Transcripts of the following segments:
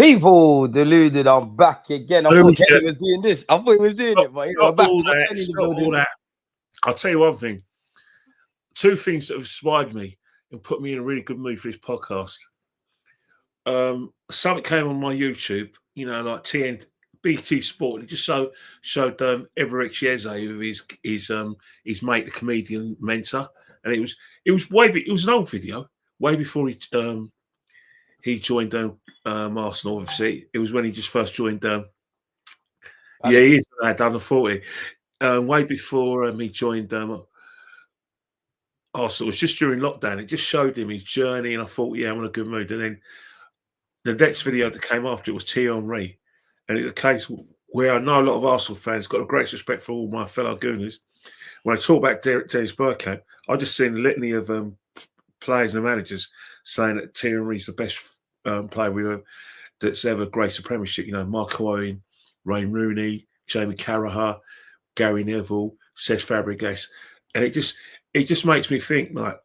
People, deluded. I'm back again. I thought Kenny was doing this. I thought he was doing it, but I'm back. All that. I'll tell you one thing. Two things that have inspired me and put me in a really good mood for this podcast. Something came on my YouTube, like BT Sport. It just showed Eberic Chieze, who is his mate, the comedian Mentor, and it was an old video, way before he joined Arsenal. Obviously, it was when he just first joined. He is under 40. Way before he joined Arsenal. It was just during lockdown. It just showed him his journey, and I thought, I'm in a good mood. And then the next video that came after it was Thierry Henry, and it's a case where I know a lot of Arsenal fans got a great respect for all my fellow Gooners. When I talk about Dennis Bergkamp, I just seen a litany of players and managers saying that Thierry Henry's the best player that's ever graced the Premiership. Michael Owen, Wayne Rooney, Jamie Carragher, Gary Neville, Cesc Fabregas, and it just makes me think, like,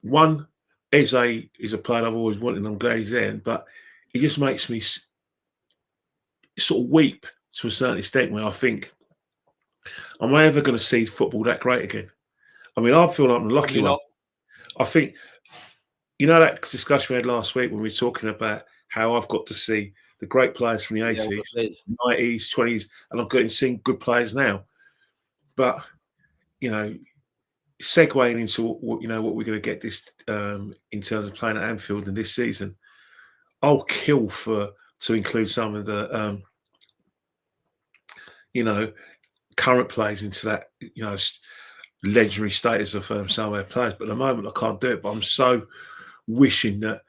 one, Eze is a player I've always wanted, and I'm glad he's there, but it just makes me sort of weep to a certain extent when I think, am I ever going to see football that great again? I mean, I feel like I'm a lucky one. I think, that discussion we had last week when we were talking about how I've got to see the great players from the 80s, 90s, 20s, and I'm getting seeing good players now. But, segueing into what we're going to get this in terms of playing at Anfield in this season, I'll kill to include some of the current players into that legendary status of some of their players. But at the moment I can't do it. But I'm so wishing that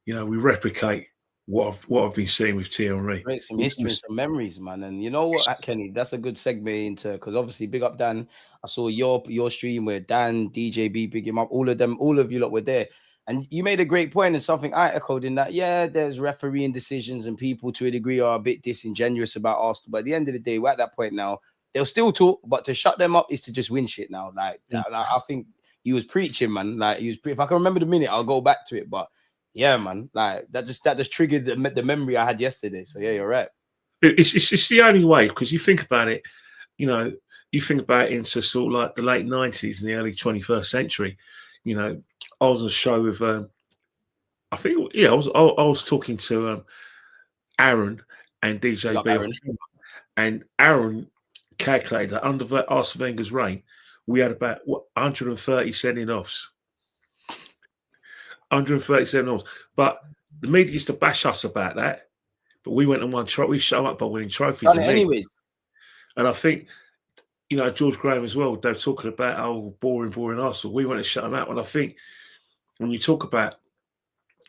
we replicate what I've been seeing with Thierry Henry. Create some history and some memories, man. And you know what, Kenny, that's a good segue into, because obviously big up Dan. I saw your stream where Dan, DJB, big him up, all of you lot were there. And you made a great point, and something I echoed in that, there's refereeing decisions and people to a degree are a bit disingenuous about Arsenal. But at the end of the day, we're at that point now. They'll still talk, but to shut them up is to just win shit now. Like I think he was preaching, man. Like if I can remember the minute, I'll go back to it. But yeah, man, like that just triggered the memory I had yesterday. So yeah, you're right. It's the only way, because you think about it, you think about it into sort of like the late 90s and the early 21st century. I was on a show with, I was talking to Aaron and DJB, and Aaron calculated that under Arsene Wenger's reign, we had about 130 sending-offs. 137 offs. But the media used to bash us about that. But we went and won trophies. We showed up by winning trophies. Anyways. And I think, George Graham as well, they're talking about, boring Arsenal. We went and shut them out. And I think when you talk about,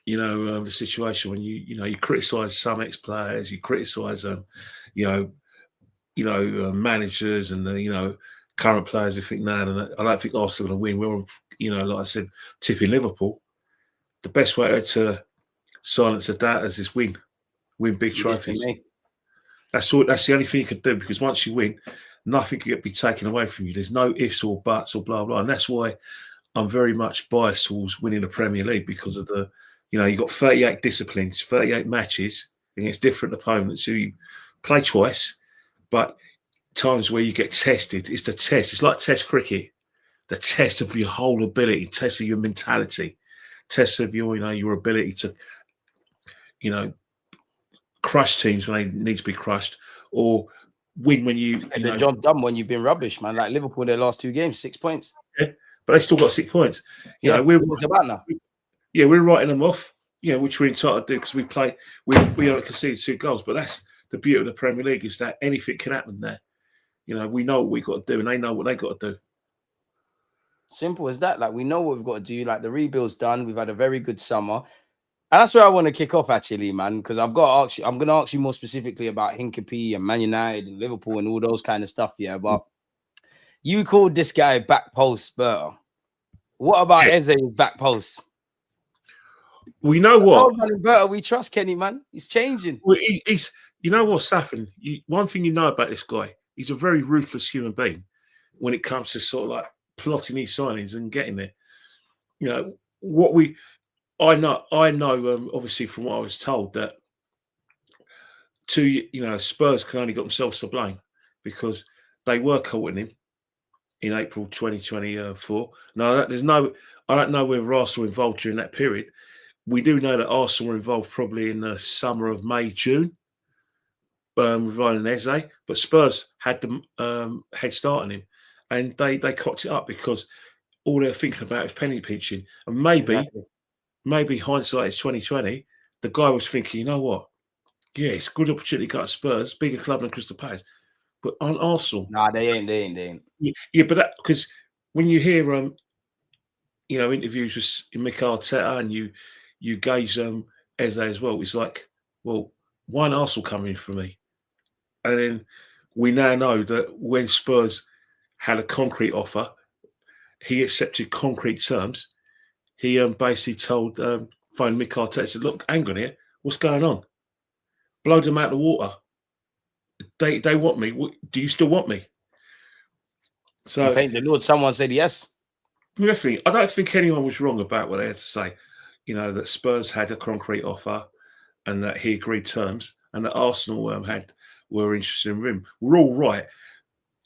the situation when you criticise some ex-players, you criticise managers and the current players who think, I don't think Arsenal are going to win. We're, like I said, tipping Liverpool. The best way to silence the doubters is win big trophies. That's the only thing you can do, because once you win, nothing can be taken away from you. There's no ifs or buts or blah blah, and that's why I'm very much biased towards winning the Premier League, because of the, you've got 38 disciplines, 38 matches against different opponents who you play twice, but times where you get tested, it's the test. It's like Test cricket, the test of your whole ability, test of your mentality. Test of your ability to, crush teams when they need to be crushed, or win when you. The job done when you've been rubbish, man. Like Liverpool in their last 2 games, 6 points. Yeah, but they still got 6 points. We're about now. We're writing them off. Which we're entitled to do, because we only conceded 2 goals. But that's the beauty of the Premier League, is that anything can happen there. We know what we've got to do, and they know what they got to do. Simple as that. Like, we know what we've got to do. Like, the rebuild's done. We've had a very good summer. And that's where I want to kick off, actually, man, because I'm going to ask you more specifically about Hincapie and Man United and Liverpool and all those kind of stuff, But you called this guy back post Berta. What about Eze's back post? We know what. Berta, we trust Kenny, man. He's changing. Well, he's, what's happened? One thing you know about this guy, he's a very ruthless human being when it comes to sort of like plotting these signings and getting there. I know, obviously, from what I was told, that Spurs can only got themselves to blame because they were caught in him in April 2024. Now, I don't know whether Arsenal were involved during that period. We do know that Arsenal were involved probably in the summer of May, June, with Ryan and Eze, but Spurs had the head start on him, and they cocked it up because all they're thinking about is penny pinching. And maybe hindsight is 2020. The guy was thinking, you know what? Yeah, it's a good opportunity to go to Spurs, bigger club than Crystal Palace. But on Arsenal, Nah, they ain't. Yeah, but because when you hear interviews with Mick Arteta and you gauge Eze as well, it's like, well, why ain't Arsenal coming for me? And then we now know that when Spurs had a concrete offer, he accepted concrete terms. He basically phoned Mick Arteta and said, look, hang on here, what's going on? Blow them out of the water. They want me. Do you still want me? So thank the Lord, someone said yes. Definitely. I don't think anyone was wrong about what they had to say. That Spurs had a concrete offer and that he agreed terms and that Arsenal were interested in him. We're all right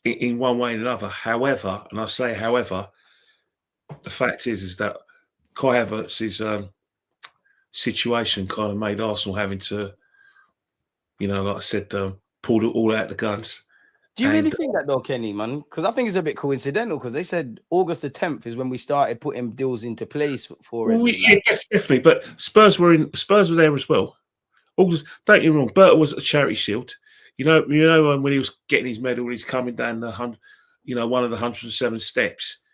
in one way and another. However, and I say however, the fact is that Kai Havertz's situation kind of made Arsenal having to, like I said, pull it all out the guns. Do you really think that though, Kenny, man? Because I think it's a bit coincidental because they said August the 10th is when we started putting deals into place for us. Yeah, definitely. But Spurs were there as well. August, don't get me wrong, Berta was at the Charity Shield. When he was getting his medal, he's coming down one of the 107 steps.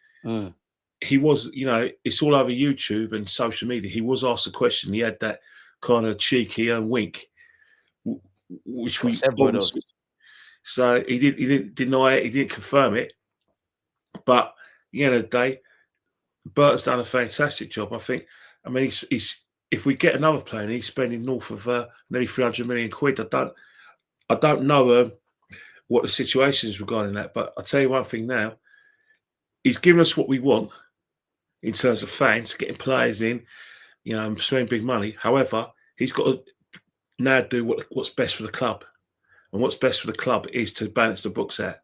He was, it's all over YouTube and social media. He was asked a question. He had that kind of cheeky wink, which we almost. So he didn't deny it. He didn't confirm it. But at the end of the day, Bert's done a fantastic job. I think. I mean, he's if we get another player, and he's spending north of nearly 300 million quid. I don't know what the situation is regarding that. But I'll tell you one thing now. He's given us what we want in terms of fans, getting players in, spending big money. However, he's got to now do what's best for the club. And what's best for the club is to balance the books out.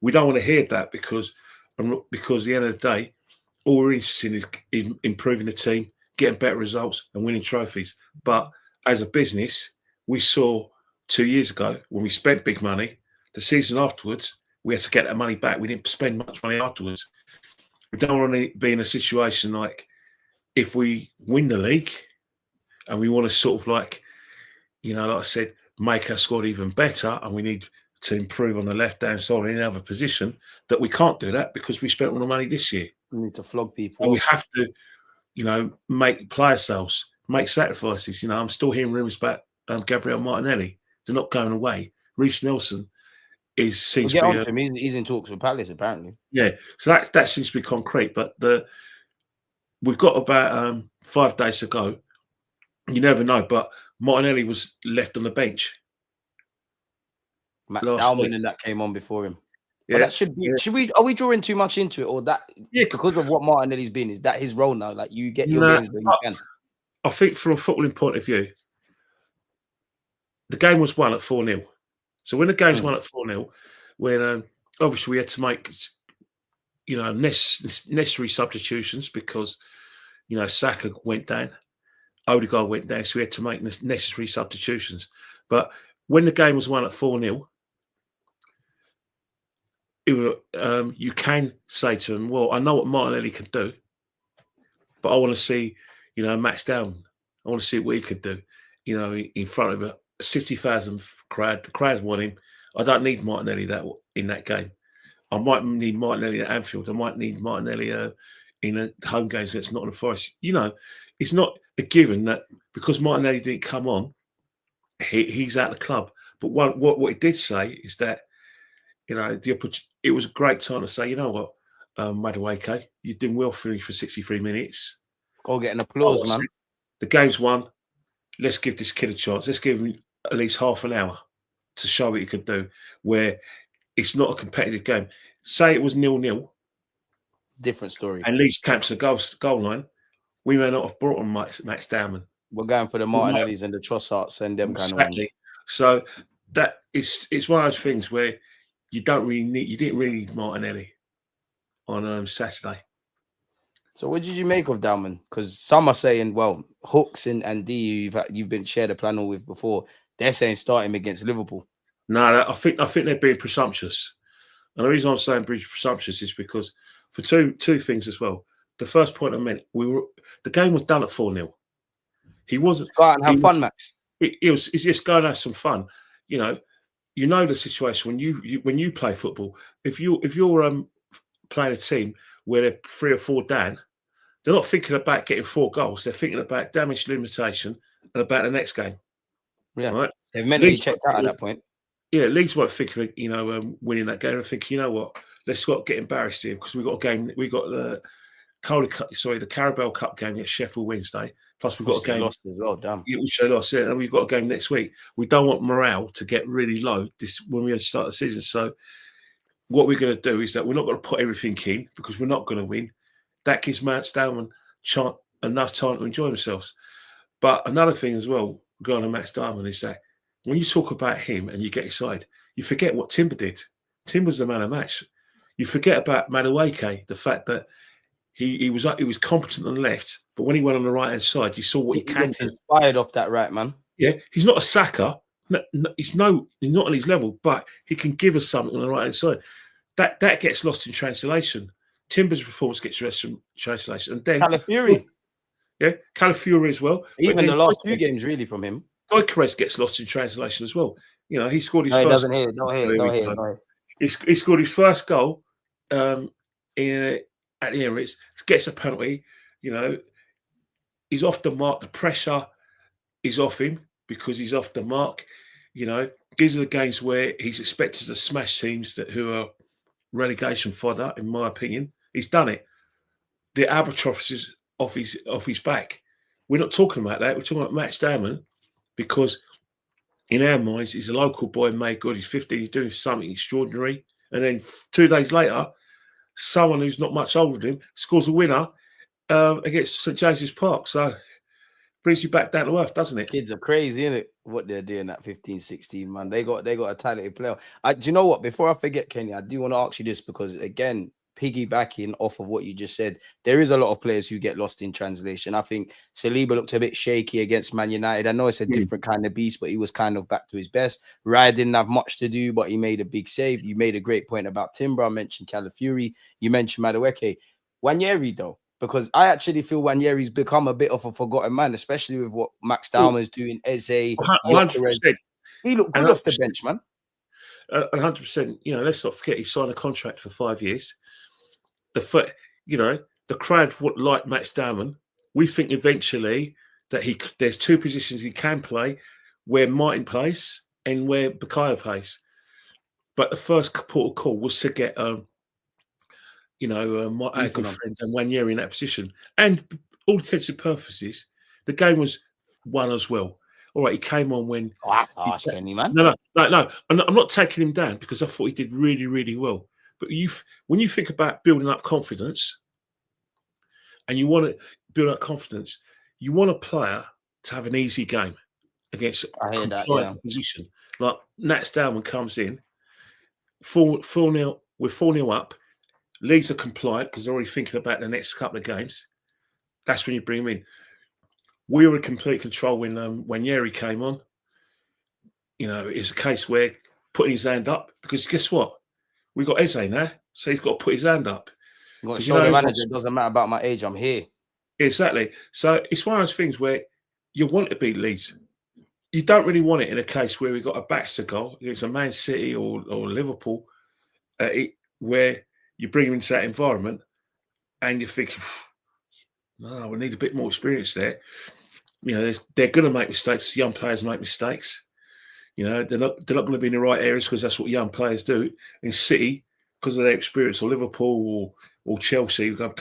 We don't want to hear that because at the end of the day, all we're interested in is improving the team, getting better results and winning trophies. But as a business, we saw 2 years ago when we spent big money, the season afterwards, we had to get that money back. We didn't spend much money afterwards. We don't want to be in a situation like if we win the league and we want to sort of like I said, make our squad even better and we need to improve on the left-hand side in another position, that we can't do that because we spent all the money this year. We need to flog people. And we have to, make player sales, make sacrifices. I'm still hearing rumours about Gabriel Martinelli. They're not going away. Reece Nelson seems to be... He's in talks with Palace, apparently. Yeah, so that seems to be concrete. But we've got about 5 days to go. You never know, but Martinelli was left on the bench. Max Dalman and that came on before him. Yeah, but that should be. Yeah. Are we drawing too much into it, or that? Yeah, because of what Martinelli's been, is that his role now? Like you get your games where you can. I think from a footballing point of view, the game was won at 4-0. So when the game's won at 4-0, when obviously we had to make necessary substitutions because Saka went down. Odegaard went down, so we had to make necessary substitutions. But when the game was won at 4-0, you can say to them, well, I know what Martinelli can do, but I want to see, Max Dalman. I want to see what he could do, in front of a 60,000 crowd. The crowd want him. I don't need Martinelli in that game. I might need Martinelli at Anfield. I might need Martinelli in a home games that's not in the Forest. It's not a given that because Martinelli didn't come on, he's out of the club. But what it did say is that, it was a great time to say, you know what, Madueke, you did well for me for 63 minutes. Go get an applause, man. The game's won. Let's give this kid a chance. Let's give him at least half an hour to show what he could do, where it's not a competitive game. Say it was 0-0. Different story. And Leeds camps the goal line. We may not have brought on Max Dalman. We're going for the Martinellis and the Trossards and them kind of ones. So that it's one of those things where you didn't really need Martinelli on Saturday. So what did you make of Dalman? Because some are saying, well, Hooks and D you've been shared a panel with before. They're saying start him against Liverpool. No, I think they're being presumptuous. And the reason I'm saying presumptuous is because for two things as well. The first point I meant, the game was done at 4-0. He wasn't. Go out and have fun, Max. He's just going to have some fun. You know the situation when you play football. If you're playing a team where they're 3 or 4 down, they're not thinking about getting 4 goals. They're thinking about damage limitation and about the next game. Yeah, right. They've mentally checked out at that point. Yeah, Leeds weren't thinking, winning that game. I think, you know what, let's not get embarrassed here because we got a game. We got the Carabao Cup game against Sheffield Wednesday. Plus, we've got a game lost as well. Damn, which they lost. Yeah, and we've got a game next week. We don't want morale to get really low when we start the season. So, what we're going to do is that we're not going to put everything in because we're not going to win. That gives Matt Dalman enough time to enjoy themselves. But another thing as well, going on Matt Dalman, is that when you talk about him and you get excited, you forget what Timber did. Timber's the man of match. You forget about Madueke, the fact that he was competent on the left, but when he went on the right hand side, you saw what he can do. Inspired off that right, man. Yeah, he's not a Saka. No, he's not on his level, but he can give us something on the right hand side. That gets lost in translation. Timber's performance gets lost in translation, and then Calafiori. Yeah, Calafiori as well. Even the last 2 games, really, from him. Gyökeres gets lost in translation as well. He scored his first. He doesn't hear. Don't hear. He scored his first goal at the Emirates. Gets a penalty. He's off the mark. The pressure is off him because he's off the mark. These are the games where he's expected to smash teams who are relegation fodder. In my opinion, he's done it. The albatross is off his back. We're not talking about that. We're talking about Matt Dalman. Because in our minds, he's a local boy made good. He's 15. He's doing something extraordinary. And then 2 days later, someone who's not much older than him scores a winner against St James's Park. So brings you back down to earth, doesn't it? Kids are crazy, isn't it? What they're doing at 15, 16, man. They got a talented player. Do you know what? Before I forget, Kenny, I do want to ask you this because, again, piggybacking off of what you just said, there is a lot of players who get lost in translation. I think Saliba looked a bit shaky against Man United. I know it's a different kind of beast, but he was kind of back to his best. Raya didn't have much to do, but he made a big save. You made a great point about Timber. I mentioned Calafiori. You mentioned Madueke. Wanyeri, though, because I actually feel Wanyeri's become a bit of a forgotten man, especially with what Max Dalman's doing. Eze, 100%. He looked good off the bench, man. 100%. Let's not forget he signed a contract for 5 years. The crowd would like Max Dalman. We think eventually that there's 2 positions he can play, where Martin plays and where Bukayo plays. But the first port of call was to get our good friend and Wanyeri in that position. And all intents and purposes, the game was won as well. All right, he came on when. Oh, that's harsh, Kenny, man. No. I'm not taking him down because I thought he did really, really well. But when you think about building up confidence, and you want to build up confidence, you want a player to have an easy game against a compliant position. Like Nats Dalman comes in, 4-0, we're 4-0 up. Leeds are compliant because they're already thinking about the next couple of games. That's when you bring him in. We were in complete control when Yeri came on. It's a case where putting his hand up, because guess what? We got Eze now, so he's got to put his hand up. You got to show the manager it doesn't matter about my age, I'm here. Exactly. So it's one of those things where you want to beat Leeds. You don't really want it in a case where we got a Baxter goal against a Man City or Liverpool, where you bring him into that environment and you think, no, we need a bit more experience there. They're going to make mistakes. Young players make mistakes. They're not going to be in the right areas because that's what young players do. In City, because of their experience, or Liverpool or Chelsea, we go,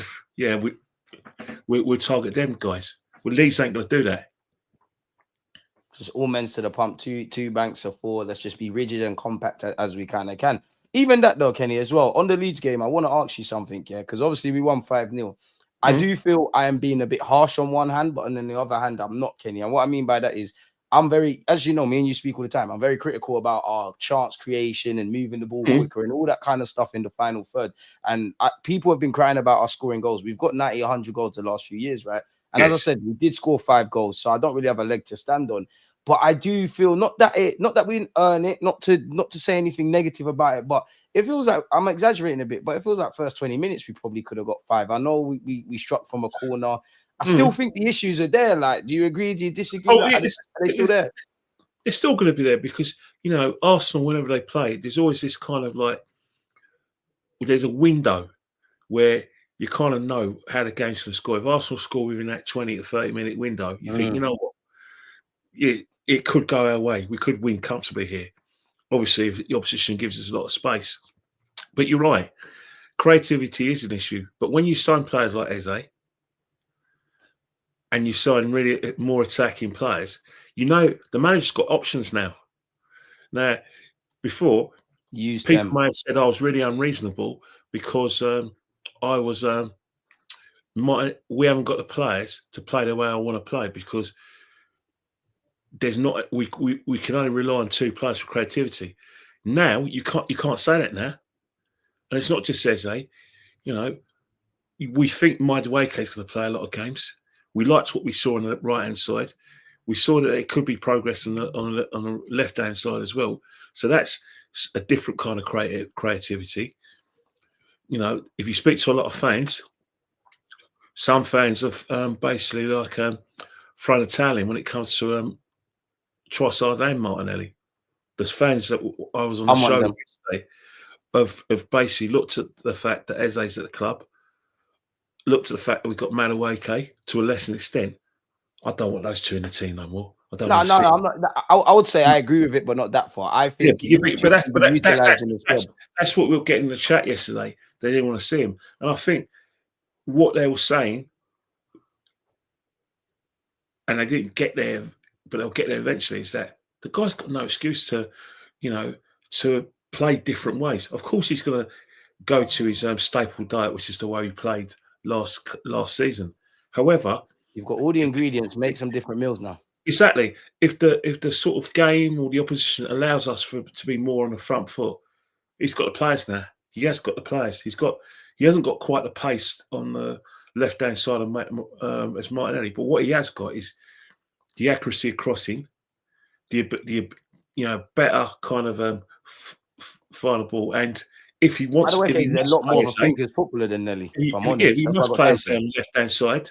we'll target them guys. Well, Leeds ain't going to do that. Just all men's to the pump, two banks of 4. Let's just be rigid and compact as we kind of can. Even that though, Kenny, as well. On the Leeds game, I want to ask you something, because obviously we won 5-0. Mm-hmm. I do feel I am being a bit harsh on one hand, but on the other hand, I'm not, Kenny. And what I mean by that is, I'm very, as you know, me and you speak all the time. I'm very critical about our chance creation and moving the ball quicker and all that kind of stuff in the final third. And people have been crying about us scoring goals. We've got 90, 100 goals the last few years, right? And as I said, we did score 5 goals, so I don't really have a leg to stand on. But I do feel not that we didn't earn it, not to say anything negative about it, but it feels like I'm exaggerating a bit, but it feels like first 20 minutes we probably could have got 5. I know we struck from a corner. I still think the issues are there. Like, do you agree? Do you disagree? Oh, like, yeah, are they still there? They're still going to be there because, you know, Arsenal, whenever they play, there's always this kind of like, there's a window where you kind of know how the game's going to score. If Arsenal score within that 20 to 30-minute window, you think, you know what, it could go our way. We could win comfortably here. Obviously, if the opposition gives us a lot of space. But you're right. Creativity is an issue. But when you sign players like Eze and you sign really more attacking players, you know the manager's got options now. Now, before, people may have said I was really unreasonable because I was we haven't got the players to play the way I want to play because there's not we can only rely on 2 players for creativity. Now you can't say that now, and it's not just Eze. You know, we think Madueke is going to play a lot of games. We liked what we saw on the right hand side. We saw that it could be progress on the left hand side as well. So that's a different kind of creativity. You know, if you speak to a lot of fans, some fans have basically like thrown a towel in when it comes to Trossard and Martinelli. There's fans that I was on the show yesterday have basically looked at the fact that Eze's at the club, looked at the fact that we've got Madueke to a lesser extent. I don't want those 2 in the team no more. No, I'm not. I would say I agree with it, but not that far. I think that's what we were getting in the chat yesterday. They didn't want to see him, and I think what they were saying, and they didn't get there, but they'll get there eventually. Is that the guy's got no excuse to, you know, to play different ways. Of course, he's going to go to his staple diet, which is the way he played last season. However, you've got all the ingredients. Make some different meals now. Exactly. If the sort of game or the opposition allows us to be more on the front foot, he's got the players now. He has got the players. He hasn't got quite the pace on the left hand side of as Martinelli, but what he has got is the accuracy of crossing, the better kind of final ball, and if he wants, by the way, he's a lot more of a thinkers footballer than Nelly. If I'm honest, he must play on the left hand side,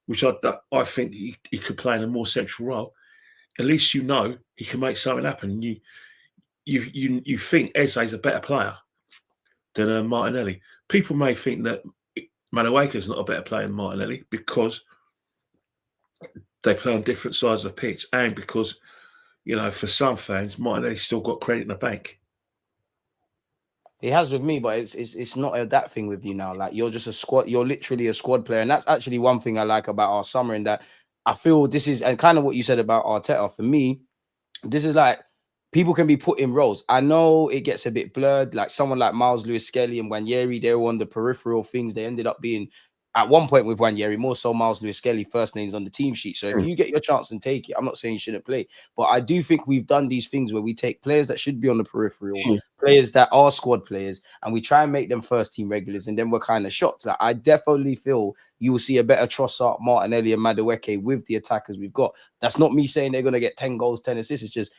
which I think he could play in a more central role. At least you know he can make something happen. You think Eze's a better player than Martinelli. People may think that Madueke is not a better player than Martinelli because they play on different sides of the pitch, and because, you know, for some fans, Martinelli's still got credit in the bank. He has with me, but it's not that thing with you now. Like, you're just a squad. You're literally a squad player, and that's actually one thing I like about our summer. In that, I feel this is, and kind of what you said about Arteta. For me, this is like people can be put in roles. I know it gets a bit blurred. Like someone like Miles Lewis-Skelly and Wanyeri, they were on the peripheral things. They ended up being at one point with Wanyeri, more so Miles Lewis-Skelly, first names on the team sheet. So if you get your chance and take it, I'm not saying you shouldn't play, but I do think we've done these things where we take players that should be on the peripheral, players that are squad players, and we try and make them first team regulars, and then we're kind of shocked. Like, I definitely feel you will see a better Trossard, Martinelli, and Madueke with the attackers we've got. That's not me saying they're going to get 10 goals, 10 assists. It's just,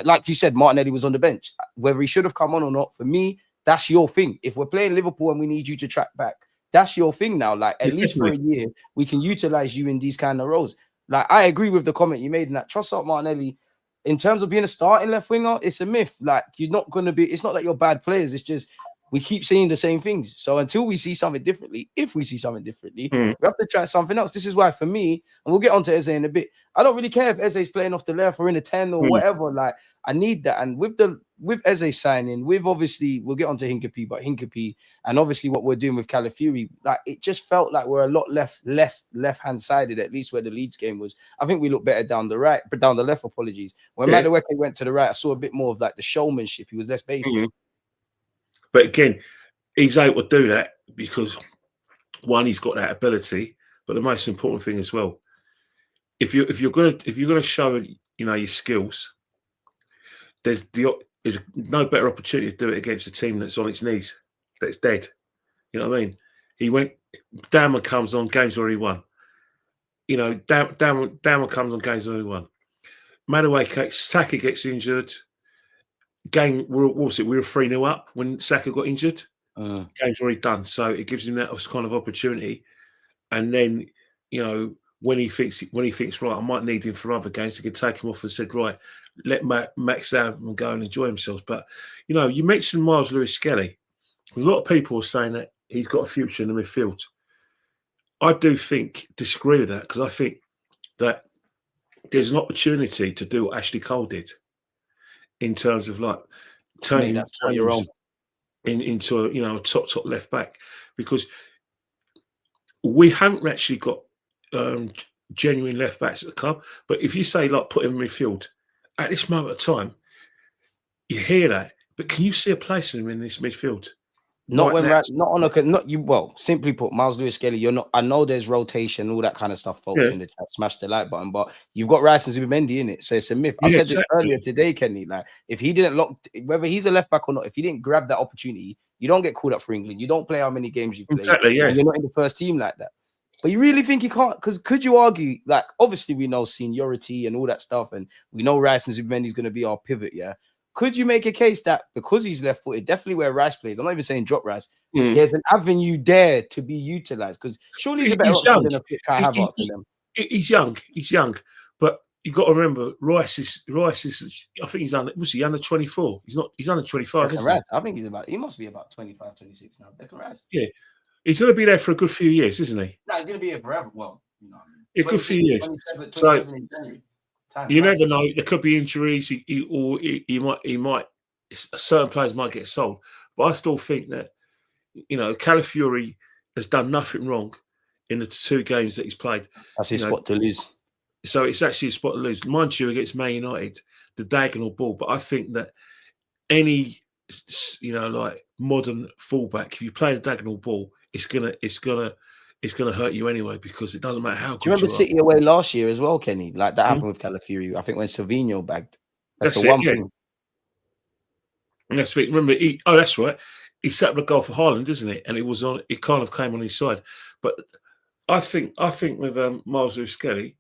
like you said, Martinelli was on the bench. Whether he should have come on or not, for me, that's your thing. If we're playing Liverpool and we need you to track back, that's your thing now. Like, at least for a year, we can utilize you in these kind of roles. Like, I agree with the comment you made in that Trossard, Martinelli, in terms of being a starting left winger, it's a myth. Like, you're not going to be, it's not that you're bad players. It's just, we keep saying the same things. So until we see something differently, if we see something differently, we have to try something else. This is why, for me, and we'll get onto Eze in a bit, I don't really care if Eze's playing off the left or in a 10 or whatever. Like, I need that. And with Eze signing, obviously, we'll get onto Hincapie, and obviously what we're doing with Calafiori, like, it just felt like we're a lot less left-hand sided, at least where the Leeds game was. I think we look better down the right, but down the left, apologies. When Madueke went to the right, I saw a bit more of like the showmanship. He was less basic. But again, he's able to do that because, one, he's got that ability. But the most important thing as well, if you're going to show your skills, there's no better opportunity to do it against a team that's on its knees, that's dead. You know what I mean? He went. Damon comes on, game's already won. Damon comes on, game's already won. Madueke, Saka gets injured. Game, what was it? We were 3-0 up when Saka got injured. Game's already done, so it gives him that kind of opportunity. And then, when he thinks right, I might need him for other games, he can take him off and said, right, let Max out and go and enjoy themselves. But you mentioned Miles Lewis-Skelly. A lot of people are saying that he's got a future in the midfield. I do disagree with that, because I think that there's an opportunity to do what Ashley Cole did in terms of like turning your own into a top left back, because we haven't actually got genuine left backs at the club. But if you say like put him in midfield at this moment of time, you hear that. But can you see a place in him in this midfield? Not simply put, Miles Lewis-Skelly, you're not. I know there's rotation, all that kind of stuff, folks, in the chat. Smash the like button, but you've got Rice and Zubimendi in it, so it's a myth. I said this earlier today, Kenny. Like, if he didn't whether he's a left back or not, if he didn't grab that opportunity, you don't get called up for England. You don't play how many games you play. Exactly, yeah. You're not in the first team like that. But you really think he can't? Because could you argue, like, obviously we know seniority and all that stuff, and we know Rice and Zubimendi is going to be our pivot, yeah. Could you make a case that because he's left-footed, definitely where Rice plays, I'm not even saying drop Rice, there's an avenue there to be utilised? Because surely he's a better option than a fit Kai Havertz for them. He's young, but you've got to remember, Rice is. I think he's under 24. He's under 25. Rice, I think he must be about 25, 26 now. Declan Rice. Yeah, he's going to be there for a good few years, isn't he? No, he's going to be here forever. Well, a good few years. 27 in January. You never know. There could be injuries, he might. Certain players might get sold, but I still think that Calafiori has done nothing wrong in the 2 games that he's played. That's his spot to lose. So it's actually a spot to lose. Mind you, against Man United, the diagonal ball. But I think that any like modern fullback, if you play the diagonal ball, it's gonna hurt you anyway, because it doesn't matter how good you are. Do you remember City away last year as well, Kenny? Like that happened with Calafiori. I think when Savinho bagged. That's the one thing. That's it. Remember, that's right. He set up the goal for Haaland, isn't it? And it kind of came on his side. But I think with Miles Lewis-Skelly,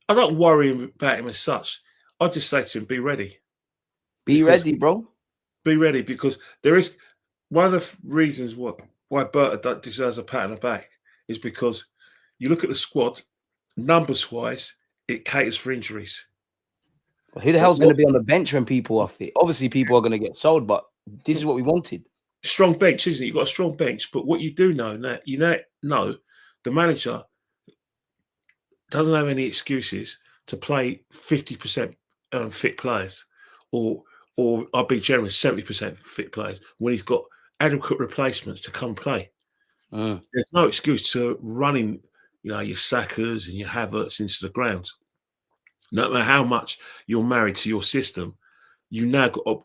I don't worry about him as such. I just say to him, be ready. Be ready, bro. Be ready, because there is one of the reasons why Berta deserves a pat on the back is because you look at the squad, numbers-wise, it caters for injuries. Well, who the hell's going to be on the bench when people are fit? Obviously, people are going to get sold, but this is what we wanted. Strong bench, isn't it? You've got a strong bench, but what you do know, the manager doesn't have any excuses to play 50% fit players, or I'll be generous, 70% fit players, when he's got adequate replacements to come play. There's no excuse to running, your Sakas and your Havertz into the ground. No matter how much you're married to your system, you now got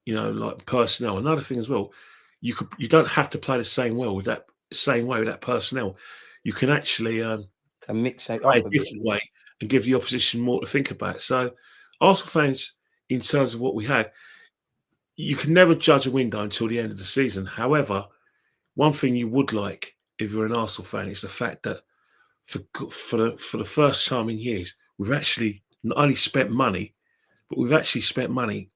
like personnel. Another thing as well, you don't have to play the same way with that personnel. You can actually mix it play up a different way and give the opposition more to think about. So, Arsenal fans, in terms of what we have, you can never judge a window until the end of the season. However, one thing you would like, if you're an Arsenal fan, is the fact that for the first time in years, we've actually not only spent money, but we've actually spent money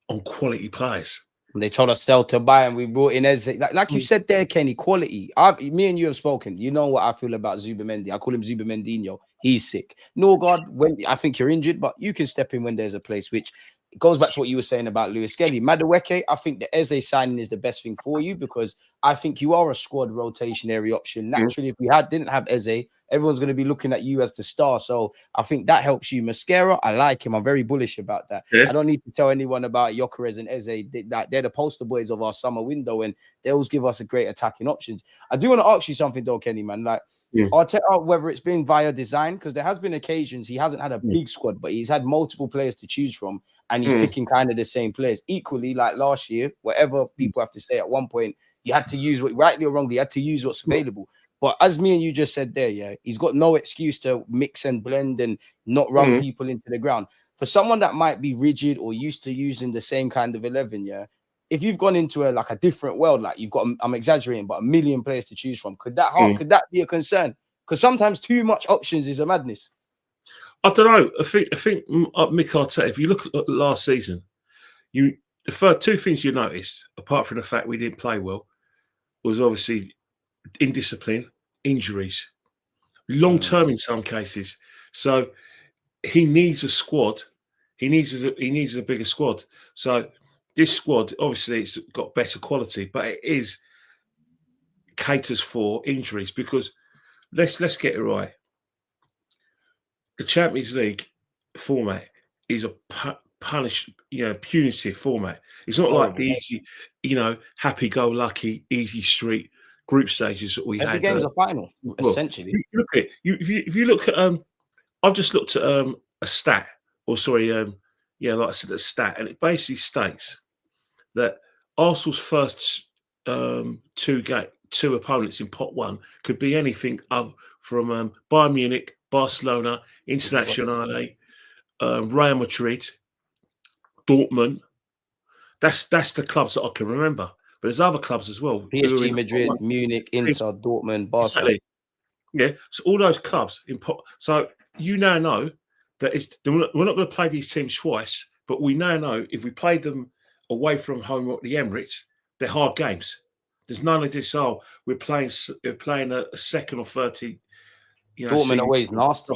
on quality players. And they told us sell to buy, and we brought in Eze. Like you said there, Kenny, quality. Me and you have spoken. You know what I feel about Zubimendi. I call him Zubimendinho. He's sick. Norgard, when I think you're injured, but you can step in when there's a place, which goes back to what you were saying about Lewis-Skelly. Madueke, I think the Eze signing is the best thing for you, because I think you are a squad rotationary option. Naturally, if we didn't have Eze, everyone's going to be looking at you as the star. So I think that helps you. Mascara, I like him. I'm very bullish about that. Yeah. I don't need to tell anyone about Gyökeres and Eze. They're the poster boys of our summer window, and they always give us a great attacking options. I do want to ask you something though, Kenny, man. Like, Arteta, whether it's been via design, because there has been occasions he hasn't had a big squad, but he's had multiple players to choose from, and he's picking kind of the same players. Equally, like last year, whatever people have to say, at one point, you had to use rightly or wrongly, you had to use what's available. But as me and you just said there, yeah, he's got no excuse to mix and blend and not run people into the ground. For someone that might be rigid or used to using the same kind of 11, yeah, if you've gone into a different world, like you've got, I'm exaggerating, but a million players to choose from, could that be a concern? Because sometimes too much options is a madness. I don't know. I think Mick Arteta, if you look at last season, the first two things you noticed, apart from the fact we didn't play well, was obviously indiscipline, injuries, long term in some cases. So he needs a squad. He needs a bigger squad. So this squad, obviously, it's got better quality, but it caters for injuries because let's get it right. The Champions League format is a punitive format. It's not like the easy, happy-go-lucky, easy street group stages that we had. Every game's a final, essentially. If you look at, I've just looked at a stat, like I said, a stat, and it basically states that Arsenal's first two opponents in pot one could be anything from Bayern Munich, Barcelona, Internazionale, Real Madrid, Dortmund. That's the clubs that I can remember. But there's other clubs as well. PSG, Madrid, Munich, Inter, Dortmund, Barcelona. Exactly. Yeah. So all those clubs in pot. So you now know that we're not going to play these teams twice, but we now know if we played them away from home at the Emirates, they're hard games. There's none of this. Oh, we're playing a second or 30. Dortmund away is nasty.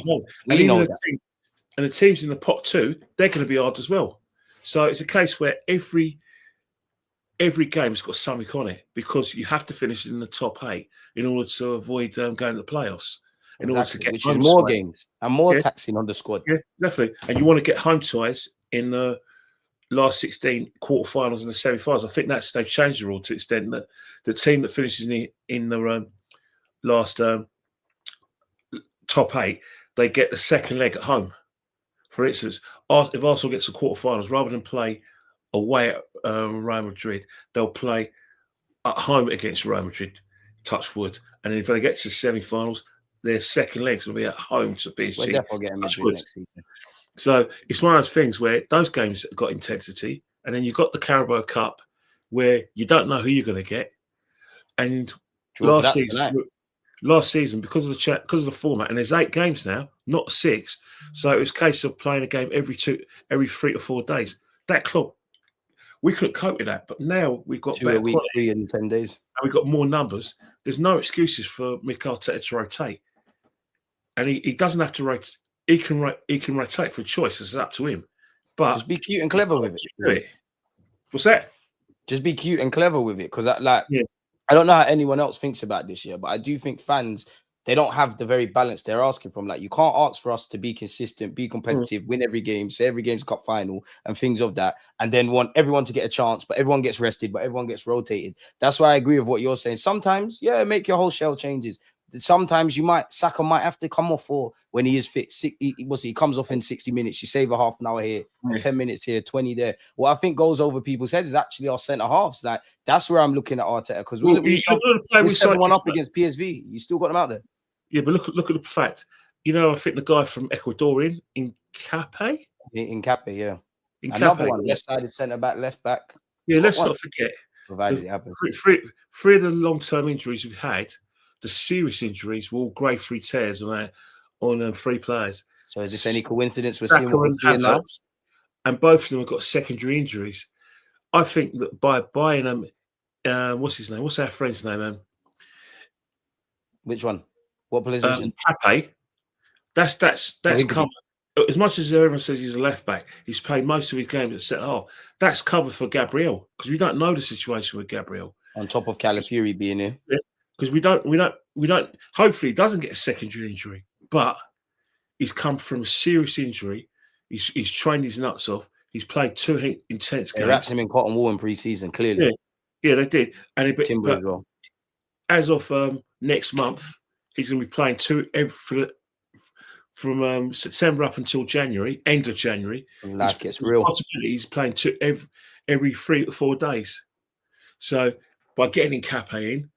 And the teams in the pot two, they're going to be hard as well. So it's a case where every game's got something on it because you have to finish in the top 8 in order to avoid going to the playoffs. In order to get which is more games and more taxing on the squad. Yeah, definitely. And you want to get home ties in the last 16 quarterfinals and the semi-finals. I think they've changed the rule to the extent that the team that finishes in the last top 8, they get the second leg at home. For instance, if Arsenal gets to quarterfinals, rather than play away at Real Madrid, they'll play at home against Real Madrid, touch wood. And then if they get to the semi-finals, their second legs will be at home to PSG. We're definitely getting Madrid next season. So it's one of those things where those games have got intensity, and then you've got the Carabao Cup where you don't know who you're going to get. And last season, because of the format, and there's 8 games now, not 6. So it was a case of playing a game every 3 to 4 days. That club, we couldn't cope with that. But now we've got 2 a week, 3 in 10 days, and we've got more numbers. There's no excuses for Mick Arteta to rotate, and he doesn't have to rotate. He can rotate for choice. It's up to him. But just be cute and clever with it. What's that? Just be cute and clever with it, because I don't know how anyone else thinks about this year, but I do think fans, they don't have the very balance they're asking from. Like, you can't ask for us to be consistent, be competitive, win every game, say every game's cup final and things of that, and then want everyone to get a chance, but everyone gets rested, but everyone gets rotated. That's why I agree with what you're saying. Sometimes, make your whole shell changes. Sometimes Saka might have to come off for when he is fit. He comes off in 60 minutes. You save a half an hour here, 10 minutes here, 20 there. What I think goes over people's heads is actually our centre halves. Like, that's where I'm looking at Arteta, because we 7-1 up against PSV. You still got them out there. Yeah, but look at the fact. I think the guy from Ecuadorian in Cape. Another one, left-sided centre back, left back. Yeah, let's not forget. Provided it happens. Three of the long-term injuries we've had, the serious injuries, were all grade 3 tears on 3 players. So is this any coincidence we're seeing what we're seeing now? And both of them have got secondary injuries. I think that by buying what's his name? What's our friend's name? Which one? What position? Pepe. That's covered. As much as everyone says he's a left back, he's played most of his games at centre half. That's covered for Gabriel, because we don't know the situation with Gabriel. On top of Calafiori being here. Yeah, because we don't. Hopefully, he doesn't get a secondary injury, but he's come from a serious injury. He's trained his nuts off. He's played 2 intense games. They wrapped him in cotton wool in pre-season, clearly. Yeah, they did. And Timber as well. As of next month, he's going to be playing from September up until January, end of January. And life gets real. Possibility he's playing every 3 to 4 days. So by getting Cape in,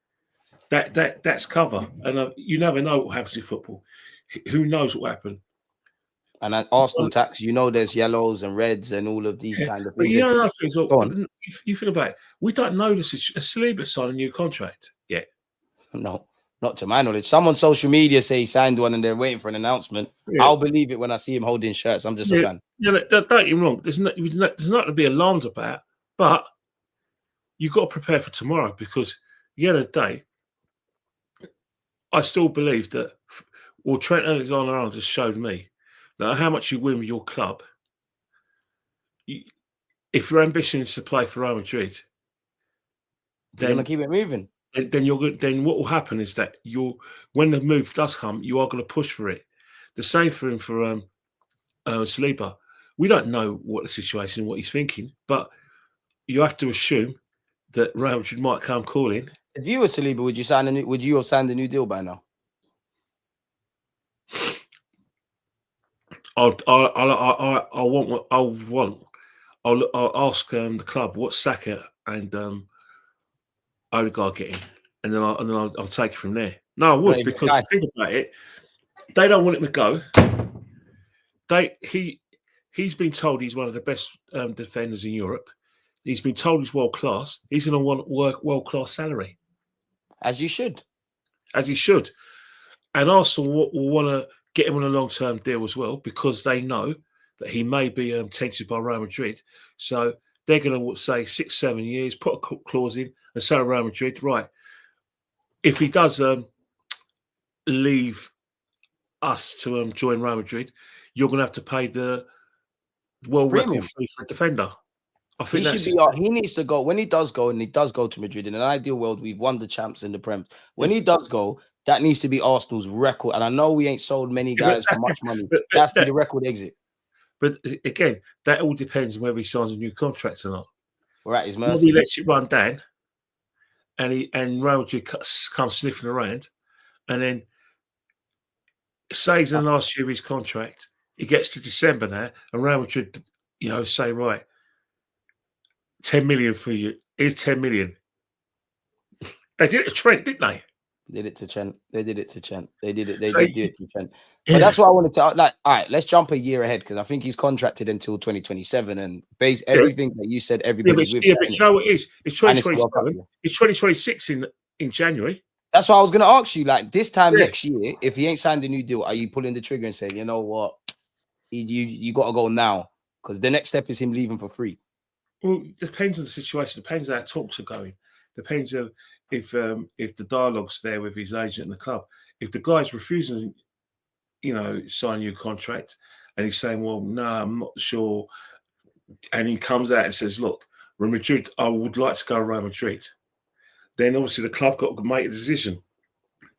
That's cover, and you never know what happens in football. Who knows what happened? And at Arsenal tax, you know, there's yellows and reds and all of these kind of But things. you know, things. Go on. You think about it, we don't know the situation. Saliba signed a new contract yet. No, not to my knowledge. Some on social media say he signed one and they're waiting for an announcement. Yeah. I'll believe it when I see him holding shirts. I'm just a fan. Yeah, don't get me wrong. There's not to be alarmed about, but you've got to prepare for tomorrow because at the end of the day, I still believe that. Well, Trent Alexander-Arnold just showed me that how much you win with your club. If your ambition is to play for Real Madrid, then you're gonna keep it moving. Then what will happen is that when the move does come, you are going to push for it. The same for him for Saliba. We don't know what the situation, what he's thinking, but you have to assume that Real Madrid might come calling. If you were Saliba, would you have signed a new deal by now? I'll ask the club what Saka and Odegaard getting, and then I'll take it from there. No, I would, because if you think about it, they don't want him to go. He's been told he's one of the best defenders in Europe. He's been told he's world class. He's going to want world class salary, as he should. And Arsenal will want to get him on a long term deal as well, because they know that he may be tempted by Real Madrid. So they're going to say 6-7 years, put a clause in, and say Real Madrid, right? If he does leave us to join Real Madrid, you're going to have to pay the world record fee for a defender. I think he needs to go. When he does go, and he does go to Madrid, in an ideal world, we've won the champs in the Prem. When he does go, that needs to be Arsenal's record. And I know we ain't sold many guys for much money. That's the record exit. But again, that all depends on whether he signs a new contract or not. We're at his mercy. He lets it run down, and Real Madrid comes sniffing around, and then say he's in the last year of his contract, he gets to December now, and Real Madrid, say, right, 10 million for you. Here's 10 million. They did it to Trent, didn't they? They did it to Trent. They did it to Trent. They did it to Trent. But that's what I wanted to all right, let's jump a year ahead, because I think he's contracted until 2027, and base everything that you said, everybody's with. But you know what it is? It's 2027. It's 2026 in January. That's what I was going to ask you. Like, this time next year, if he ain't signed a new deal, are you pulling the trigger and saying, you know what, you got to go now? Because the next step is him leaving for free. Well, it depends on the situation. Depends how talks are going. Depends if the dialogue's there with his agent and the club. If the guy's refusing, sign a new contract, and he's saying, well, no, I'm not sure, and he comes out and says, look, Real Madrid, I would like to go to Real Madrid, then obviously the club got to make a decision,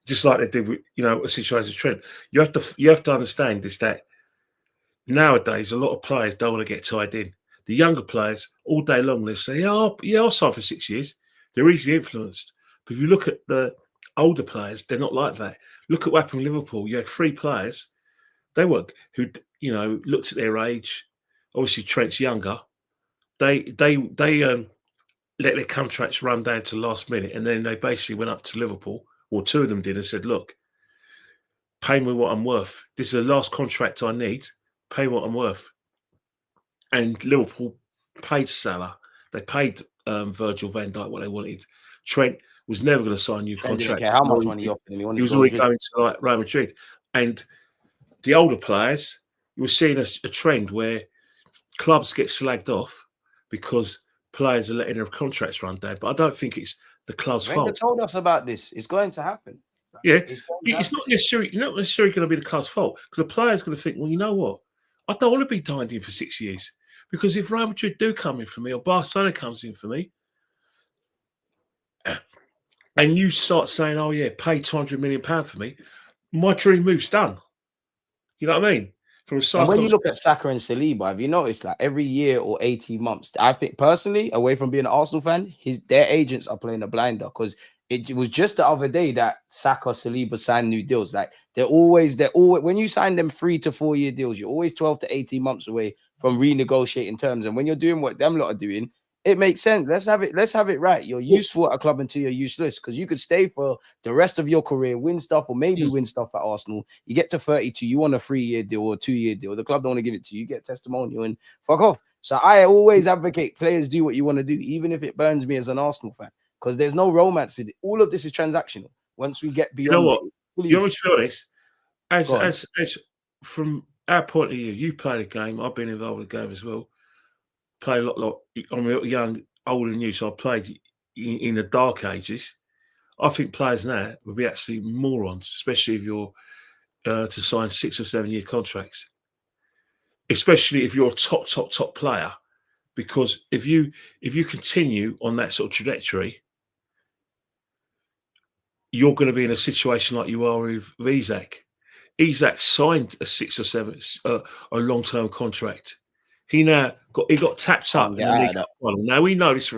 just like they did with, a situation with Trent. You have to understand this, that nowadays a lot of players don't want to get tied in. The younger players, all day long, they say, I'll sign for 6 years. They're easily influenced. But if you look at the older players, they're not like that. Look at what happened with Liverpool. You had 3 players. They were who, looked at their age. Obviously, Trent's younger. They let their contracts run down to the last minute, and then they basically went up to Liverpool, or 2 of them did, and said, look, pay me what I'm worth. This is the last contract I need. Pay what I'm worth. And Liverpool paid Salah. They paid Virgil van Dijk what they wanted. Trent was never going to sign a new contract. Didn't care how much money you offered him. He was already going to Real Madrid. And the older players, you were seeing a trend where clubs get slagged off because players are letting their contracts run down. But I don't think it's the club's fault. They told us about this. It's going to happen. Yeah, it's not necessarily going to be the club's fault, because the player's going to think, well, you know what? I don't want to be tied in for 6 years, because if Real Madrid do come in for me, or Barcelona comes in for me, and you start saying, oh, yeah, pay £200 million for me, my dream move's done. You know what I mean? And when you look at Saka and Saliba, have you noticed, like, every year or 18 months, I think personally, away from being an Arsenal fan, their agents are playing a blinder, because it was just the other day that Saka, Saliba signed new deals. Like, they're always when you sign them 3 to 4 year deals, you're always 12 to 18 months away from renegotiating terms. And when you're doing what them lot are doing, it makes sense. Let's have it right. You're useful at a club until you're useless, because you could stay for the rest of your career, win stuff, or maybe win stuff at Arsenal. You get to 32, you want a 3-year deal or a 2-year deal. The club don't want to give it to you. You get testimonial and fuck off. So I always advocate players do what you want to do, even if it burns me as an Arsenal fan, because there's no romance in it. All of this is transactional. Once we get beyond, you know what? Please. You know what, to be honest, as from our point of view, you played a game. I've been involved in the game as well. Play a lot. I'm a little young, older than you, so I played in the dark ages. I think players now would be absolute morons, especially if you're to sign 6 or 7 year contracts, especially if you're a top player. Because if you continue on that sort of trajectory, you're going to be in a situation like you are with Isak. Isak signed a 6 or 7 a long-term contract. He got tapped up in the League Cup final. Now we know this.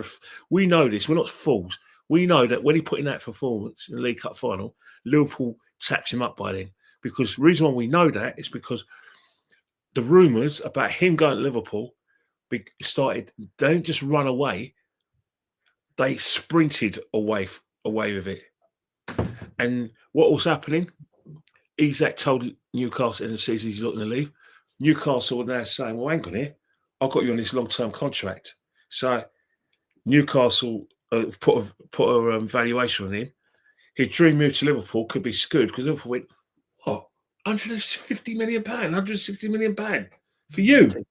We're not fools. We know that when he put in that performance in the League Cup final, Liverpool tapped him up by then. Because the reason why we know that is because the rumours about him going to Liverpool started. They didn't just run away; they sprinted away with it. And what was happening? Isak told Newcastle in the season he's looking to leave. Newcastle were now saying, "Well, hang on here, I've got you on this long-term contract." So Newcastle put a valuation on him. His dream move to Liverpool could be screwed because Liverpool went, "What? £150 million, £160 million for you?"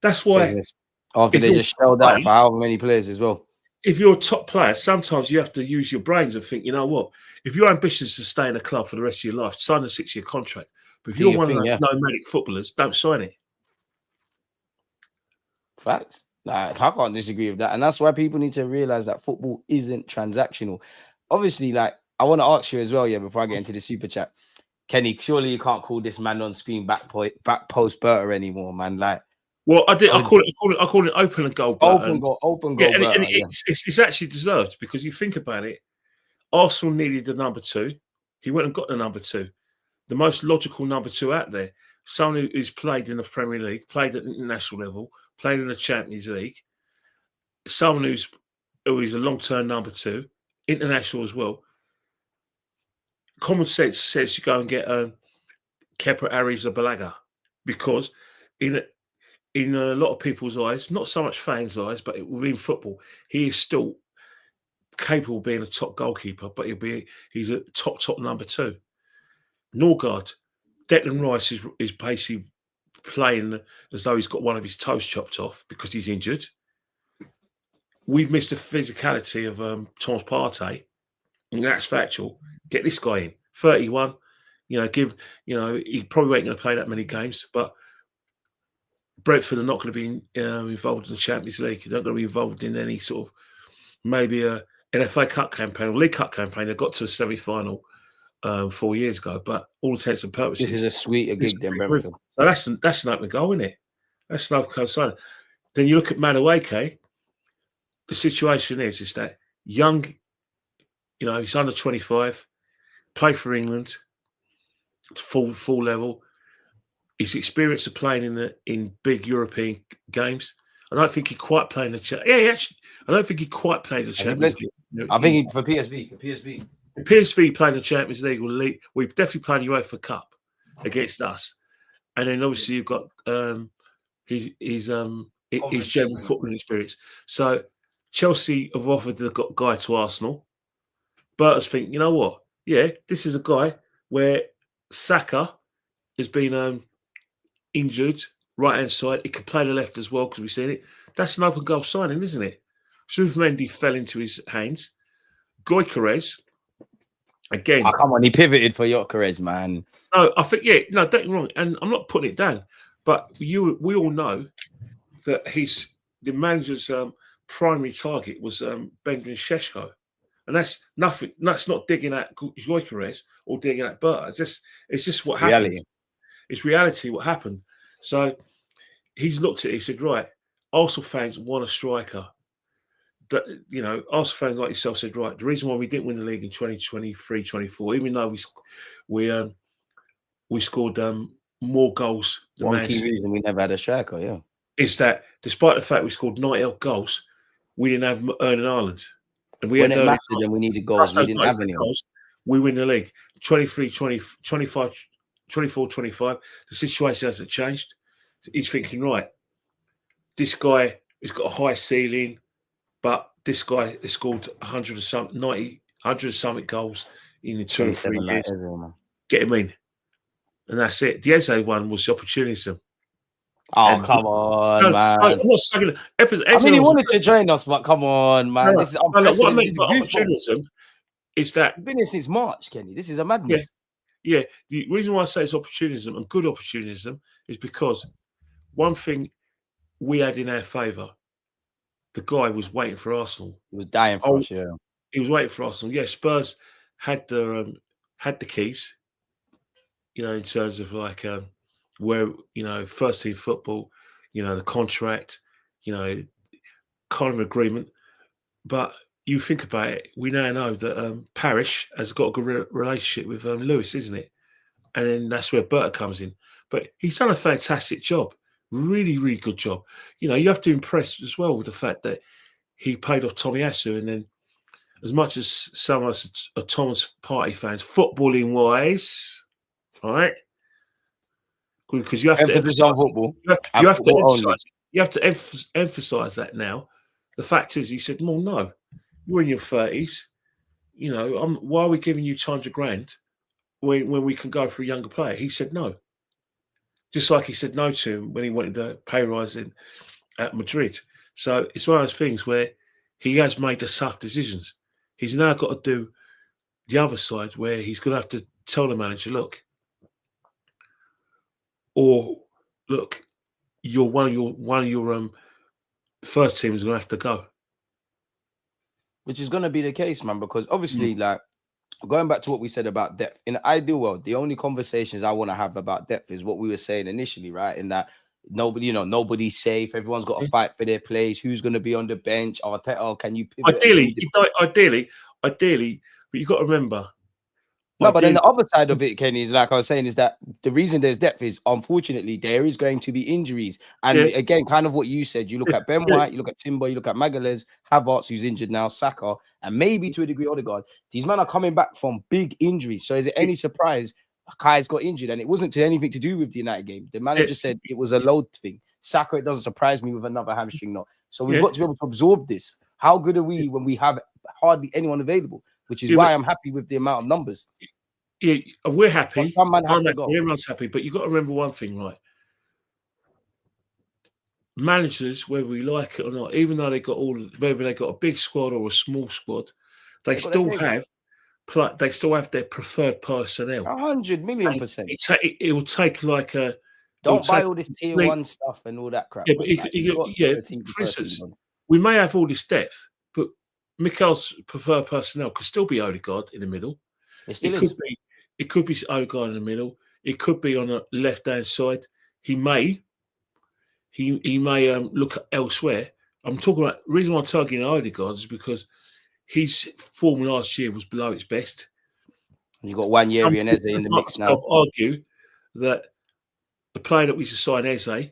That's why. After they just shelled out for however many players as well. If you're a top player, sometimes you have to use your brains and think, you know what? If your ambition is to stay in a club for the rest of your life, sign a 6-year contract. But if you're one of those nomadic footballers, don't sign it. Facts. Like, I can't disagree with that. And that's why people need to realize that football isn't transactional. Obviously, like, I want to ask you as well, before I get into the super chat. Kenny, surely you can't call this man on screen back post Berta anymore, man. Like, well, I did. I call it open and goal. Open goal. And it's actually deserved, because you think about it. Arsenal needed the number 2. He went and got the number 2, the most logical number 2 out there. Someone who's played in the Premier League, played at the international level, played in the Champions League. Someone who is a long-term number 2, international as well. Common sense says you go and get Kepa Arrizabalaga, because in a lot of people's eyes, not so much fans' eyes, but within football, he is still capable of being a top goalkeeper, but he's a top number 2. Norgard, Declan Rice is basically playing as though he's got one of his toes chopped off because he's injured. We've missed the physicality of Thomas Partey, and that's factual. Get this guy in, 31. He probably ain't going to play that many games, but Brentford are not going to be involved in the Champions League. They're not going to be involved in any sort of maybe an FA Cup campaign or League Cup campaign. They got to a semi-final 4 years ago, but all intents and purposes, this is a sweeter gig than Brentford. So that's an open goal, isn't it? That's an open goal. Then you look at Madueke. The situation is that young, he's under 25, play for England, full level. His experience of playing in big European games. I don't think he quite played I don't think he quite played the Champions League. I think for PSV. PSV playing the Champions League we've definitely played UEFA Cup against us, and then obviously you've got his German footballing experience. So Chelsea have offered the guy to Arsenal. Berta's think, you know what? Yeah, this is a guy where Saka has been injured, right hand side. He could play the left as well because we've seen it. That's an open goal signing, isn't it? Mendy fell into his hands. Gyökeres. Again, come on, he pivoted for Gyökeres, man. No, I think don't get me wrong, and I'm not putting it down, but we all know that the manager's primary target was Benjamin Šeško, and that's nothing. That's not digging at Gyökeres or digging at Berta. It's just what happened. It's reality what happened. So he's looked at it. He said, right, Arsenal fans want a striker. That, Arsenal fans like yourself said, right, the reason why we didn't win the league in 2023-24, even though we scored more goals than one key reason we never had a striker, is that despite the fact we scored 90 goals, we didn't have Erling Haaland. And we When had it Erling mattered and we needed plus goals, we those didn't have 93 any. goals, we win the league. 23, 20, 25, 24, 25. The situation hasn't changed. He's thinking, right, this guy has got a high ceiling, but this guy has scored 100 or something, 90, 100 or something goals in the 2 or 3 years. Get him in. And that's it. The Eze one was the opportunism. Oh, come on, man. I'm not saying I mean, he wanted to join us, but come on, man. This is unprecedented. What I mean by opportunism is that you've been here since March, Kenny. This is a madness. Yeah. The reason why I say it's opportunism and good opportunism is because one thing we had in our favour, the guy was waiting for Arsenal. He was dying for us, yeah. He was waiting for Arsenal. Yeah, Spurs had the keys, in terms of like where, first team football, the contract, kind of agreement. But you think about it, we now know that Parish has got a good relationship with Lewis, isn't it? And then that's where Berta comes in. But he's done a fantastic job. Really, really good job. You have to impress as well with the fact that he paid off Tomiyasu. And then as much as some of us are Thomas Partey fans, footballing wise, right? Because you have to emphasize football. You have to emphasize that now. The fact is, he said, well, no, you're in your 30s. Why are we giving you 200 grand when we can go for a younger player? He said no. Just like he said no to him when he wanted the pay rise at Madrid. So it's one of those things where he has made the tough decisions. He's now got to do the other side where he's going to have to tell the manager, look, you're one of your first team is going to have to go. Which is going to be the case, man, because obviously, like, going back to what we said about depth, in the ideal world, the only conversations I want to have about depth is what we were saying initially, right? In that nobody's safe. Everyone's got to fight for their place. Who's going to be on the bench? Arteta, can you pivot? Ideally, but you got to remember. No, but then the other side of it, Kenny, is like I was saying, is that the reason there's depth is, unfortunately, there is going to be injuries. And again, kind of what you said, you look at Ben White, you look at Timber, you look at Magalhaes, Havertz, who's injured now, Saka, and maybe to a degree Odegaard. These men are coming back from big injuries. So is it any surprise Kai's got injured? And it wasn't anything to do with the United game. The manager said it was a load thing. Saka, it doesn't surprise me with another hamstring knot. So we've got to be able to absorb this. How good are we when we have hardly anyone available? Which is why I'm happy with the amount of numbers. Yeah, we're happy. Everyone's happy, but you've got to remember one thing, right? Managers, whether we like it or not, even though whether they got a big squad or a small squad, they still have their preferred personnel. 100 million%. It will take like a. Don't buy all this tier 1 stuff and all that crap. Yeah, for instance, we may have all this depth, but Mikel's preferred personnel could still be Odegaard in the middle. It could be Odegaard in the middle. It could be on the left-hand side. He may look elsewhere. I'm talking about the reason why I'm targeting Odegaard is because his form last year was below its best. You got one year and Eze in the mix now. I'll argue that the player that we should sign, Eze,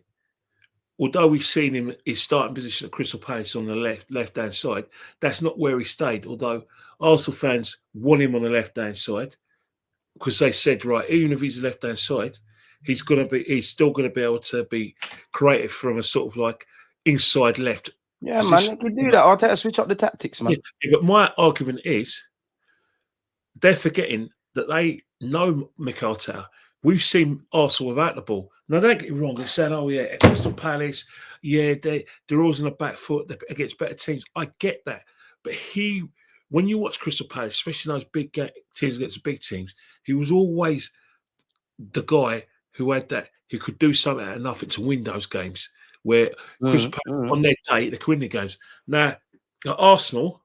although we've seen him his starting position at Crystal Palace on the left-hand side, that's not where he stayed. Although Arsenal fans want him on the left-hand side because they said, right, even if he's the left-hand side, he's still going to be able to be creative from a sort of like inside left. Yeah, position. Man, they can do that. I'll take a switch up the tactics, man. Yeah, but my argument is they're forgetting that they know Mikel Arteta. We've seen Arsenal without the ball. Now, don't get me wrong. They're saying, oh, yeah, at Crystal Palace, yeah, they're always on the back foot against better teams. I get that. But when you watch Crystal Palace, especially those big teams against the big teams, he was always the guy who had that, who could do something out of nothing to win those games, where Crystal Palace, on their day, they could win the games. Now, at Arsenal,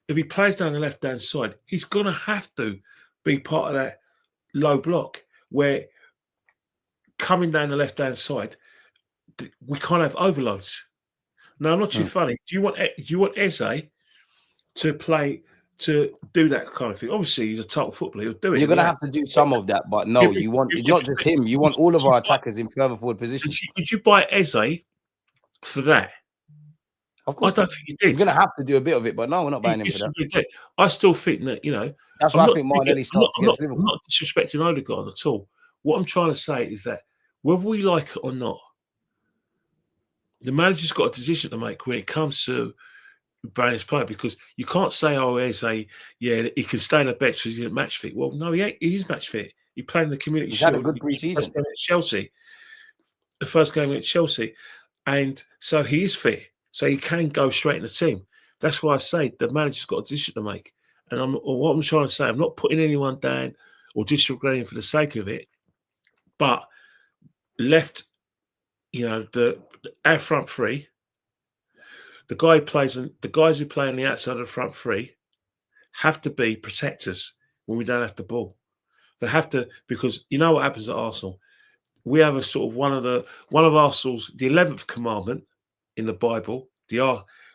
if he plays down the left-hand side, he's going to have to be part of that low block, where coming down the left-hand side, we can't have overloads. Now, I'm not too funny. Do you want Eze to do that kind of thing? Obviously, he's a total footballer. He'll do it. You're going to have to do some of that, but you want not just him. You want all of our attackers in further forward positions. Would you buy Eze for that. Of course, I don't think he did. He's going to have to do a bit of it, but no, we're not buying him for that. I still think that, you know, That's why I think Martinelli starts against I'm Liverpool. not disrespecting Odegaard at all. What I'm trying to say is that whether we like it or not, the manager's got a decision to make when it comes to buying his player, because you can't say, oh, he can stay on the bench because he's match fit. Well, no, he ain't. He is match fit. He played in the Community He's Shield. had a good pre-season. The first game at Chelsea. And so he is fit. So he can go straight in the team. That's why I say the manager's got a decision to make. And what I'm trying to say, I'm not putting anyone down or disregarding for the sake of it, but left, you know, our front three, the guys who play on the outside of the front three have to be protectors when we don't have the ball. They have to, because you know what happens at Arsenal. We have a sort of one of Arsenal's, the 11th commandment in the Bible,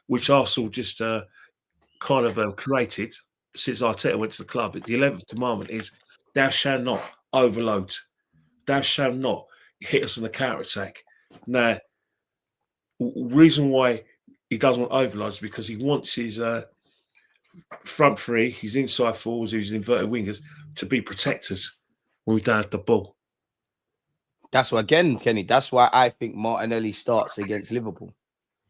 which Arsenal just kind of created since Arteta went to the club. The 11th commandment is, thou shalt not overload. Thou shalt not hit us on the counter-attack. Now, reason why he doesn't want overloads is because he wants his front three, his inside forwards, his inverted wingers, to be protectors when we don't have the ball. That's why, again, Kenny, that's why I think Martinelli starts against Liverpool.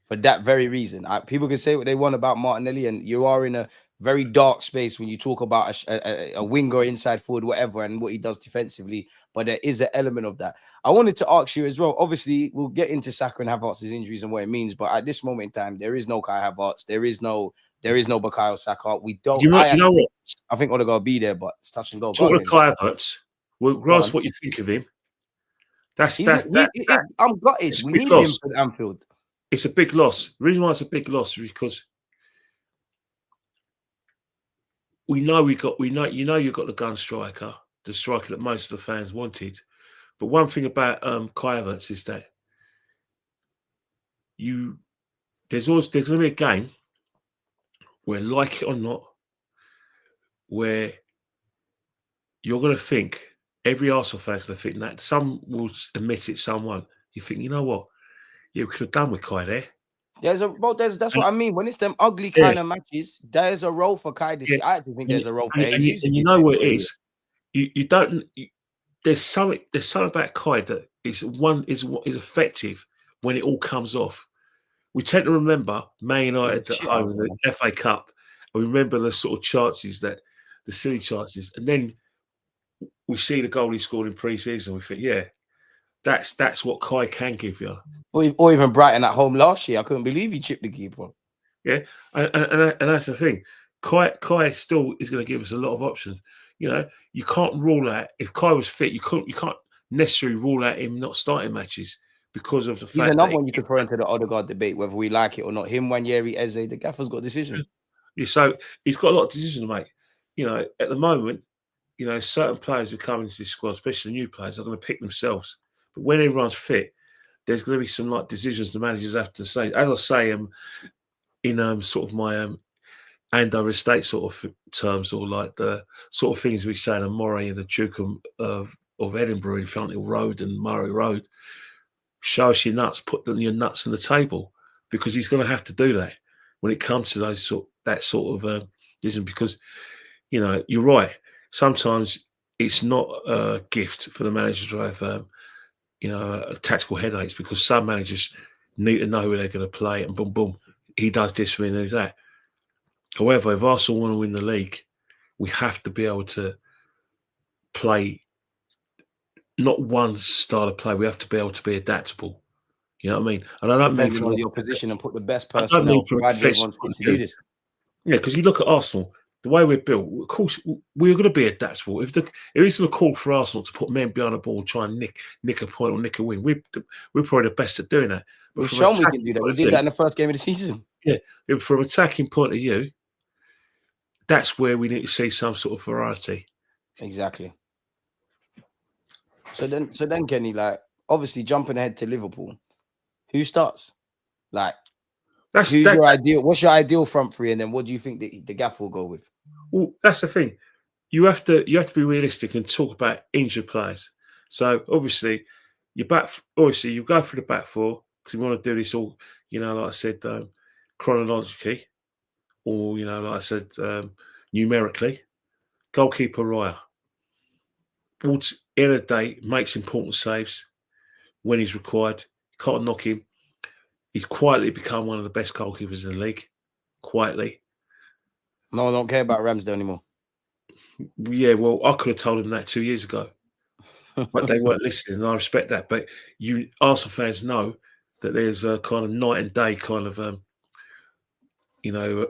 For that very reason. People can say what they want about Martinelli, and you are in a very dark space when you talk about a winger, inside forward, whatever, and what he does defensively. But there is an element of that. I wanted to ask you as well. Obviously, we'll get into Saka and Havertz's injuries and what it means. But at this moment in time, there is no Kai Havertz. There is no Bukayo Saka. We don't. You know what? I think Odegaard will be there, but it's touch and go. Talking to Kai Havertz, regardless what you think of him, I'm gutted. We need him for Anfield. It's a big loss. The reason why it's a big loss is because you know you've got the gun striker, the striker that most of the fans wanted. But one thing about Kai Havertz is that there's going to be a game where, like it or not, where you're going to think, every Arsenal fan's going to think that. Some will admit it, some won't. You think, you know what? Yeah, we could have done with Kai there. That's what I mean. When it's them ugly kind of matches, there's a role for Kai. I actually think there's a role for Jesus. And you know what it is? You don't. There's something about Kai that is effective when it all comes off. We tend to remember Man United at home in the FA Cup, and we remember the sort of chances, the silly chances, and then we see the goal he scored in pre-season. We think, yeah, that's what Kai can give you. Or even Brighton at home last year. I couldn't believe he chipped the keeper. Yeah, and that's the thing. Kai still is going to give us a lot of options. You know, you can't rule out, if Kai was fit, you can't necessarily rule out him not starting matches because of the fact. He's another one you could throw into the Odegaard debate, whether we like it or not. Him, Wanyeri, Eze, the gaffer's got a decision. Yeah, so he's got a lot of decisions to make. You know, at the moment, you know, certain players who come into this squad, especially new players, are going to pick themselves. But when everyone's fit, there's going to be some like decisions the managers have to say. As I say, in sort of my Andover Estate sort of terms, or like the sort of things we say in Moray and the Duke of Edinburgh in Fountain Road and Murray Road, show us your nuts, put your nuts on the table, because he's going to have to do that when it comes to that sort of decision. Because, you know, you're right. Sometimes it's not a gift for the manager to have tactical headaches, because some managers need to know who they're going to play, and boom, boom, he does this for me and does that. However, if Arsenal want to win the league, we have to be able to play not one style of play. We have to be able to be adaptable. You know what I mean? And I don't mean from your position and put the best personnel provided everyone's fit to do this. Yeah, because you look at Arsenal, the way we're built, of course, we're going to be adaptable. If it's going to call for Arsenal to put men behind the ball and try and nick a point or nick a win, we're probably the best at doing that. But we've shown we can do that. We did that in the first game of the season. Yeah, from an attacking point of view, that's where we need to see some sort of variety. Exactly. So then, Kenny, like, obviously jumping ahead to Liverpool, who starts? Like, your ideal? What's your ideal front three, and then what do you think the gaff will go with? Well, that's the thing. You have to be realistic and talk about injured players. So obviously, you go for the back four. because we want to do this all, like I said, chronologically, or like I said, numerically. Goalkeeper Raya, towards the end of the day, makes important saves when he's required. Can't knock him. He's quietly become one of the best goalkeepers in the league. Quietly. No, I don't care about Ramsdale anymore. Yeah, well, I could have told him that 2 years ago, but they weren't listening, and I respect that. But you Arsenal fans know that there's a kind of night and day kind of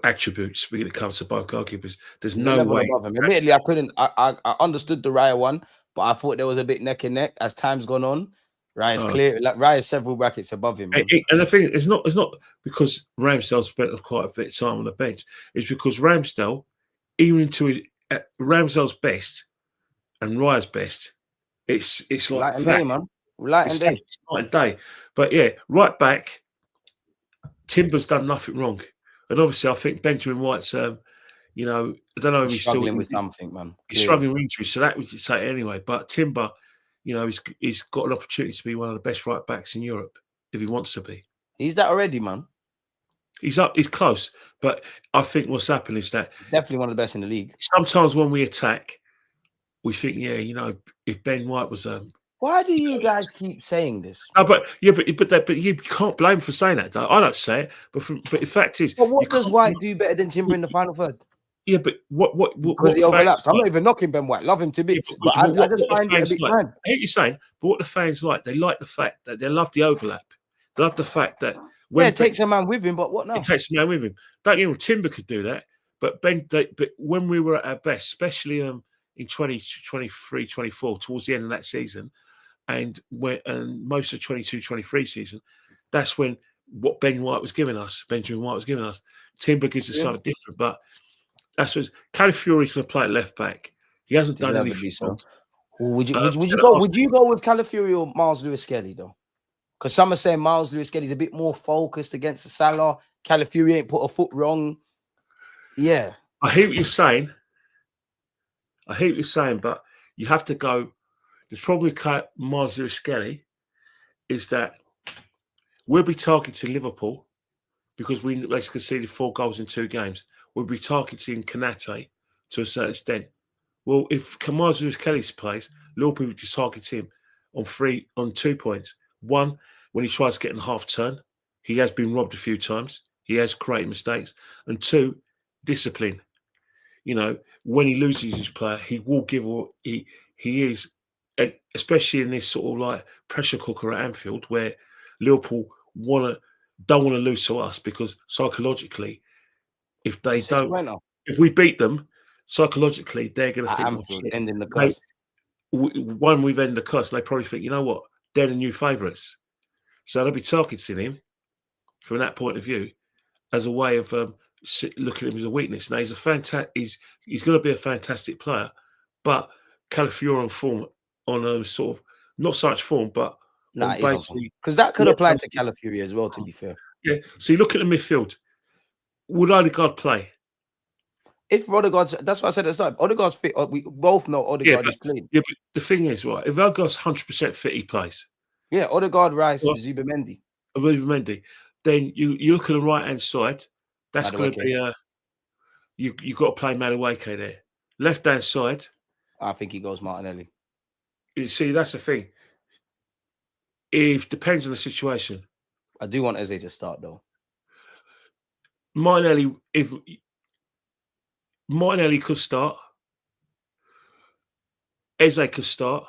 attributes when it comes to both goalkeepers. There's He's a no level way. above him. Admittedly, I couldn't. I understood the Raya one, but I thought there was a bit neck and neck as time's gone on. Raya's clear. Like Raya's several brackets above him. And I think it's not because Ramsdale spent quite a bit of time on the bench. It's because Ramsdale, even into Ramsdale's best and Raya's best, it's like light and that. day, man. Light and day. It's night and day. But yeah, right back, Timber's done nothing wrong. And obviously, I think Benjamin White's, I don't know if he's struggling still with something, man. He's struggling with injury, so that we could say anyway. But Timber, he's got an opportunity to be one of the best right backs in Europe if he wants to be. He's that already, man. He's up. He's close. But I think what's happened is that definitely one of the best in the league. Sometimes when we attack, we think, if Ben White was why do you guys keep saying this? No, but you can't blame him for saying that, though. I don't say it, but the fact is, but what does White do better than Timber in the final third? Yeah, but because he overlaps. I'm not even knocking Ben White. Love him to bits, but I just find it a bit mad. I hear you saying, but what the fans like, they like the fact that they love the overlap. They love the fact that it takes a man with him, but what now? It takes a man with him. Don't get me wrong, Timber could do that, but but when we were at our best, especially in 2023, 24, towards the end of that season, and most of the 22-23 season, that's when what Benjamin White was giving us, Timber gives us something different. But that's what Calafiori's going to play at left back. He hasn't done anything. Would you go with Calafiori or Miles Lewis-Skelly though? Because some are saying Miles Lewis-Skelly's a bit more focused against the Salah. Calafiori ain't put a foot wrong. Yeah, I hear what you're saying. But you have to go. The problem with Miles Lewis-Skelly is that we'll be targeting Liverpool because we conceded 4 goals in 2 games. We'll be targeting Konate to a certain extent. Well, if Miles Lewis-Skelly plays, Liverpool will just target him on 2 points. One, when he tries to get in half turn, he has been robbed a few times. He has created mistakes. And 2, discipline. When he loses his player, he will give. He is. Especially in this sort of like pressure cooker at Anfield, where Liverpool don't want to lose to us because psychologically, if we beat them, psychologically they're going to think Anfield, ending the curse. We've ended the curse. They probably think, you know what, they're the new favourites, so they'll be targeting him from that point of view as a way of looking at him as a weakness. Now he's he's going to be a fantastic player, but Calafiori on form. On a sort of not so much form, but basically because that could apply to Calafiori as well. To be fair, yeah. So you look at the midfield. Would Odegaard play? If Odegaard's, that's what I said at the start. Odegaard's fit. We both know Odegaard is playing. Yeah, but the thing is, right? If Odegaard's 100% fit, he plays. Yeah, Odegaard, Rice, Zubimendi. Then you look at the right hand side. That's going to be you've got to play Madueke there. Left hand side. I think he goes Martinelli. You see, that's the thing. It depends on the situation. I do want Eze to start though. Martinelli could start, Eze could start,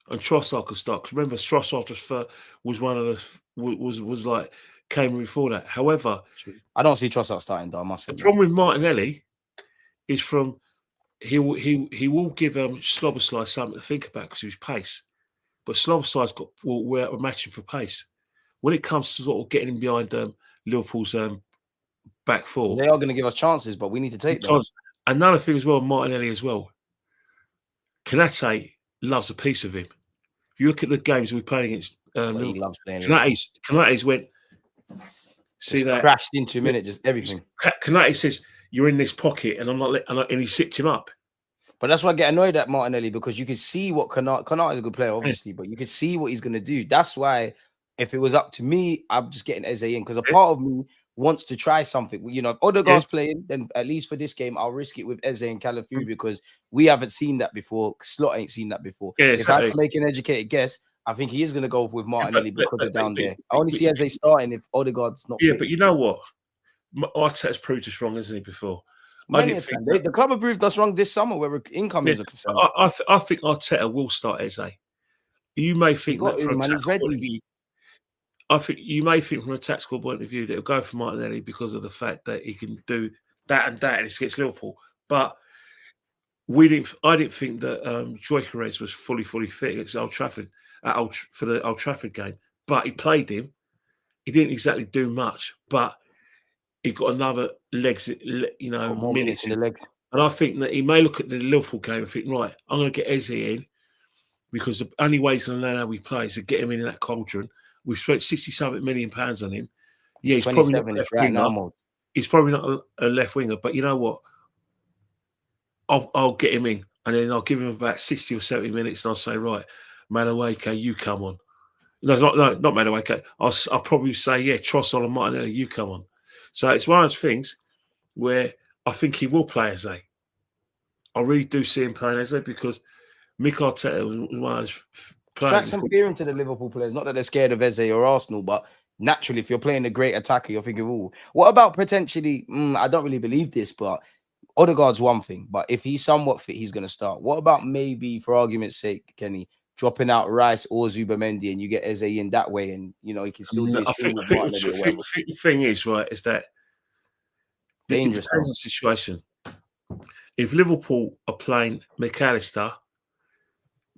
and Trossard could start. Because remember, Trossard was one of the was like came before that. However, I don't see Trossard starting though. I must say. The problem with Martinelli is he will give Szoboszlai something to think about because of his pace. But Szoboszlai's we're matching for pace. When it comes to sort of getting him behind Liverpool's back 4, they are going to give us chances, but we need to take them. Another thing as well, Martinelli as well. Konate loves a piece of him. If you look at the games we played against, he loves playing. Konate's went. See that crashed into him in it, just everything. Konate says, "You're in this pocket," and I'm not. And he sipped him up. But that's why I get annoyed at Martinelli because you can see what Konate is a good player, obviously, but you can see what he's going to do. That's why if it was up to me, I'm just getting Eze in because a part of me wants to try something. You know, if Odegaard's playing, then at least for this game, I'll risk it with Eze and Calafiori because we haven't seen that before. Slot ain't seen that before. Yeah, If I had exactly. to make an educated guess, I think he is going to go with Martinelli because they're down there. I only but- see Eze starting if Odegaard's not Yeah, fit. but you know what? Arteta's proved us wrong, isn't he? Before I Many didn't a time. think The club have proved us wrong this summer where incomings are concerned. I think Arteta will start Eze. You may think that from a man, he's tactical point of ready. view. I think you may think from a tactical point of view that he'll go for Martinelli because of the fact that he can do that and that, and it's against Liverpool. But I didn't think that Gyökeres was fully fit against Old Trafford for the Old Trafford game. But he played him. He didn't exactly do much, but he got another legs, you know, Got more minutes in the legs. And I think that he may look at the Liverpool game and think, right, I'm going to get Eze in because the only way he's going to learn how we play is to get him in that cauldron. We've spent £60-something million on him. Yeah, he's probably not a left winger. He's probably not a left winger, but you know what? I'll get him in, and then I'll give him about 60 or 70 minutes, and I'll say, right, Madueke, you come on. No, not Madueke. I'll probably say, yeah, Trossard and Martinelli, you come on. So it's one of those things where I think he will play Eze. I really do see him playing Eze because Mikel Arteta was one of those players. Strike some fear into the Liverpool players. Not that they're scared of Eze or Arsenal, but naturally, if you're playing a great attacker, you're thinking, "Oh, what about potentially?" I don't really believe this, but Odegaard's one thing. But if he's somewhat fit, he's going to start. What about maybe, for argument's sake, Kenny, dropping out Rice or Zubamendi, and you get Eze in that way, and you know he can still do his thing with Martinelli or whatever. The thing is, right, is that dangerous. It depends on the situation. If Liverpool are playing McAllister,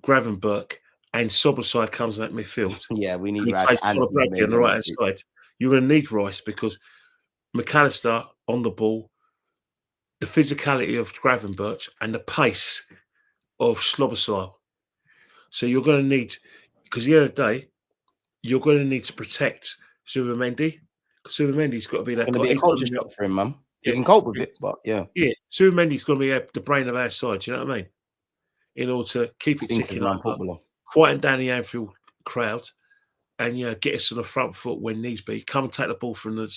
Gravenberch, and Soboslai comes out midfield, yeah, we need Rice and Bradley on the right hand side. You're going to need Rice because McAllister on the ball, the physicality of Gravenberch, and the pace of Soboslai. So you're going to need, because the other day, you're going to need to protect Zubamendi. Because Zubamendi's got to be that guy. It's going to be a culture shock for him, man. He can cope with it, but yeah. Yeah, Zubamendi's going to be the brain of our side, do you know what I mean? In order to keep it ticking over, quieten down the Anfield crowd, and you know, get us on the front foot when needs be. Come and take the ball from the,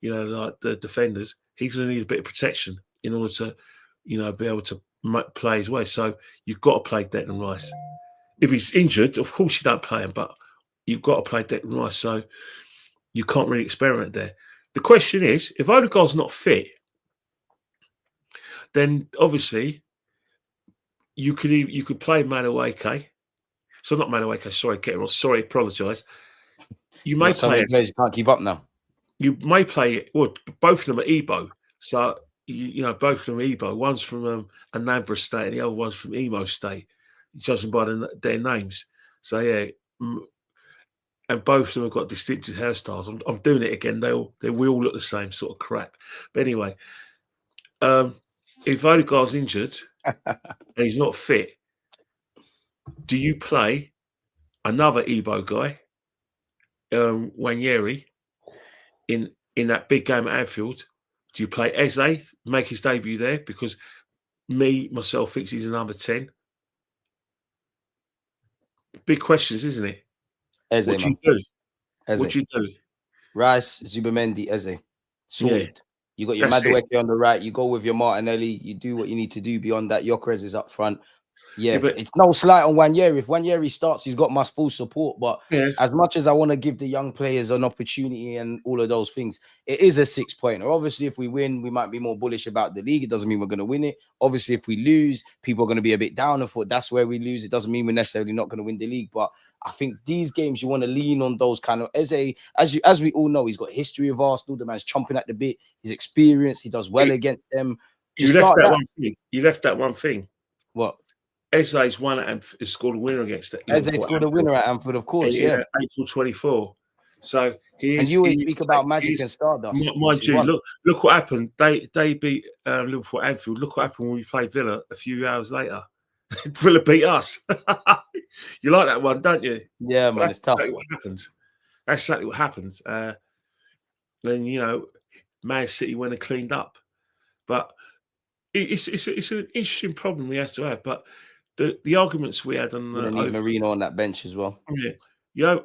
you know, like the defenders. He's going to need a bit of protection in order to, you know, be able to play his way. So you've got to play Declan Rice. If he's injured, of course you don't play him, but you've got to play Declan Rice. So you can't really experiment there. The question is, if Odegaard's not fit, then obviously you could play Madueke. So not Madueke, sorry, get it wrong. Sorry, apologise. You may play. You can't keep up now. You may play. Well, both of them are Ebo. So you know, both of them are Ebo. One's from Anambra State, and the other one's from Imo State, judging by their names. So yeah, and both of them have got distinctive hairstyles. I'm doing it again. We all look the same sort of crap. But anyway, if Odegaard's injured and he's not fit, do you play another Ebo guy, Wanyeri, in that big game at Anfield? Do you play Eze, make his debut there? Because myself thinks he's a number 10. Big questions, isn't it? Eze, what do you do? Eze. What do you do? Rice, Zubamendi, Eze. Sorted. Yeah. You got your Madueke on the right. You go with your Martinelli. You do what you need to do. Beyond that, Gyökeres is up front. Yeah, but it's no slight on Wanyeri. If Wanyeri starts, he's got my full support. But as much as I want to give the young players an opportunity and all of those things, it is a 6-pointer. Obviously, if we win, we might be more bullish about the league. It doesn't mean we're going to win it. Obviously, if we lose, people are going to be a bit down and thought that's where we lose. It doesn't mean we're necessarily not going to win the league. But I think these games, you want to lean on those kind of as we all know, he's got a history of Arsenal. The man's chomping at the bit. He's experienced. He does well against them. You left that one thing. You left that one thing. What? Eze's won and scored a winner against it. Eze scored a winner at Anfield, of course, yeah. April 24. So and you always speak about magic and stardust. Mind you, look what happened. They beat Liverpool at Anfield. Look what happened when we played Villa a few hours later. Villa beat us. You like that one, don't you? Yeah, man, it's tough. Exactly what happened. That's exactly what happened. Then you know, Man City went and cleaned up, but it's an interesting problem we have to have. But the arguments we had on need Marino on that bench as well. Yeah,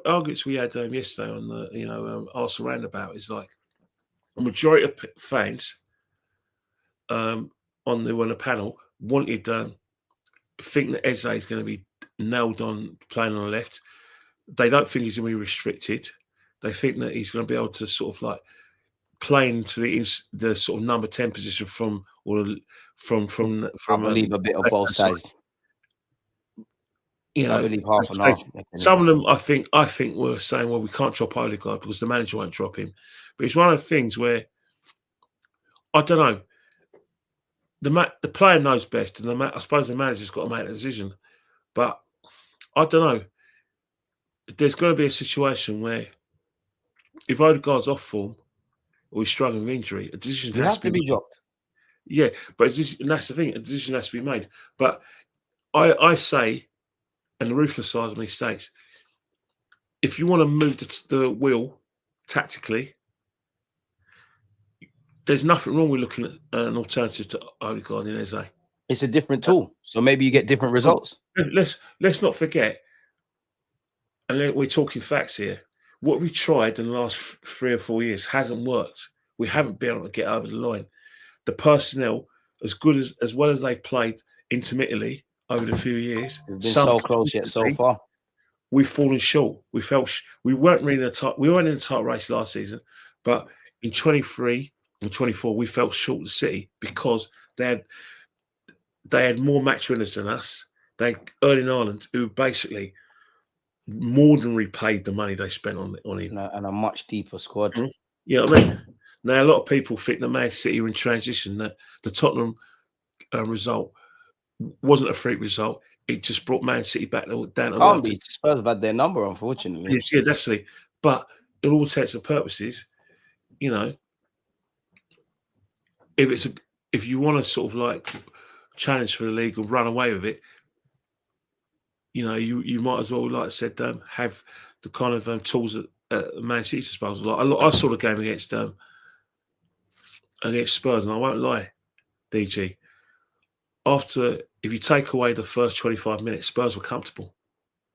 arguments we had yesterday on the Arsenal Roundabout is like a majority of fans on the panel wanted think that Eze is going to be nailed on playing on the left. They don't think he's going to be restricted. They think that he's going to be able to sort of like play into the sort of number 10 position from. I believe a bit of both sides. You know, I believe half and half. Some of them, I think, were saying, "Well, we can't drop Odegaard because the manager won't drop him." But it's one of the things where I don't know. The player knows best, and I suppose the manager's got to make a decision. But I don't know. There's going to be a situation where if Odegaard's off form or he's struggling with injury, a decision has to be dropped. Yeah, but and that's the thing. A decision has to be made. But I say, and the ruthless side of me states, if you want to move the wheel tactically, there's nothing wrong with looking at an alternative to Odegaard in Eze. It's a different tool, so maybe you get different results. Let's not forget, and we're talking facts here. What we tried in the last 3 or 4 years hasn't worked. We haven't been able to get over the line. The personnel, as well as they've played intermittently over the few years, we've been so close yet so far. We've fallen short. We weren't really in a tight race last season, but in 23 and 24 we fell short of the City because they had more match winners than us. They Erling Haaland, who basically more than repaid the money they spent on him, and a much deeper squad. Mm-hmm. You know what I mean? Now a lot of people think that Man City are in transition. That the Tottenham result wasn't a freak result. It just brought Man City back down to Can't be. Spurs have had their number, unfortunately. Yeah, definitely. But in all intents and purposes, you know, if you want to sort of like challenge for the league and run away with it, you know, you might as well, like I said, have the kind of tools at Man City's disposal. Like I saw the game against Spurs, and I won't lie, DG. If you take away the first 25 minutes, Spurs were comfortable.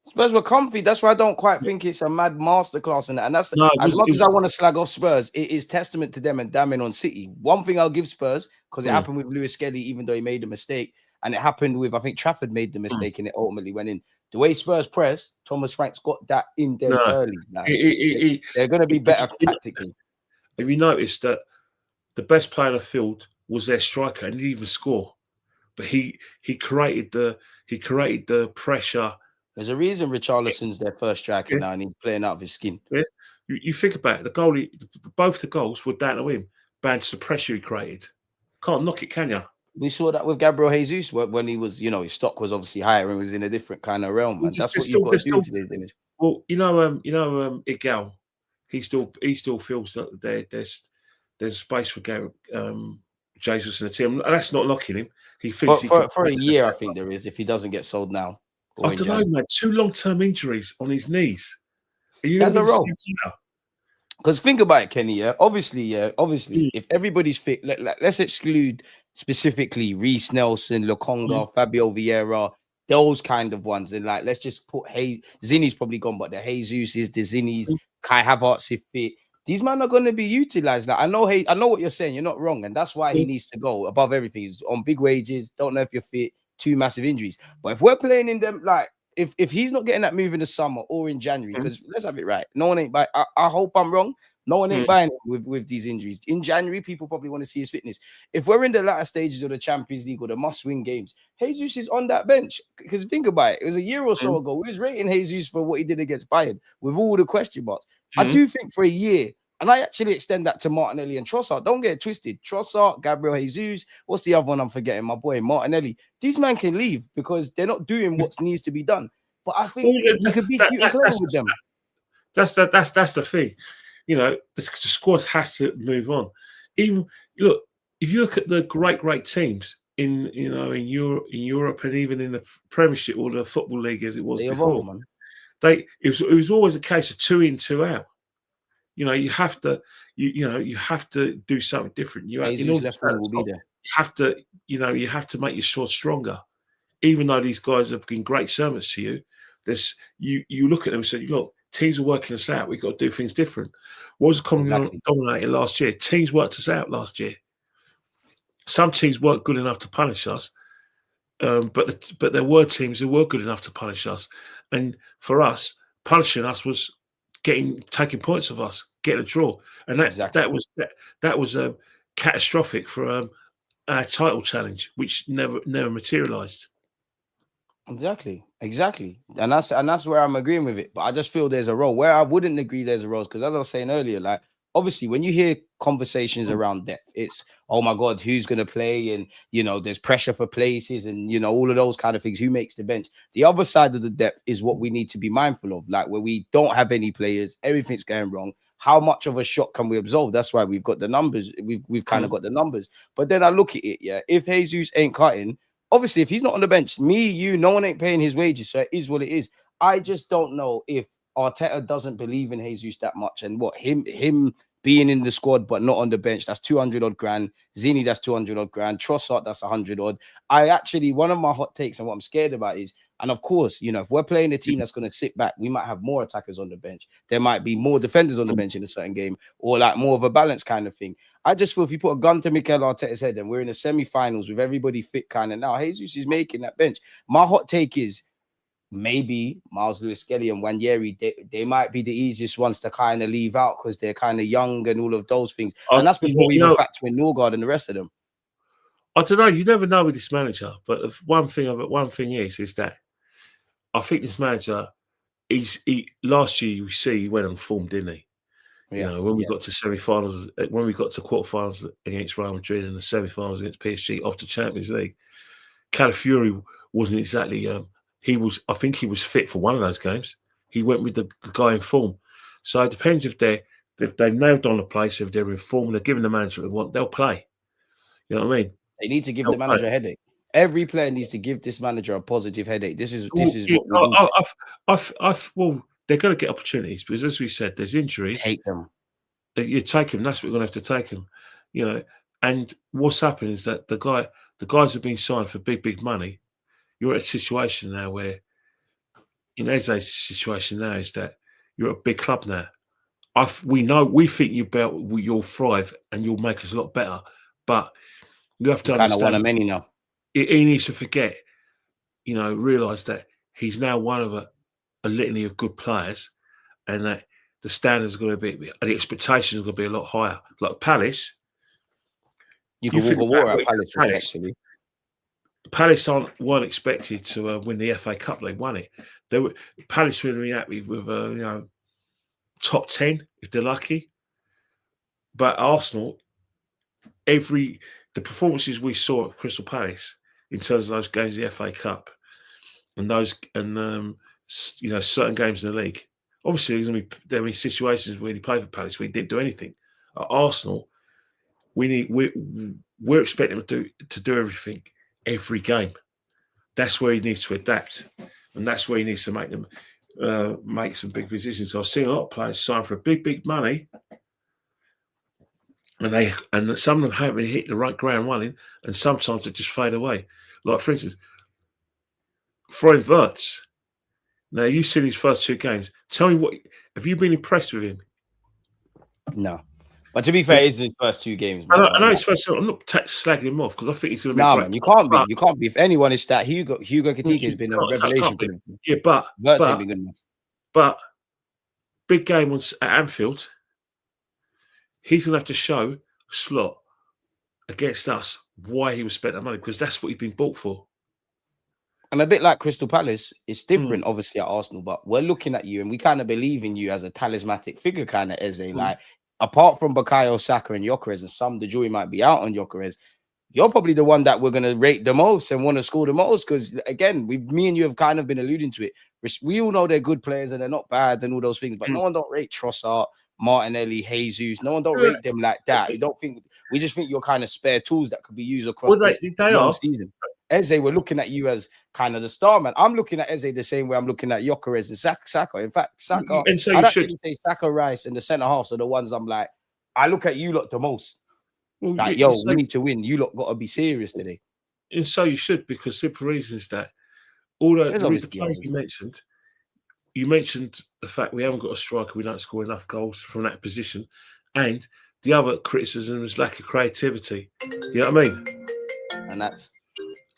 Spurs were comfy. That's why I don't quite think it's a mad masterclass in that. And that's as much as I want to slag off Spurs, it is testament to them and damning on City. One thing I'll give Spurs, because it happened with Lewis Skelly, even though he made a mistake, and it happened with, I think Trafford made the mistake and it ultimately went in. The way Spurs pressed, Thomas Frank's got that in there early. Like, they're going to be better tactically. Have you noticed that the best player on the field was their striker and he didn't even score? But he created the pressure. There's a reason Richarlison's their first striker now, and he's playing out of his skin. Yeah. You think about it, the goalie, both the goals were down to him, down to the pressure he created. Can't knock it, can you? We saw that with Gabriel Jesus when he was, his stock was obviously higher and was in a different kind of realm. And that's what you've got to do today's image. Well, Igal, he still feels that there's space for Jesus in the team. And that's not knocking him. He thinks for a year, I think there is, if he doesn't get sold now. I don't know, man. 2 long-term injuries on his knees. That's a roll. Because think about it, Kenny. Obviously, if everybody's fit, let's exclude specifically Reece Nelson, Lokonga, Fabio Vieira, those kind of ones, and let's just put Zinni's probably gone, but the Jesus's, the Zinni's, Kai Havertz if fit. These men are going to be utilized now. I know what you're saying. You're not wrong, and that's why he needs to go above everything. He's on big wages. Don't know if you're fit. 2 massive injuries. But if we're playing in them, if he's not getting that move in the summer or in January, because let's have it right, no one ain't buying. I hope I'm wrong. No one ain't buying it with these injuries. In January, people probably want to see his fitness. If we're in the latter stages of the Champions League or the must-win games, Jesus is on that bench. Because think about it, it was a year or so ago. We was rating Jesus for what he did against Bayern with all the question marks. I do think for a year, and I actually extend that to Martinelli and Trossard. Don't get it twisted. Trossard, Gabriel Jesus. What's the other one I'm forgetting? My boy, Martinelli. These men can leave because they're not doing what needs to be done. But I think you could be cute with them. That's the thing. The squad has to move on. Even if you look at the great teams in Europe and even in the Premiership or the Football League as it was before, it was always a case of 2 in, 2 out. You have to do something different. You have to make your squad stronger. Even though these guys have been great servants to you, you look at them and say, look, Teams are working us out. We've got to do things different. What was common dominator last year? Teams worked us out last year. Some teams weren't good enough to punish us, but there were teams who were good enough to punish us. And for us, punishing us was taking points of us, getting a draw, and that was catastrophic for our title challenge, which never materialised. Exactly. And that's where I'm agreeing with it. But I just feel there's a role where I wouldn't agree there's a role, because as I was saying earlier, like obviously when you hear conversations around depth, it's, oh my God, who's going to play? And, there's pressure for places and, all of those kind of things. Who makes the bench? The other side of the depth is what we need to be mindful of, like where we don't have any players, everything's going wrong. How much of a shock can we absorb? That's why we've got the numbers. We've kind of got the numbers. But then I look at it, if Jesus ain't cutting, obviously, if he's not on the bench, no one ain't paying his wages. So it is what it is. I just don't know if Arteta doesn't believe in Jesus that much, and what him being in the squad but not on the bench, that's 200 odd grand. Zini, that's 200 odd grand. Trossard, that's 100 odd. One of my hot takes and what I'm scared about is, and of course, if we're playing a team that's going to sit back, we might have more attackers on the bench. There might be more defenders on the bench in a certain game, or like more of a balance kind of thing. I just feel if you put a gun to Mikel Arteta's head and we're in the semi-finals with everybody fit kind of now, Jesus is making that bench. My hot take is maybe Miles Lewis-Skelly and Nwaneri, they might be the easiest ones to kind of leave out because they're kind of young and all of those things. And that's before we even factor in Norgard and the rest of them. I don't know. You never know with this manager. But one thing is that I think this manager, last year you see he went on form, didn't he? Yeah. When we got to semi-finals, when we got to quarterfinals against Real Madrid and the semi-finals against PSG off the Champions League, Calafiori wasn't exactly. I think he was fit for one of those games. He went with the guy in form. So it depends if they've nailed on the place, if they're in form, they're giving the manager what they want, they'll play. You know what I mean? They need to give the manager a headache. Every player needs to give this manager a positive headache. This is what we do. Well, they're going to get opportunities because, as we said, there's injuries. Take them. You take them. That's what we're going to have to take them. And what's happened is that the guys have been signed for big money. You're at a situation now where, Eze's situation now is that you're at a big club now. We think you'll thrive and you'll make us a lot better, but you have to understand. Kind of one of many now. He needs to forget, realise that he's now one of a litany of good players, and that the standards are going to be, the expectations are going to be a lot higher. Like Palace, you can walk a war at Palace, respectively. Palace weren't expected to win the FA Cup. They won it. Palace were really happy with top 10 if they're lucky. But Arsenal, the performances we saw at Crystal Palace in terms of those games of the FA Cup and certain games in the league. Obviously, there are many situations where he played for Palace where he didn't do anything. At Arsenal, we're expecting him to do everything every game. That's where he needs to adapt, and that's where he needs to make some big decisions. So I've seen a lot of players sign for big money, and some of them haven't really hit the right ground running, and sometimes they just fade away. Like, for instance, Freund Wirtz. Now, you've seen his first two games. Tell me, have you been impressed with him? No. But to be fair, it's his first two games. Man. I know his first two. I'm not slagging him off because I think he's going to be great. Man, you can't be. You can't be. If anyone is that, Hugo Ekitike has been a revelation for him. Yeah, but big game at Anfield, he's going to have to show Slot against us why he was spent that money, because that's what he's been bought for. And a bit like Crystal Palace, it's different, obviously, at Arsenal, but we're looking at you and we kind of believe in you as a talismanic figure, kind of, Eze. Like, apart from Bukayo Saka and Gyökeres, and the jury might be out on Gyökeres, you're probably the one that we're going to rate the most and want to score the most, because, again, me and you have kind of been alluding to it. We all know they're good players and they're not bad and all those things, but no one don't rate Trossard, Martinelli, Jesus. No one don't rate them like that. We just think you're kind of spare tools that could be used across the season. Eze, we're looking at you as kind of the star man. I'm looking at Eze the same way I'm looking at Gyökeres and Saka. In fact, Saka, I'd actually say Saka, Rice, and the centre halves are the ones I'm like, I look at you lot the most. We need to win. You lot got to be serious today. And so you should, because simple reason is that all the players you mentioned, you mentioned the fact we haven't got a striker, we don't score enough goals from that position, and the other criticism is lack of creativity. You know what I mean? And that's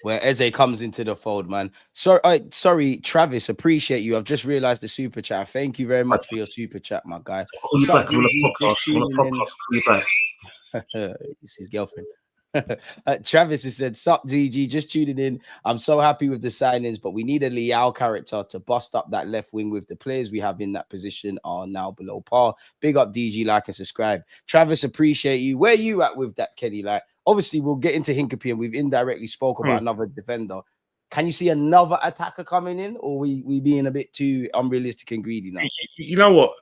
where Eze comes into the fold, man. So, sorry, Travis, appreciate you. I've just realized the super chat. Thank you very much for your super chat, my guy. I'll call you Sup, back on a DG, podcast. just On a tuning podcast, in. I'll call you back. It's his girlfriend. Travis has said, "Sup, DG, just tuning in. I'm so happy with the signings, but we need a Liao character to bust up that left wing with the players we have in that position are now below par. Big up, DG, like and subscribe." Travis, appreciate you. Where you at with that, Kenny? Like, obviously, we'll get into Hincapie, and we've indirectly spoke about another defender. Can you see another attacker coming in, or we being a bit too unrealistic and greedy now? You know what?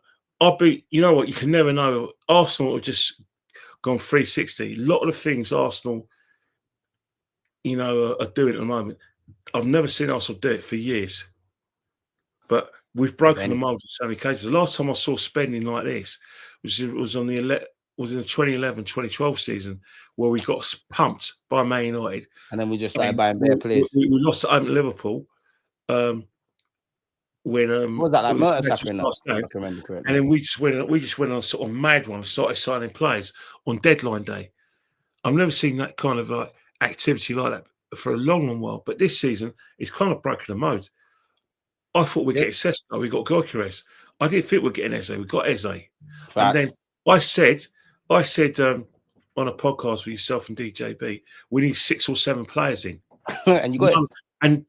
You know what? You can never know. Arsenal have just gone 360. A lot of the things Arsenal, you know, are doing at the moment, I've never seen Arsenal do it for years. But we've broken the mold in so many cases. The last time I saw spending like this was in the 2011-2012 season, where we got pumped by Man United, and then we just started buying better players. We lost at Liverpool. When what was that, like Mertesacker now? And then we just went on a sort of mad one and started signing players on deadline day. I've never seen that kind of activity like that for a long while. But this season, it's kind of broken the mode. I thought we'd get Sesko, we got Gyökeres. I didn't think we'd get Eze. We got Eze. Facts. And then I said on a podcast with yourself and DJB, we need 6 or 7 players in. And you got it.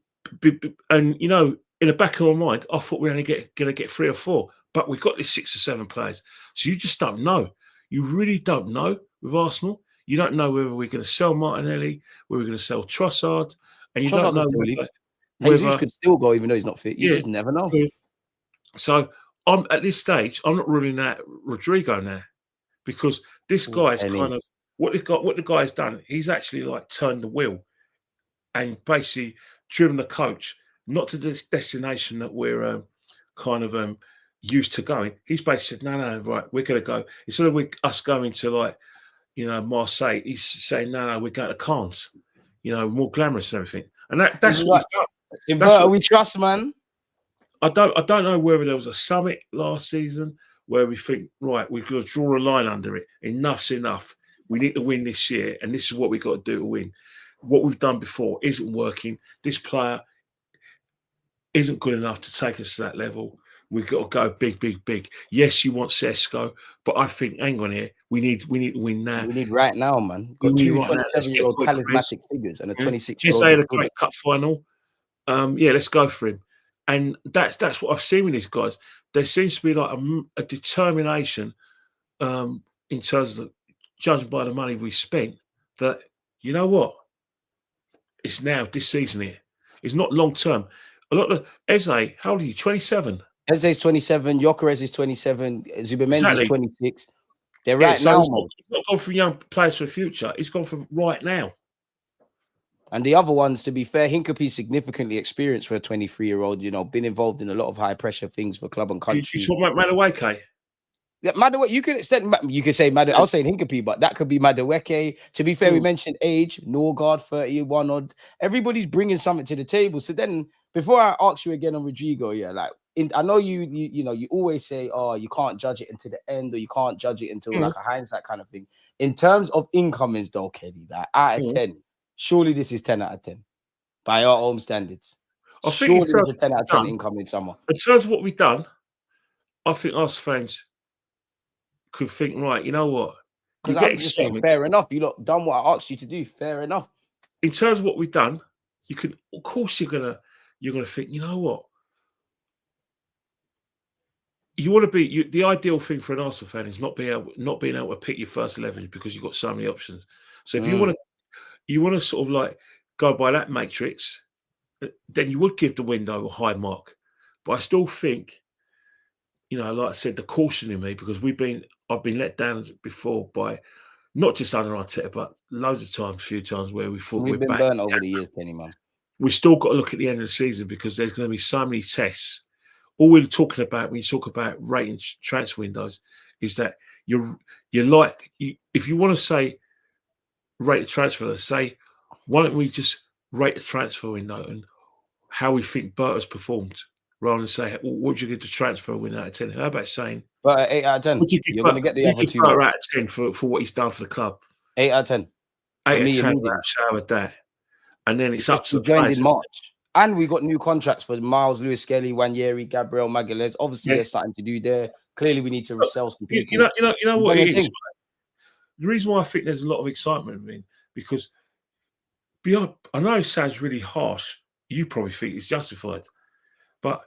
And you know, in the back of my mind, I thought we were only going to get 3 or 4, but we got these 6 or 7 players. So you just don't know. You really don't know with Arsenal. You don't know whether we're going to sell Martinelli, whether we're going to sell Trossard, and you don't know whether Jesus could still go even though he's not fit. You just never know. So I'm at this stage, I'm not ruling out Rodrigo now, because this guy's kind of what the guy's done. He's actually like turned the wheel and basically driven the coach not to this destination that we're kind of used to going. He's basically said, no, right, we're going to go. Instead of us going to, like, you know, Marseille, he's saying, no, we're going to Cannes, you know, more glamorous and everything. And that's what he's done. That's what we trust, man. I don't know whether there was a summit last season where we think, right, we've got to draw a line under it. Enough's enough. We need to win this year, and this is what we've got to do to win. What we've done before isn't working. This player isn't good enough to take us to that level. We've got to go big, big, big. Yes, you want Sesko, but I think, hang on here, we need to win now. We need right now, man. Got 2 27-year-old charismatic figures and a 26-year-old. Yes, they had a great cup final. Let's go for him. And that's what I've seen with these guys. There seems to be like a determination in terms of judging by the money we spent, that, you know what, it's now this season here. It's not long term. A lot of Eze, how old are you? 27. Eze's 27. Gyökeres is 27. Zubamendi's is 26. They're right now. He's not gone for young players for the future. He's gone for right now. And the other ones, to be fair, Hincapie's significantly experienced for a 23-year-old, you know, been involved in a lot of high-pressure things for club and country. You talking about Madueke? Yeah, Madueke, you could say Madueke. I was saying Hincapie, but that could be Madueke. To be fair, we mentioned age, Norgard, 31 odd. Everybody's bringing something to the table. So then, before I ask you again on Rodrigo, I know you always say, oh, you can't judge it until the end, or you can't judge it until like a hindsight kind of thing. In terms of incomings, though, Kelly, like out of 10. Surely this is 10 out of 10 by our own standards. I think it's a 10 out of 10 incoming summer. In terms of what we've done, I think us fans could think, right, you know what? Because I was just saying, fair enough. You lot done what I asked you to do. Fair enough. In terms of what we've done, you can, of course, you're gonna think, you know what? You want to be the ideal thing for an Arsenal fan is not being able to pick your first 11 because you've got so many options. So if you want to sort of like go by that matrix, then you would give the window a high mark. But I still think, you know, like I said, the caution in me, because I've been let down before by not just under Arteta, but loads of times, a few times where we thought we've been burnt over the years, Kenny, man. We still got to look at the end of the season, because there's going to be so many tests. All we're talking about when you talk about rating transfer windows is that if you want to say rate the transfer, say, why don't we just rate the transfer window and how we think Berta's performed rather than say, well, what would you give to transfer a win out of 10? How about saying, But 8 out of 10. would you You're going to get the other give 2 Butler marks. out of 10 for what he's done for the club? 8 out of 10. For 8 me, out of 10, immediately. shower that. And then it's up to We the joined players. in March. And we got new contracts for Miles, Lewis Skelly, Wanyeri, Gabriel Magalhaes. Obviously, there's something to do there. Clearly, we need to resell some people. You know what it is? The reason why I think there's a lot of excitement in, because I know it sounds really harsh. You probably think it's justified, but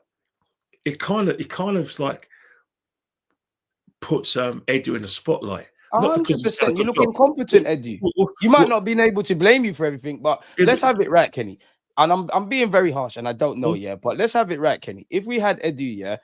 it kind of like puts Edu in the spotlight. 100%. You look incompetent, Edu. You might not been able to blame you for everything, but let's have it right, Kenny. And I'm being very harsh, and I don't know, but let's have it right, Kenny. If we had Edu,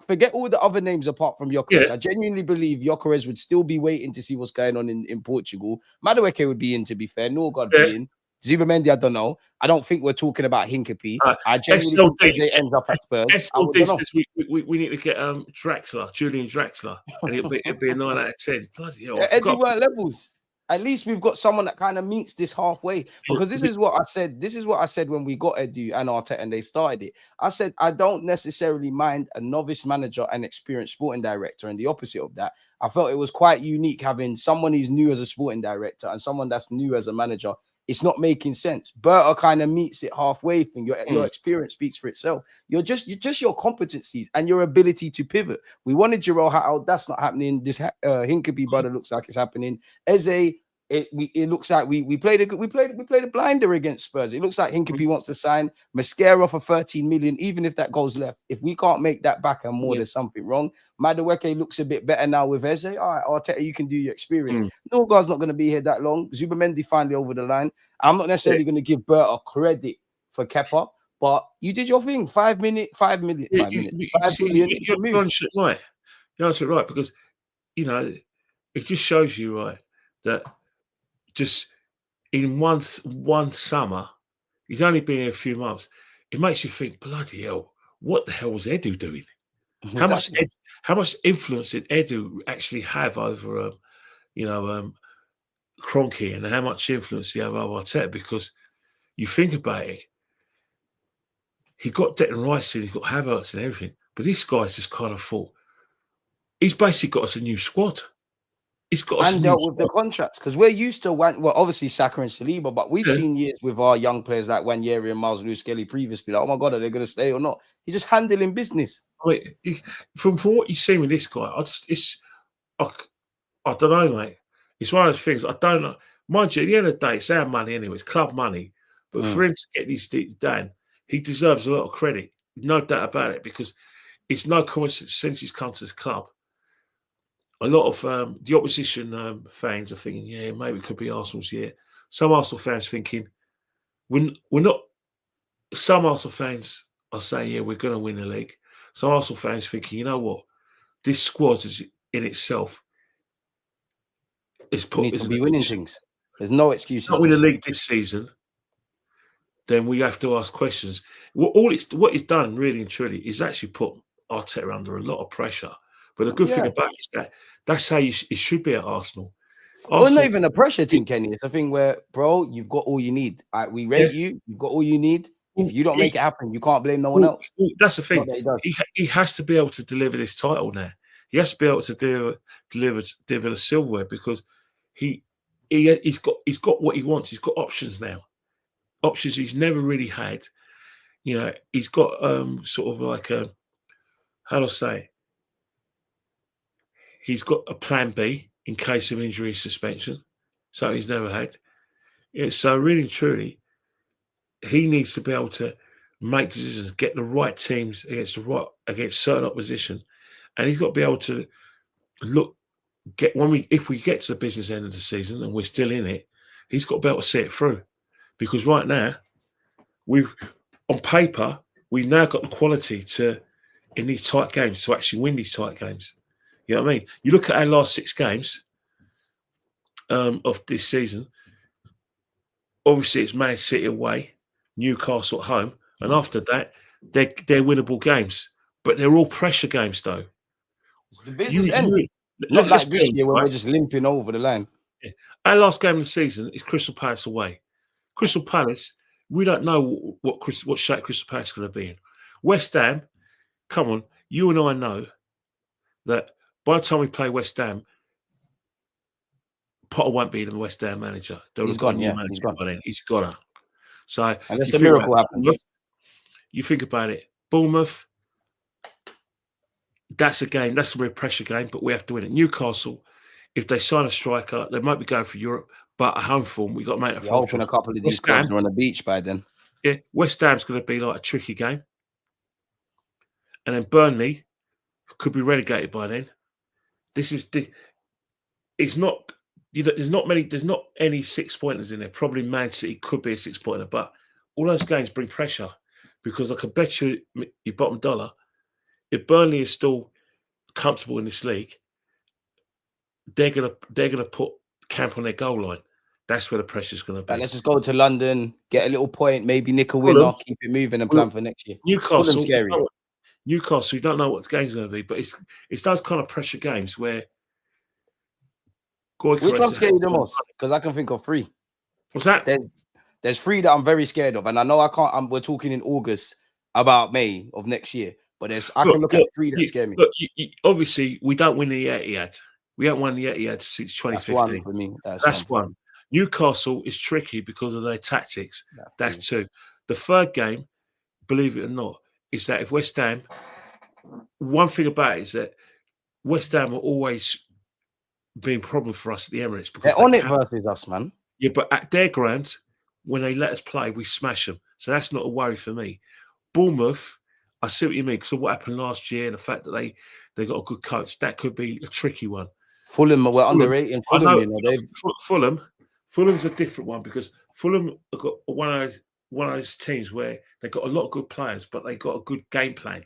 forget all the other names apart from Gyökeres. I genuinely believe Gyökeres would still be waiting to see what's going on in Portugal. Madueke would be in, to be fair. Norgard be in. Zubimendi, I don't know. I don't think we're talking about Hincapie. I genuinely think Eze ends up at Spurs. SLD says we need to get Julian Draxler, and it'd be a 9 out of 10. Bloody hell, Eddie were levels. At least we've got someone that kind of meets this halfway. Because this is what I said. This is what I said when we got Edu and Arteta and they started it. I said, I don't necessarily mind a novice manager and experienced sporting director. And the opposite of that, I felt it was quite unique having someone who's new as a sporting director and someone that's new as a manager. It's not making sense. Berta kind of meets it halfway thing. Your experience speaks for itself. You're just your competencies and your ability to pivot. We wanted Jarrell out. That's not happening. This Hincapie brother looks like it's happening. Eze, it looks like we played a blinder against Spurs. It looks like Hincapie wants to sign Mascara for 13 million, even if that goes left. If we can't make that back and more, there's something wrong. Madueke looks a bit better now with Eze. All right, Arteta, you can do your experience. No guy's not going to be here that long. Zubimendi finally over the line. I'm not necessarily going to give Berta credit for Kepa, but you did your thing. 5 minutes. 5 million. You're right. You're absolutely right, because it just shows you that just in one summer, he's only been here a few months. It makes you think, bloody hell, what the hell was Edu doing? Exactly. How much influence did Edu actually have over, Kroenke, and how much influence did he have over Arteta? Because you think about it, he got Declan Rice in, he got Havertz and everything, but this guy's just kind of thought, he's basically got us a new squad. He's got us dealt with the contracts, because we're used to obviously Saka and Saliba, but we've seen years with our young players like Wanyeri and Miles Lewis Skelly previously. Like, oh my God, are they going to stay or not? He's just handling business. From what you've seen with this guy, I don't know, mate. It's one of those things. I don't know. Mind you, at the end of the day, it's our money anyway. It's club money. But for him to get these deals done, he deserves a lot of credit. No doubt about it, because it's no coincidence since he's come to this club. A lot of the opposition fans are thinking, yeah, maybe it could be Arsenal's year. Some Arsenal fans thinking, we're not. Some Arsenal fans are saying, yeah, we're going to win the league. Some Arsenal fans thinking, you know what, this squad is in itself. We need to be winning things. There's no excuses. Not win the league this season, then we have to ask questions. What it's done, really and truly, is actually put Arteta under a lot of pressure. But the good thing about it is that that's how it should be at Arsenal. Well, not even a pressure thing, Kenny. It's a thing where, bro, you've got all you need. We rate you. You've got all you need. If you don't make it happen, you can't blame no one else. That's the thing. He has to be able to deliver this title now. He has to be able to deliver the silverware, because he's got what he wants. He's got options now. Options he's never really had. He's got sort of like how do I say? He's got a plan B in case of injury suspension, so he's never had. So really and truly, he needs to be able to make decisions, get the right teams against certain opposition, and he's got to be able to if we get to the business end of the season and we're still in it, he's got to be able to see it through. Because right now, on paper, we've now got the quality in these tight games to actually win these tight games. You know what I mean? You look at our last 6 games of this season. Obviously, it's Man City away, Newcastle at home, and after that, they're winnable games. But they're all pressure games, though. The business end. Not like this year where we're just limping over the line. Yeah. Our last game of the season is Crystal Palace away. Crystal Palace, we don't know what shape Crystal Palace is going to be in. West Ham, come on, you and I know that by the time we play West Ham, Potter won't be the West Ham manager. They'll have got a new manager by then. He's got her. So unless the miracle happens. You think about it. Bournemouth, that's a game. That's a real pressure game, but we have to win it. Newcastle, if they sign a striker, they might be going for Europe, but at home form, we've got to make that. You're hoping a couple of these clubs are on the beach by then. Yeah, West Ham's going to be like a tricky game. And then Burnley could be relegated by then. It's not, there's not any 6 pointers in there. Probably Man City could be a 6 pointer, but all those games bring pressure because I could bet you your bottom dollar, if Burnley is still comfortable in this league, they're gonna put camp on their goal line. That's where the pressure's going to be. Let's just go to London, get a little point, maybe nick a winner, keep it moving, and plan for next year. Newcastle, you don't know what the game's going to be, but it's those kind of pressure games where. Which one scares you the most? Because I can think of 3. What's that? There's 3 that I'm very scared of, and I know I can't. We're talking in August about May of next year, but I can look at 3 that scare me. Look, obviously, we don't win the Etihad. We haven't won the Etihad since 2015. That's one for me. That's one. Newcastle is tricky because of their tactics. That's 2. The third game, believe it or not, is that if West Ham, one thing about it is that West Ham are always being a problem for us at the Emirates because they're on it versus us, man. Yeah, but at their ground, when they let us play, we smash them. So that's not a worry for me. Bournemouth, I see what you mean because of what happened last year and the fact that they got a good coach. That could be a tricky one. Fulham were underrated. Fulham's a different one because Fulham have got one of those teams where they got a lot of good players, but they got a good game plan.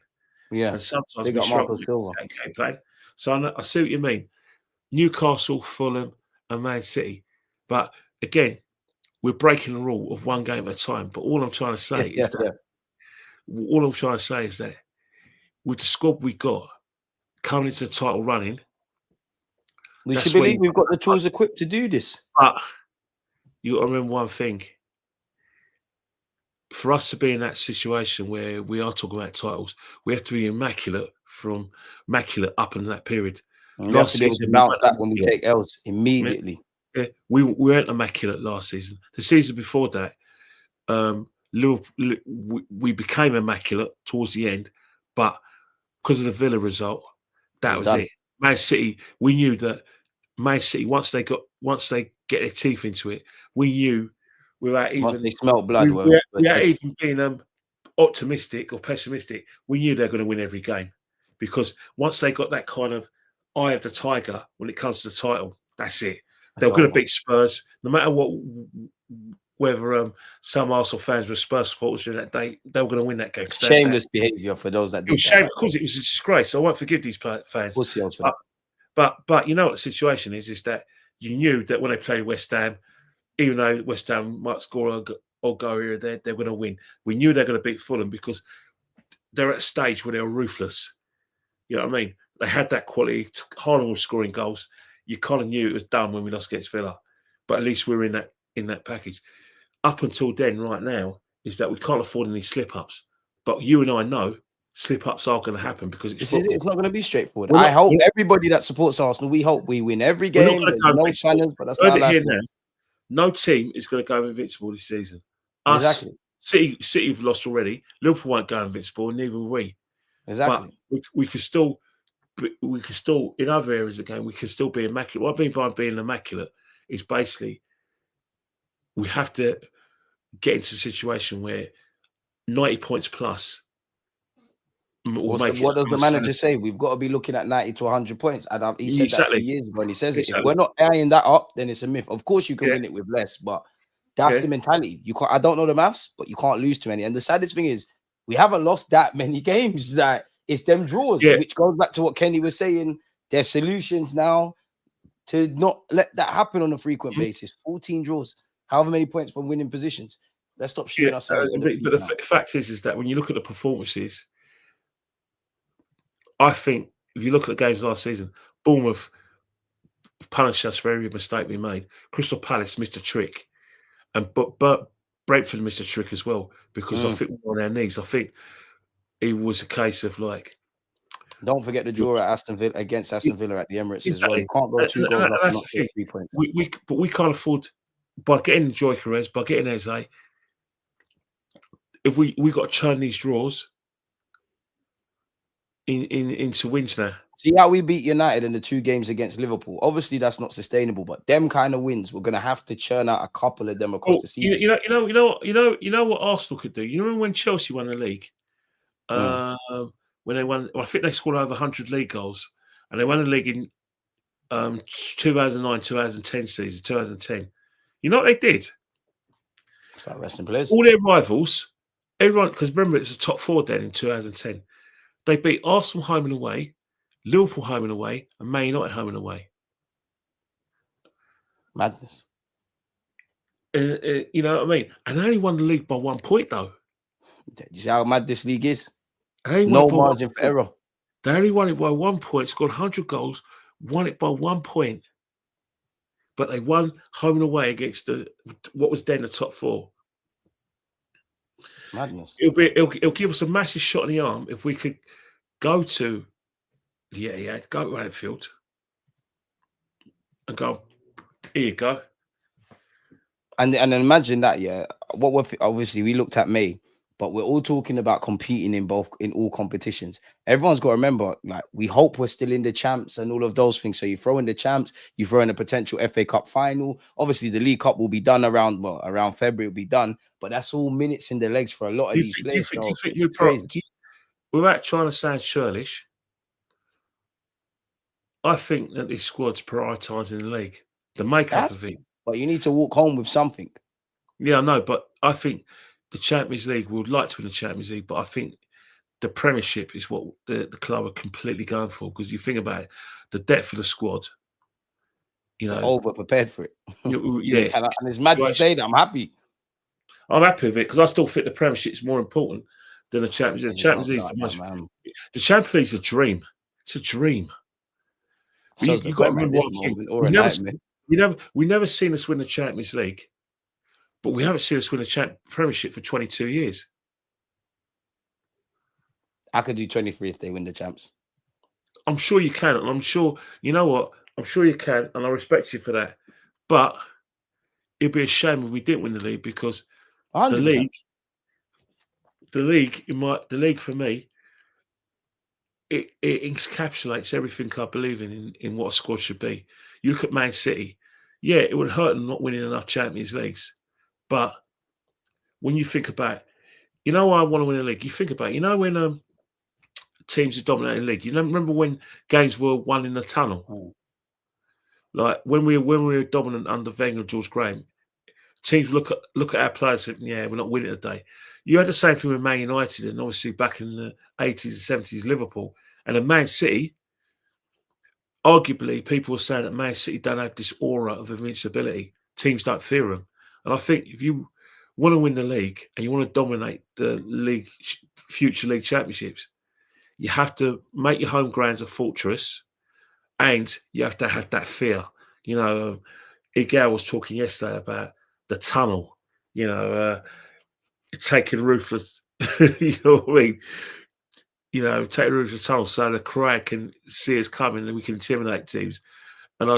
Yeah, and sometimes we struggle with that game plan. So I see what you mean. Newcastle, Fulham, and Man City, but again, we're breaking the rule of one game at a time. But all I'm trying to say is that with the squad we got coming into the title running, we should believe we've got the tools equipped to do this. But you got to remember one thing. For us to be in that situation where we are talking about titles, we have to be immaculate up into that period. We have to be able to bounce back when we take L's immediately. Yeah, we weren't immaculate last season. The season before that, Liverpool, we became immaculate towards the end, but because of the Villa result, that was it. Man City, we knew that Man City once they get their teeth into it, we knew without even once they smelt blood, without even being optimistic or pessimistic, we knew they're going to win every game because once they got that kind of eye of the tiger when it comes to the title, that's it. They're going to beat Spurs, no matter what. Whether some Arsenal fans were Spurs supporters during that day, they were going to win that game. Shameless behaviour for those that did. It was shame because it was a disgrace. I won't forgive these fans. We'll see. But you know what the situation is that you knew that when they played West Ham, even though West Ham might score or go here or there, they're going to win. We knew they're going to beat Fulham because they're at a stage where they're ruthless. You know what I mean? They had that quality. Haaland was scoring goals. You kind of knew it was done when we lost against Villa, but at least we're in that package. Up until then, right now, is that we can't afford any slip-ups. But you and I know slip-ups are going to happen because it's not going to be straightforward. I hope everybody that supports Arsenal, we hope we win every game. No team is going to go invincible this season. Exactly. City have lost already. Liverpool won't go invincible, and neither will we. Exactly. But we can still, in other areas of the game, we can still be immaculate. What I mean by being immaculate is basically we have to get into a situation where 90 points plus. What does the manager say? We've got to be looking at 90 to 100 points. And he said that 3 years ago, and he says it. If we're not eyeing that up, then it's a myth. Of course, you can win it with less, but that's the mentality. You can't. I don't know the maths, but you can't lose too many. And the saddest thing is, we haven't lost that many games. That it's them draws, which goes back to what Kenny was saying. There's solutions now to not let that happen on a frequent basis. 14 draws, however many points from winning positions. Let's stop shooting ourselves. But the fact is that when you look at the performances, I think if you look at the games last season, Bournemouth punished us for every mistake we made. Crystal Palace missed a trick, but Brentford missed a trick as well because I think we were on our knees. I think it was a case of like, Don't forget the draw at Aston Villa against Aston Villa at the Emirates as well. exactly. You can't go 2 goals up and That's not the get thing. 3 points. But we can't afford, by getting Gyökeres, by getting Eze, if we got to turn these draws into wins now. See how we beat United in the 2 games against Liverpool. Obviously, that's not sustainable, but them kind of wins, we're gonna have to churn out a couple of them across the season. You know what Arsenal could do. You remember when Chelsea won the league? When they won, I think they scored over 100 league goals, and they won the league in 2009, 2010 season, 2010. You know what they did? Start resting players. All their rivals, everyone, because remember it was the top 4 then in 2010. They beat Arsenal home and away, Liverpool home and away, and Man United home and away. Madness. You know what I mean? And they only won the league by 1 point, though. You see how mad this league is? No margin for error. They only won it by 1 point, scored 100 goals, won it by 1 point. But they won home and away against what was then the top 4. Madness. It'll give us a massive shot in the arm if we could go to go to Anfield and go, here you go. And imagine that, what we're obviously we looked at May, but we're all talking about competing in all competitions. Everyone's got to remember, like, we hope we're still in the champs and all of those things. So you throw in the champs, you throw in a potential FA Cup final. Obviously, the League Cup will be done around February. It'll be done, but that's all minutes in the legs for a lot of these players. Do you think without trying to sound churlish, I think that this squad's prioritising the league, the makeup of it. But you need to walk home with something. Yeah, I know, but I think the Champions League, we would like to win the Champions League, but I think the Premiership is what the club are completely going for, because you think about it, the depth of the squad, you know, over prepared for it. Yeah, and it's mad to say that. I'm happy with it because I still think the Premiership is more important than the Champions League. The Champions League is a dream. It's a dream. So you've got to remember one thing. We never seen us win the Champions League, but we haven't seen us win a Premiership for 22 years. I could do 23 if they win the champs. I'm sure you can, and I'm sure, you know what? I'm sure you can, and I respect you for that. But it'd be a shame if we didn't win the league, because 100%. the league for me, it encapsulates everything I believe in what a squad should be. You look at Man City, yeah, it would hurt them not winning enough Champions Leagues. But when you think about, you know, I want to win a league. You think about, you know, when teams are dominating the league. You know, remember when games were won in the tunnel? Oh. Like when we were dominant under Wenger and George Graham, teams look at our players and yeah, we're not winning today. You had the same thing with Man United, and obviously back in the 80s and 70s, Liverpool. And then Man City, arguably, people were saying that Man City don't have this aura of invincibility. Teams don't fear them. And I think if you want to win the league and you want to dominate the league, future league championships, you have to make your home grounds a fortress, and you have to have that fear. You know, Igor was talking yesterday about the tunnel, you know, taking ruthless, you know what I mean? You know, take the roof of the tunnel so the crowd can see us coming and we can intimidate teams. And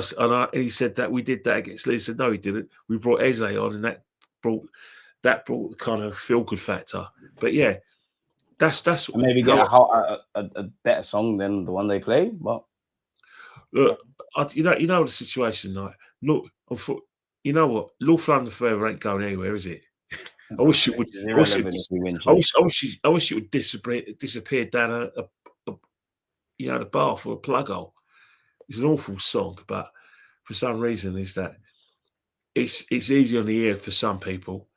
he said that we did that against Leeds. He said, no, he didn't. We brought Eze on, and that brought the kind of feel-good factor. But yeah, that's and maybe get a better song than the one they play. But look, you know the situation. Like, look, you know what? North London forever ain't going anywhere, is it? I wish it would. I wish it would disappear down a the bath or a plug hole. It's an awful song, but for some reason, is that it's easy on the ear for some people,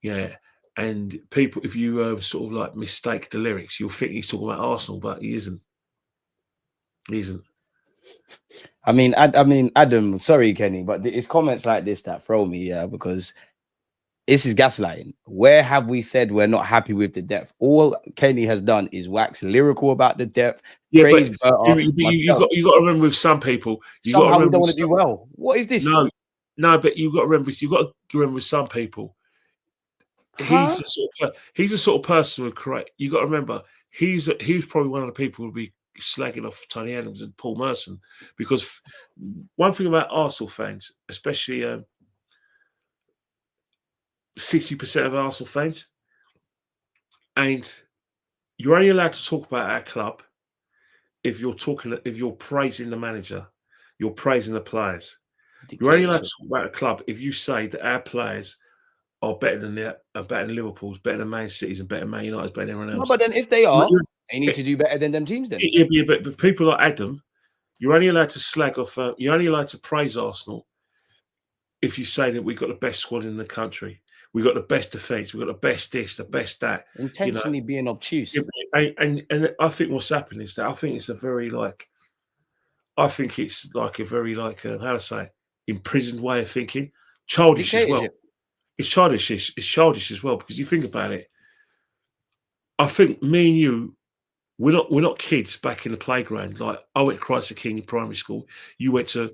yeah. And people, if you sort of like mistake the lyrics, you'll think he's talking about Arsenal, but he isn't. He isn't. I mean, Adam. Sorry, Kenny, but it's comments like this that throw me, yeah, because this is gaslighting. Where have we said we're not happy with the depth? All Kenny has done is wax lyrical about the depth. Yeah, but you got to remember with some people, somehow we don't want to do well. What is this? No, but you got to remember with some people. He's the sort of person who create. You got to remember he's probably one of the people who'll be slagging off Tony Adams and Paul Merson, because one thing about Arsenal fans, especially 60% of Arsenal fans, and you're only allowed to talk about our club if you're praising the manager, you're praising the players. You're only allowed to talk about a club if you say that our players are better than Liverpool's, better than Man City's, and better than Man United's, better than everyone else. No, but then if they are, they need to do better than them teams then. Yeah, but people like Adam, you're only allowed to slag off, you're only allowed to praise Arsenal if you say that we've got the best squad in the country. We've got the best defence, we've got the best this, the best that. Intentionally being obtuse. And I think what's happened is that I think it's a very how to say, imprisoned way of thinking. Childish as well. It's childish. It's childish as well, because you think about it. I think me and you, we're not kids back in the playground. Like, I went to Christ the King in primary school. You went to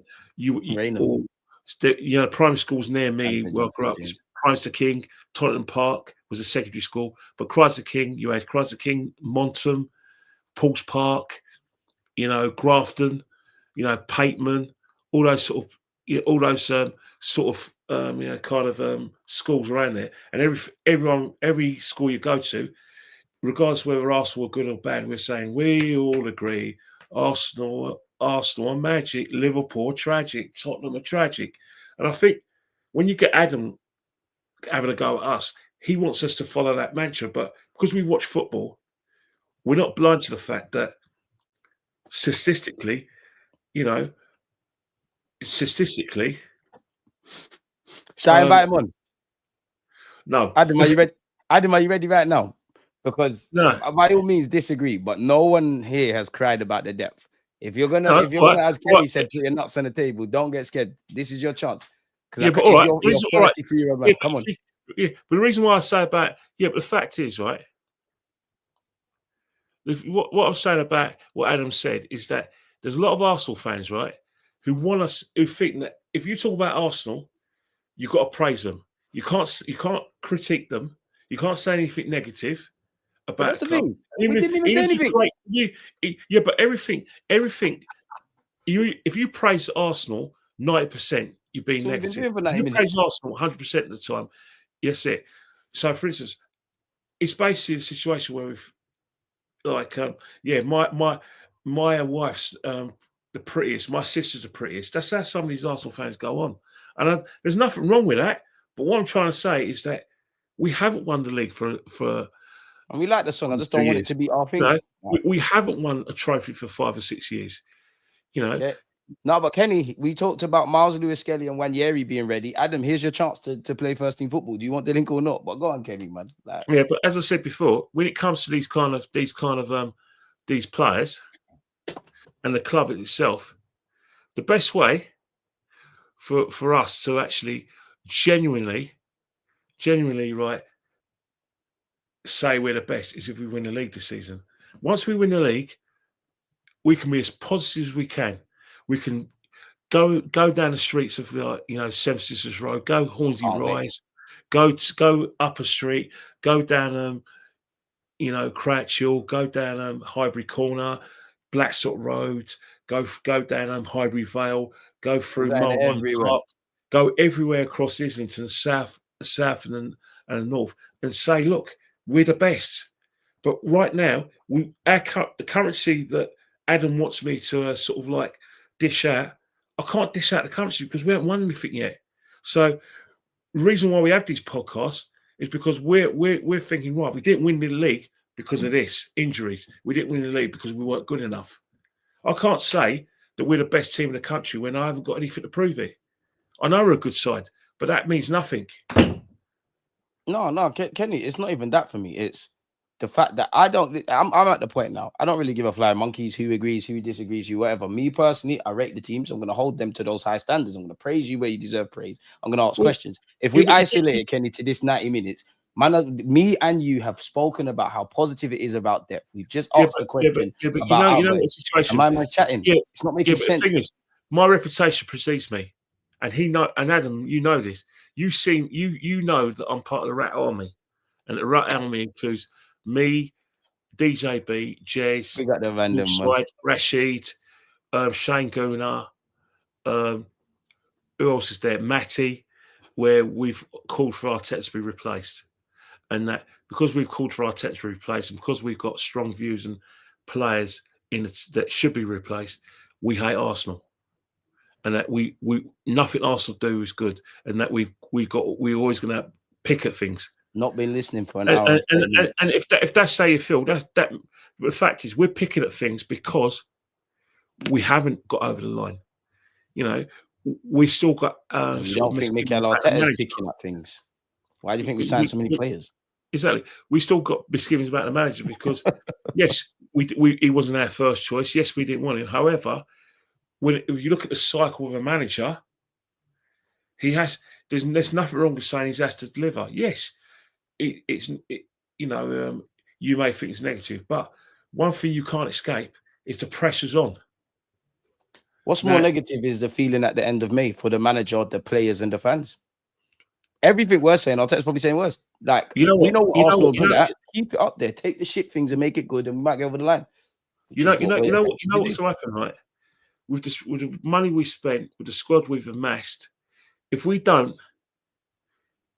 primary schools near me where I grew up. Christ the King, Tottenham Park was a secondary school, but Christ the King, you had Christ the King, Montham, Paul's Park, Grafton, Pateman, all those sort of schools around there. And every school you go to, regardless whether Arsenal are good or bad, we're saying we all agree Arsenal are magic, Liverpool are tragic, Tottenham are tragic. And I think when you get Adam having a go at us, he wants us to follow that mantra. But because we watch football, we're not blind to the fact that statistically, shall I invite him on? No. Adam, are you ready? Adam, are you ready right now? Because by all means disagree, but no one here has cried about the depth. If you're gonna, as Kenny said, put your nuts on the table, don't get scared. This is your chance. Yeah, but all right, come on. Yeah, but the reason why I say but the fact is, right, what I'm saying about what Adam said is that there's a lot of Arsenal fans, right, who think that if you talk about Arsenal, you've got to praise them. You can't critique them. You can't say anything negative about. But that's the thing. We didn't even say anything. But everything. If you praise Arsenal 90%, you're being negative. You praise Arsenal 100% of the time. Yes, it. So, for instance, it's basically a situation where we've, my wife's the prettiest. My sister's the prettiest. That's how some of these Arsenal fans go on, and there's nothing wrong with that. But what I'm trying to say is that we haven't won the league for. And we like the song. I just don't want it to be our thing. No, we haven't won a trophy for 5 or 6 years. Okay. No, but Kenny, we talked about Miles Lewis-Skelly and Nwaneri being ready. Adam, here's your chance to play first team football. Do you want the link or not? But go on, Kenny, man. Yeah, but as I said before, when it comes to these players and the club itself, the best way for us to actually genuinely, right, say we're the best is if we win the league this season. Once we win the league, we can be as positive as we can. We can go down the streets of Seven Sisters Road, go Hornsey Rise, go up a street, go down Crouch Hill, go down Highbury Corner, Blackstock Road, go down Highbury Vale, go through Mulholland Park, go everywhere across Islington, south and the north, and say, look, we're the best. But right now, the currency that Adam wants me to dish out, I can't dish out the currency because we haven't won anything yet. So the reason why we have these podcasts is because we're thinking, right, we didn't win the league because of this, injuries. We didn't win the league because we weren't good enough. I can't say that we're the best team in the country when I haven't got anything to prove it. I know we're a good side, but that means nothing. No, Kenny, it's not even that for me. It's the fact that I'm at the point now. I don't really give a flying monkeys who agrees, who disagrees, who whatever. Me personally, I rate the team, so I'm going to hold them to those high standards. I'm going to praise you where you deserve praise. I'm going to ask questions. If we isolate Kenny to this 90 minutes, me and you have spoken about how positive it is about depth. We've just asked the question about the situation. Am I chatting? Yeah, it's not making sense. The thing is, my reputation precedes me, and Adam, you know this. You know that I'm part of the Rat Army, and the Rat Army includes me, DJB, Jez, We got the random man. Side, Rashid, Shane Gooner, who else is there? Matty, where we've called for Arteta to be replaced. And that because we've called for Arteta to be replaced and because we've got strong views and players that should be replaced, we hate Arsenal. And that we nothing Arsenal do is good. And that we're always going to pick at things. Not been listening for an hour. And if that's how you feel, that the fact is we're picking at things because we haven't got over the line. You know, we still got. You don't think Mikel Arteta is picking at things? Why do you think we signed so many players? Exactly, we still got misgivings about the manager because yes, he wasn't our first choice. Yes, we didn't want him. However, if you look at the cycle of a manager, there's nothing wrong with saying he has to deliver. Yes. You may think it's negative, but one thing you can't escape is the pressure's on. What's more negative is the feeling at the end of May for the manager, the players, and the fans. Everything we're saying, Arteta's probably saying worse. Like, we know what Arsenal are good at. Keep it up there, take the shit things and make it good, and we might get over the line. You know what's going to happen, right? With the money we spent, with the squad we've amassed, if we don't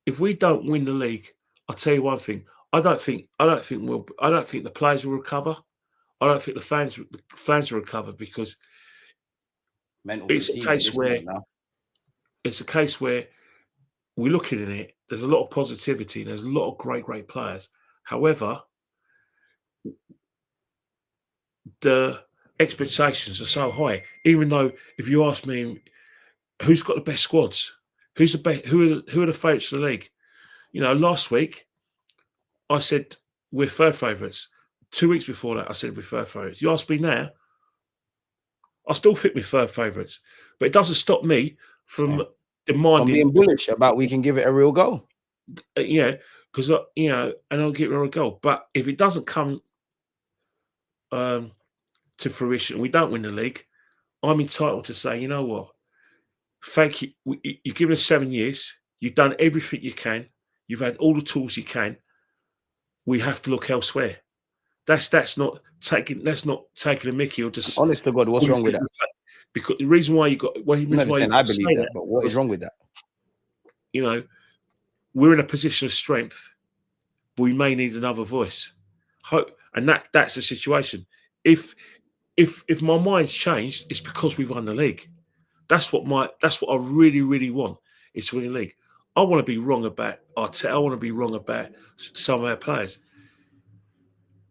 win the league, I'll tell you one thing. I don't think the players will recover. I don't think the fans will recover because it's a case where we're looking at it. There's a lot of positivity. There's a lot of great players. However, the expectations are so high. Even though, if you ask me, who's got the best squads? Who's the best? Who are the favourites of the league? You know, last week I said we're third favourites. 2 weeks before that, I said we're third favourites. You ask me now, I still think we're third favourites, but it doesn't stop me from demanding. Being bullish about we can give it a real go. Because and I'll give it a real go. But if it doesn't come to fruition, we don't win the league, I'm entitled to say, you know what? Thank you. You've given us 7 years. You've done everything you can. You've had all the tools you can. We have to look elsewhere. That's not taking a mickey or just. Honest to God, what's wrong with that? Because the reason why you got. Well, I believe that, but what is wrong with that? You know, we're in a position of strength. But we may need another voice. And that's the situation. If my mind's changed, it's because we've won the league. That's what I really, really want is to win the league. I want to be wrong about Arteta. I want to be wrong about some of our players.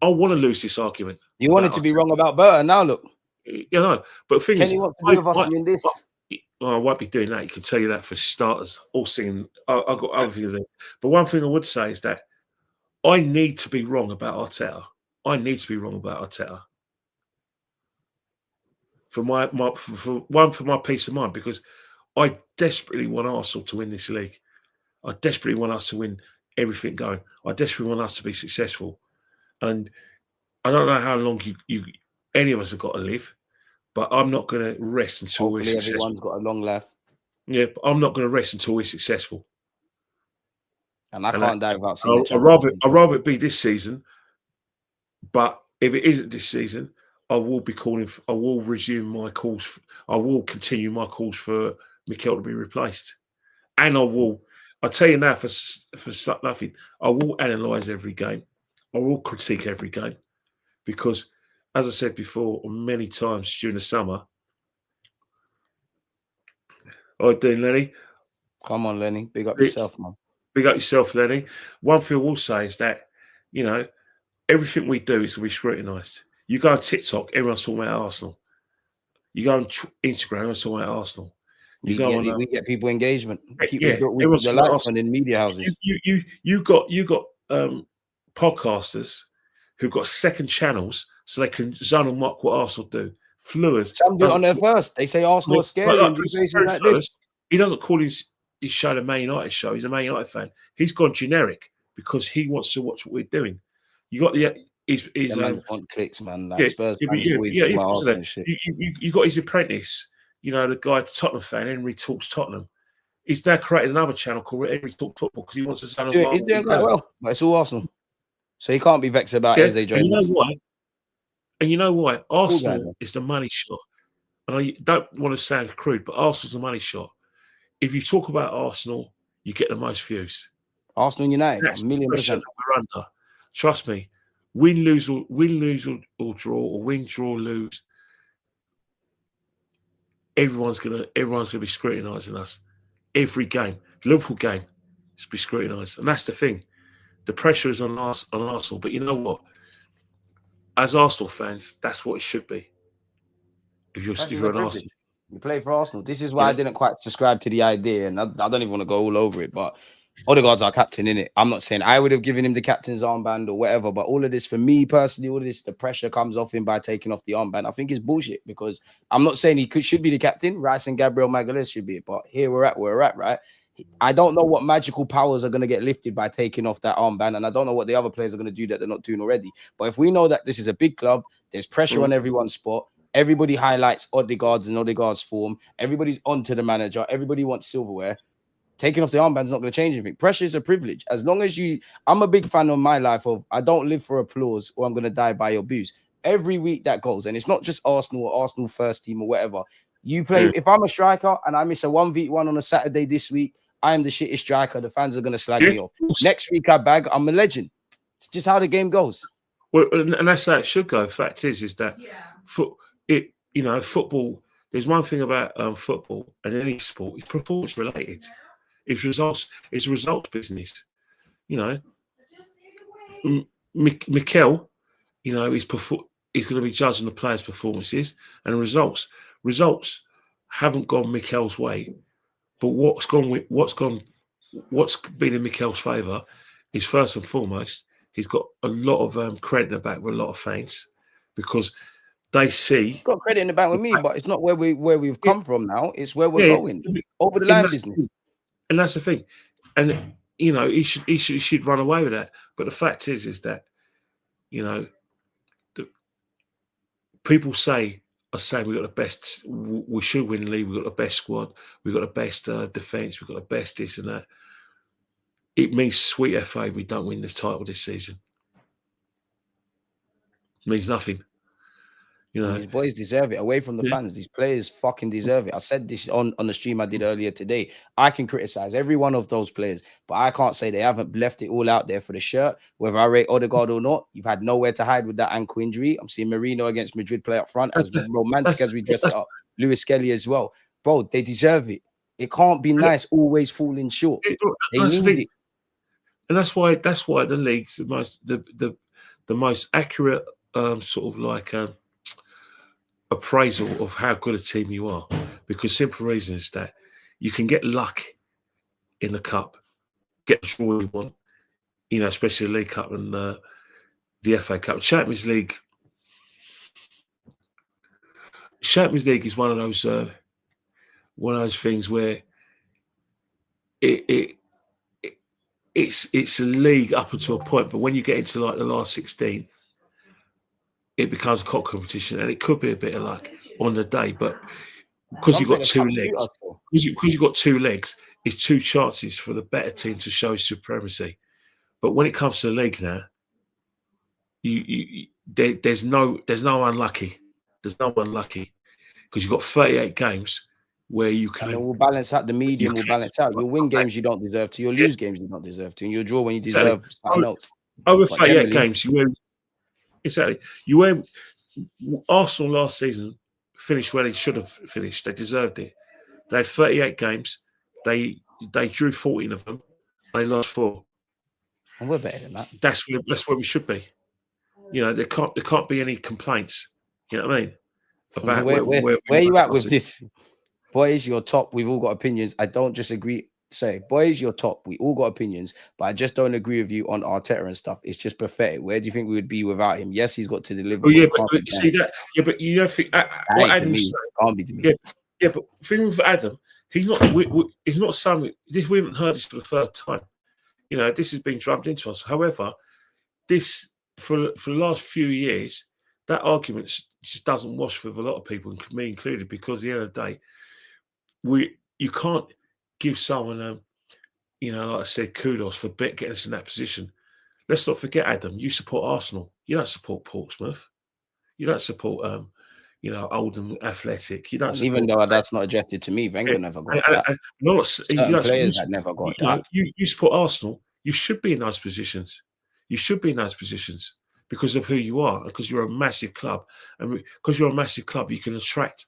I want to lose this argument. You wanted to be wrong about Burton. Now look, you know. But the thing is, I won't be doing that. You can tell you that for starters. All singing. I've got other things there. But one thing I would say is that I need to be wrong about Arteta. I need to be wrong about Arteta. For my peace of mind, because I desperately want Arsenal to win this league. I desperately want us to win everything going. I desperately want us to be successful. And I don't know how long any of us have got to live, but I'm not going to rest until we're successful. Everyone's got a long life. Yeah, but I'm not going to rest until we're successful. And I can't die without seeing I'd rather it be this season, but if it isn't this season, I will resume my calls. I will continue my calls for Mikel to be replaced. And I'll tell you now for nothing, I will analyse every game. I will critique every game because, as I said before, many times during the summer. All right, then, Lenny. Come on, Lenny. Big up yourself, man. Big up yourself, Lenny. One thing I will say is that, you know, everything we do is to be scrutinised. You go on TikTok, everyone's talking about Arsenal. You go on Instagram, everyone's talking about Arsenal. We get people engagement. Everyone's the lights on in media houses. You got podcasters who've got second channels so they can zone and mock what Arsenal do. Fluers. Some do it on their first. They say Arsenal are scary. He doesn't call his show the Man United show. He's a Man United fan. He's gone generic because he wants to watch what we're doing. You got his on clicks, man. Like Spurs you got his apprentice. You know, the guy, Tottenham fan, Henry Talks Tottenham. He's now created another channel called Henry Talks Football because he wants to sound. He's doing quite well, but it's all Arsenal. So he can't be vexed about Eze And joining us. you know why? Cool guy, Arsenal though. is the money shot. And I don't want to sound crude, but Arsenal's the money shot. If you talk about Arsenal, you get the most views. Arsenal United, That's the 1,000,000%. pressure that we're under. Trust me. Win, lose, or draw, or win, draw, lose. Everyone's gonna be scrutinising us. Every game, Liverpool game, should be scrutinised, and that's the thing. The pressure is on Arsenal, but you know what? As Arsenal fans, that's what it should be. If you're an Arsenal, you play for Arsenal. This is why I didn't quite subscribe to the idea, and I don't even want to go all over it. But Odegaard's our captain, in it. I'm not saying I would have given him the captain's armband or whatever, but all of this, for me personally, all of this, the pressure comes off him by taking off the armband. I think it's bullshit, because I'm not saying he should be the captain. Rice and Gabriel Magalhaes should be it, but here we're at, right? I don't know what magical powers are going to get lifted by taking off that armband, and I don't know what the other players are going to do that they're not doing already. But if we know that this is a big club, there's pressure on everyone's spot. Everybody highlights Odegaard's and Odegaard's form. Everybody's onto the manager. Everybody wants silverware. Taking off the armband's not going to change anything. Pressure is a privilege. As long as I'm a big fan of my life of, I don't live for applause or I'm going to die by your booze. Every week that goes, and it's not just Arsenal or Arsenal first team or whatever. You play, if I'm a striker and I miss a 1v1 on a Saturday this week, I am the shittest striker. The fans are going to slag me off. Next week I bag, I'm a legend. It's just how the game goes. Well, and that's how it should go. Fact is that football. There's one thing about football and any sport. It's performance related. It's results. It's a results business. Mikel, he's going to be judging the players' performances and results. Results haven't gone Mikel's way, but what's been in Mikel's favour is, first and foremost, he's got a lot of credit in the back with a lot of fans, because they see. He's got credit in the back with me, but it's not where we've come from now. It's where we're going. Over the line business. And that's the thing. And he should run away with that. But the fact is that people are saying we've got the best. We should win the league. We've got the best squad. We've got the best defence. We've got the best this and that. It means sweet FA if we don't win this title this season. It means nothing. These boys deserve it. Away from the fans, these players fucking deserve it. I said this on the stream I did earlier today. I can criticize every one of those players, but I can't say they haven't left it all out there for the shirt. Whether I rate Odegaard or not, you've had nowhere to hide with that ankle injury. I'm seeing Marino against Madrid play up front, as romantic as we dress it up. Lewis Kelly as well. Bro, they deserve it. It can't be nice always falling short. They need it. And that's why the league's the most accurate sort of like appraisal of how good a team you are, because simple reason is that you can get luck in the cup, get the draw you want, especially the League Cup and the FA Cup. Champions League is one of those things where it's a league up until a point, but when you get into like the last 16, it becomes a cock competition, and it could be a bit of luck on the day, but because you've got two legs, it's two chances for the better team to show supremacy. But when it comes to the league now, there's no unlucky. There's no unlucky, because you've got 38 games where you can. And we'll balance out. The medium will balance out. You'll win games you don't deserve to. You'll lose games you don't deserve to. And you'll draw when you deserve something else. Over 38 games, Arsenal last season finished where they should have finished. They deserved it. They had 38 games. They drew 14 of them. They lost 4. And we're better than that. That's where we should be. There can't be any complaints. You know what I mean? About where you at with this? Boys, you're top. We've all got opinions. I don't just agree. Boys, you're top. We all got opinions, but I just don't agree with you on Arteta and stuff. It's just pathetic. Where do you think we would be without him? Yes, he's got to deliver. But you see that? Yeah, but you don't think what Adam's saying can't be to me. Yeah, but the thing with Adam, he's not. He's not something. We haven't heard this for the first time. This has been drummed into us. However, this for the last few years, that argument just doesn't wash with a lot of people, me included, because at the end of the day, you can't give someone, like I said, kudos for getting us in that position. let's not forget, Adam, you support Arsenal. You don't support Portsmouth. You don't support, Oldham Athletic. You don't And even support. though that's not adjusted to me, Wenger never got that. Certain players that never got that. You support Arsenal. You should be in those positions. You should be in those positions because of who you are, because you're a massive club, and because you're a massive club, you can attract,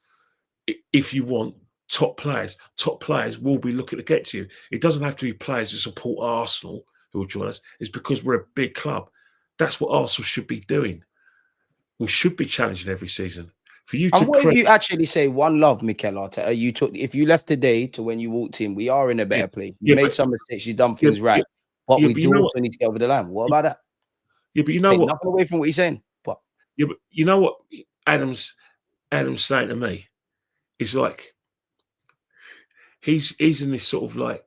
if you want, top players. Top players will be looking to get to you. It doesn't have to be players who support Arsenal who will join us. It's because we're a big club. That's what Arsenal should be doing. We should be challenging every season. For you and to what if you actually say one love, Mikel Arteta? You took, if you left today to when you walked in, we are in a better place. You made some mistakes, you've done things right, but we do also need to get over the line. What about that? Yeah, but you know what? Nothing away from what you're saying, but yeah, but you know what Adam's saying to me is like he's in this sort of like,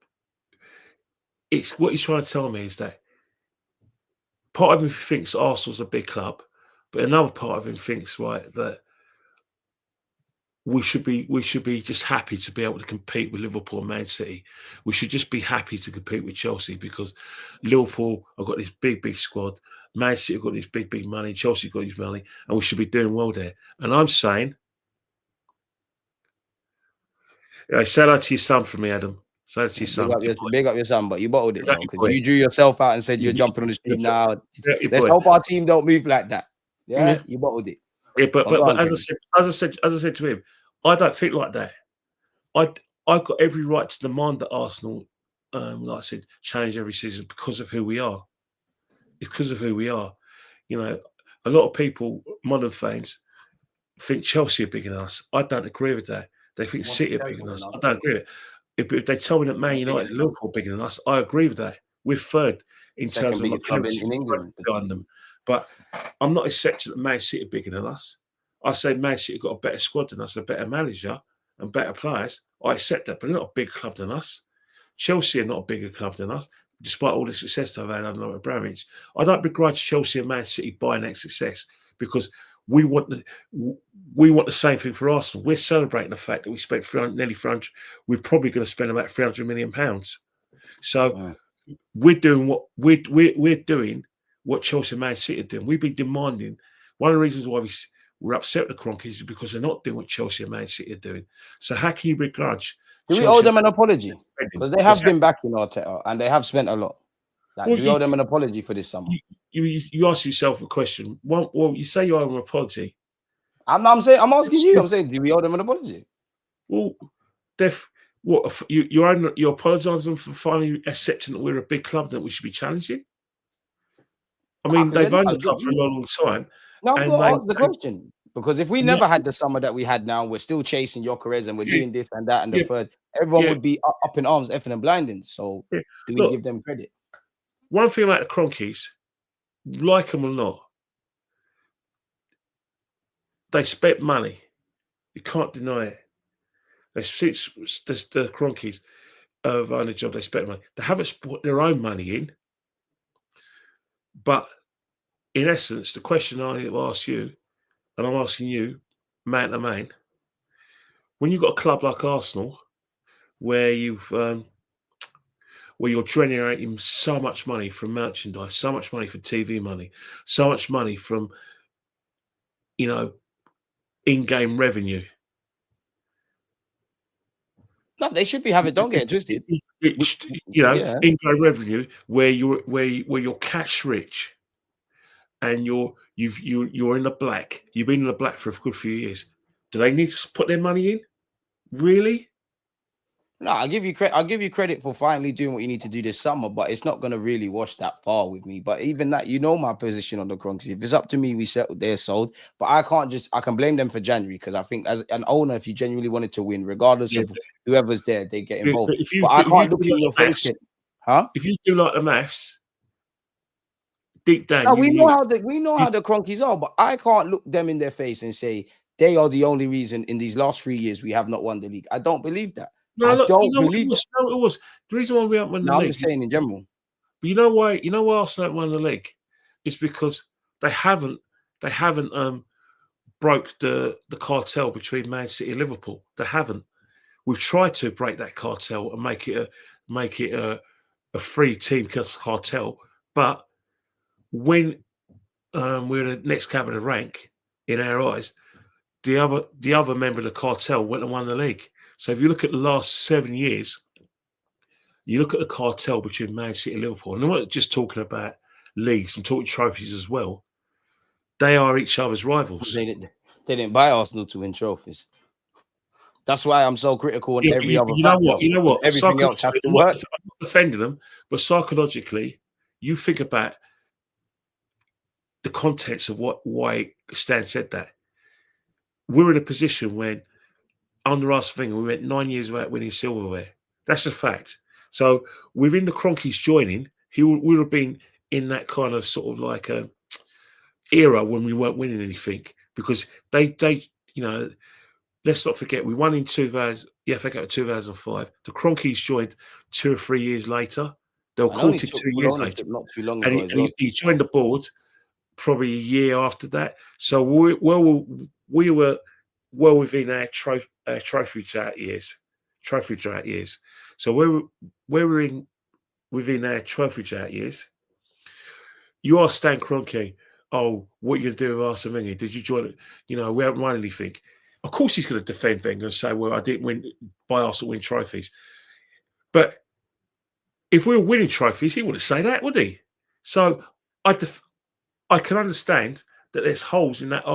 it's what he's trying to tell me is that part of him thinks Arsenal's a big club, but another part of him thinks, right, that we should be just happy to be able to compete with Liverpool and Man City. We should just be happy to compete with Chelsea because Liverpool have got this big squad, Man City have got this big money, Chelsea got this money, and we should be doing well there. And I'm saying, say that to your son for me, Adam. Say that to your son. Big up your son, but you bottled it, because you drew yourself out and said you're jumping on the street now. Let's hope our team don't move like that. Yeah, you bottled it. Yeah, but as I said to him, I don't think like that. I've got every right to demand that Arsenal, like I said, challenge every season because of who we are. It's because of who we are. You know, a lot of people, modern fans, think Chelsea are bigger than us. I don't agree with that. They think City are bigger than us. I don't agree with it. If they tell me that Man United and Liverpool are bigger than us, I agree with that. We're third in terms of appearance in England behind them. But I'm not accepting that Man City are bigger than us. I say Man City got a better squad than us, a better manager and better players. I accept that, but they're not a bigger club than us. Chelsea are not a bigger club than us, despite all the success they've had under Abramovich. I don't begrudge Chelsea and Man City buying that success because we want the same thing for Arsenal. We're celebrating the fact that we spent nearly 300. We're probably going to spend about £300 million. So we're doing what we're doing. What Chelsea and Man City are doing. We've been demanding. One of the reasons why we're upset with the Kroenkes is because they're not doing what Chelsea and Man City are doing. So how can you begrudge? Do we owe them an apology? Because they have been backing Arteta and they have spent a lot. Do we owe them an apology for this summer? You ask yourself a question. Well, you say you owe them an apology. I'm asking you. I'm saying, do we owe them an apology? Well, you're apologising for finally accepting that we're a big club that we should be challenging. I mean, they've owned the club for a long time. No, I'm going to ask the question. Because if we never had the summer that we had now, we're still chasing Gyökeres and we're doing this and that and the third, everyone would be up in arms, effing and blinding. So do we give them credit? One thing about the Kroenkes, like them or not, they spent money. You can't deny it. The Kroenkes have owned a job, they spent money. They haven't put their own money in. But in essence, the question I ask you, and I'm asking you, man to man, when you've got a club like Arsenal, where you're generating so much money from merchandise, so much money for TV money, so much money from, in-game revenue. No, they should be having. Don't get it twisted. In-game revenue where you're cash rich, and you're in the black. You've been in the black for a good few years. Do they need to put their money in? Really? No, I'll give you credit for finally doing what you need to do this summer, but it's not going to really wash that far with me. But even that, my position on the Kroenkes. If it's up to me, we settled, they're sold. But I can blame them for January because I think as an owner, if you genuinely wanted to win, regardless of whoever's there, they get involved. But I can't look in your face. If you do like the maths, deep down, no, we know how the Kroenkes are, but I can't look them in their face and say they are the only reason in these last 3 years we have not won the league. I don't believe that. No, I don't believe it. No, it was the reason why we haven't won the league. I'm just saying in general. But you know why? You know why Arsenal haven't won the league? It's because they haven't broke the cartel between Man City and Liverpool. They haven't. We've tried to break that cartel and make it a free team cartel, but when we're the next cab of the rank in our eyes, the other member of the cartel went and won the league. So if you look at the last 7 years, you look at the cartel between Man City and Liverpool, and I'm not just talking about leagues, I'm talking trophies as well. They are each other's rivals. They didn't buy Arsenal to win trophies. That's why I'm so critical on every other factor. You know what? Everything else has to I'm work. not defending them, but psychologically, you think about the contents of why Stan said that. We're in a position when under Arsene Wenger, we went 9 years without winning silverware. That's a fact. So within the Kroenkes joining, he would have been in that kind of sort of like a era when we weren't winning anything, because they you know, let's not forget we won in 2000. Yeah, FA Cup 2005. The Kroenkes joined 2 or 3 years later. They were courted 2 years later, not too long and ago. he joined the board probably a year after that. So we were well within our trophy drought years. So we're in within our trophy drought years. You ask Stan Kroenke, oh, what are you going to do with Arsene Wenger? Did you join it? You know, we haven't won anything. Of course he's going to defend Wenger and say, well, I didn't win, by Arsenal win trophies. But if we were winning trophies, he wouldn't say that, would he? So I can understand that there's holes in that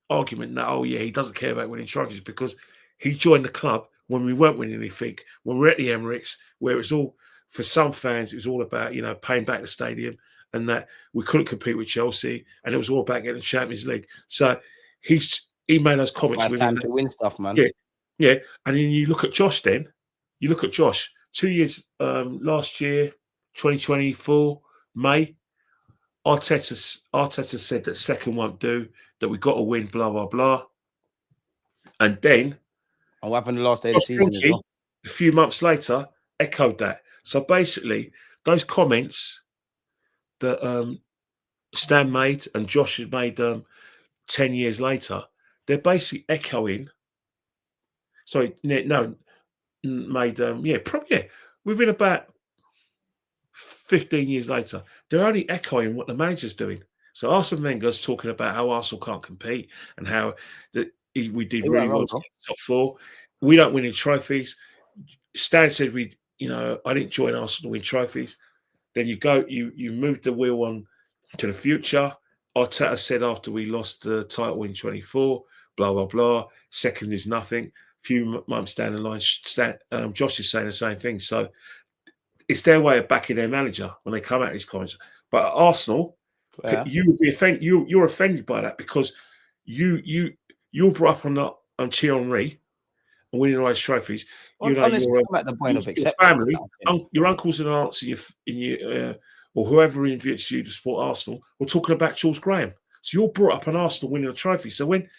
argument that, oh, yeah, he doesn't care about winning trophies because he joined the club when we weren't winning anything, when we're at the Emirates, where it's all, for some fans, it was all about, you know, paying back the stadium and that we couldn't compete with Chelsea, and it was all about getting the Champions League. So he made those comments. It's time to win stuff, man. Yeah. And then you look at Josh then. You look at Josh. 2 years, last year, 2024, May, Arteta said that second won't do, that we got to win, blah, blah, blah. And then what happened the last day of the season as well? A few months later, echoed that. So basically, those comments that Stan made and Josh had made 10 years later, they're basically echoing. Sorry, no, made probably within about 15 years later, they're only echoing what the manager's doing. So Arsene Wenger's talking about how Arsenal can't compete and how we did really well to get top four. We don't win any trophies. Stan said I didn't join Arsenal to win trophies. Then you moved the wheel on to the future. Arteta said after we lost the title in 24, blah, blah, blah. Second is nothing. A few months down the line, Josh is saying the same thing. So it's their way of backing their manager when they come out with these comments. But at Arsenal, you would be offended. You're offended by that because you're brought up on Thierry Henry and winning all those trophies. You're at the point of your family, your uncles and aunts, or whoever invites you to support Arsenal, we're talking about Jules Graham. So you're brought up on Arsenal winning a trophy. So when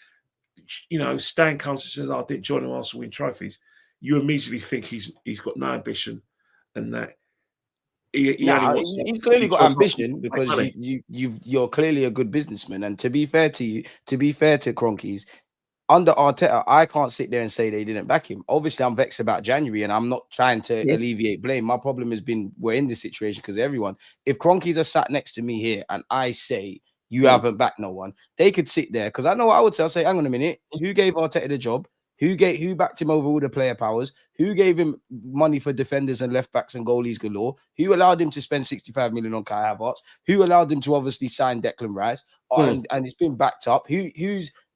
Stan comes and says, "I didn't join him Arsenal win trophies," you immediately think he's got no ambition and that he's clearly got ambition because you're clearly a good businessman. And to be fair to Kroenkes, under Arteta, I can't sit there and say they didn't back him. Obviously, I'm vexed about January, and I'm not trying to alleviate blame. My problem has been we're in this situation because everyone. If Kroenkes are sat next to me here and I say you haven't backed no one, they could sit there because I know what I would say. I'll say, hang on a minute, who gave Arteta the job? Who backed him over all the player powers? Who gave him money for defenders and left backs and goalies galore? Who allowed him to spend 65 million on Kai Havertz? Who allowed him to obviously sign Declan Rice? And it's been backed up.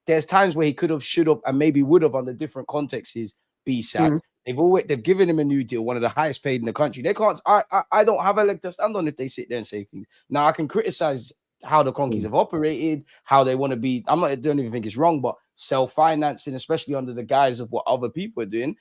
There's times where he could have, should have, and maybe would have under different contexts be sacked. They've given him a new deal, one of the highest paid in the country. They can't. I don't have a leg to stand on if they sit there and say things. Now I can criticize how the Kroenkes have operated, how they want to be. I don't even think it's wrong, but self-financing, especially under the guise of what other people are doing.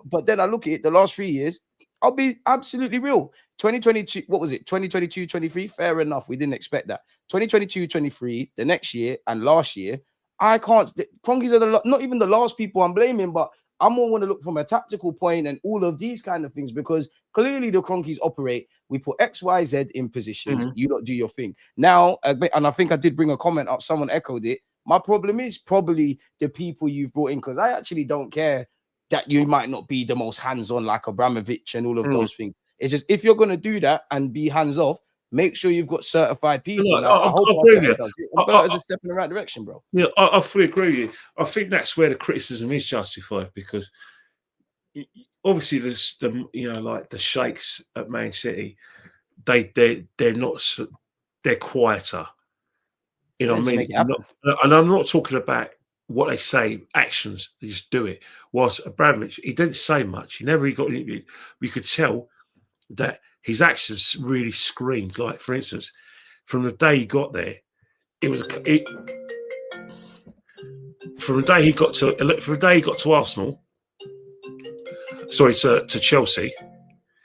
But then I look at it, the last 3 years, I'll be absolutely real. 2022, what was it? 2022, 23, fair enough. We didn't expect that. 2022, 23, the next year and last year, I can't. Kroenkes are not even the last people I'm blaming, but I'm more want to look from a tactical point and all of these kind of things because clearly the Kroenkes operate. We put X, Y, Z in positions. You don't do your thing. Now, and I think I did bring a comment up. Someone echoed it. My problem is probably the people you've brought in because I actually don't care that you might not be the most hands-on like Abramovich and all of those things. It's just if you're going to do that and be hands-off, Make sure you've got certified people. Look, Now, I hope I agree with Arteta you. does it. And Bert is a step in the right direction, bro. Yeah, I fully agree with you. I think that's where the criticism is justified, because obviously there's like the sheikhs at Man City, they're not, they're quieter. You know what I mean? And I'm not talking about what they say, actions, they just do it. Whilst Abramovich, he didn't say much. He never got interviewed. We could tell that his actions really screamed. Like, for instance, from the day he got there, from the day he got to Arsenal, sorry, to Chelsea,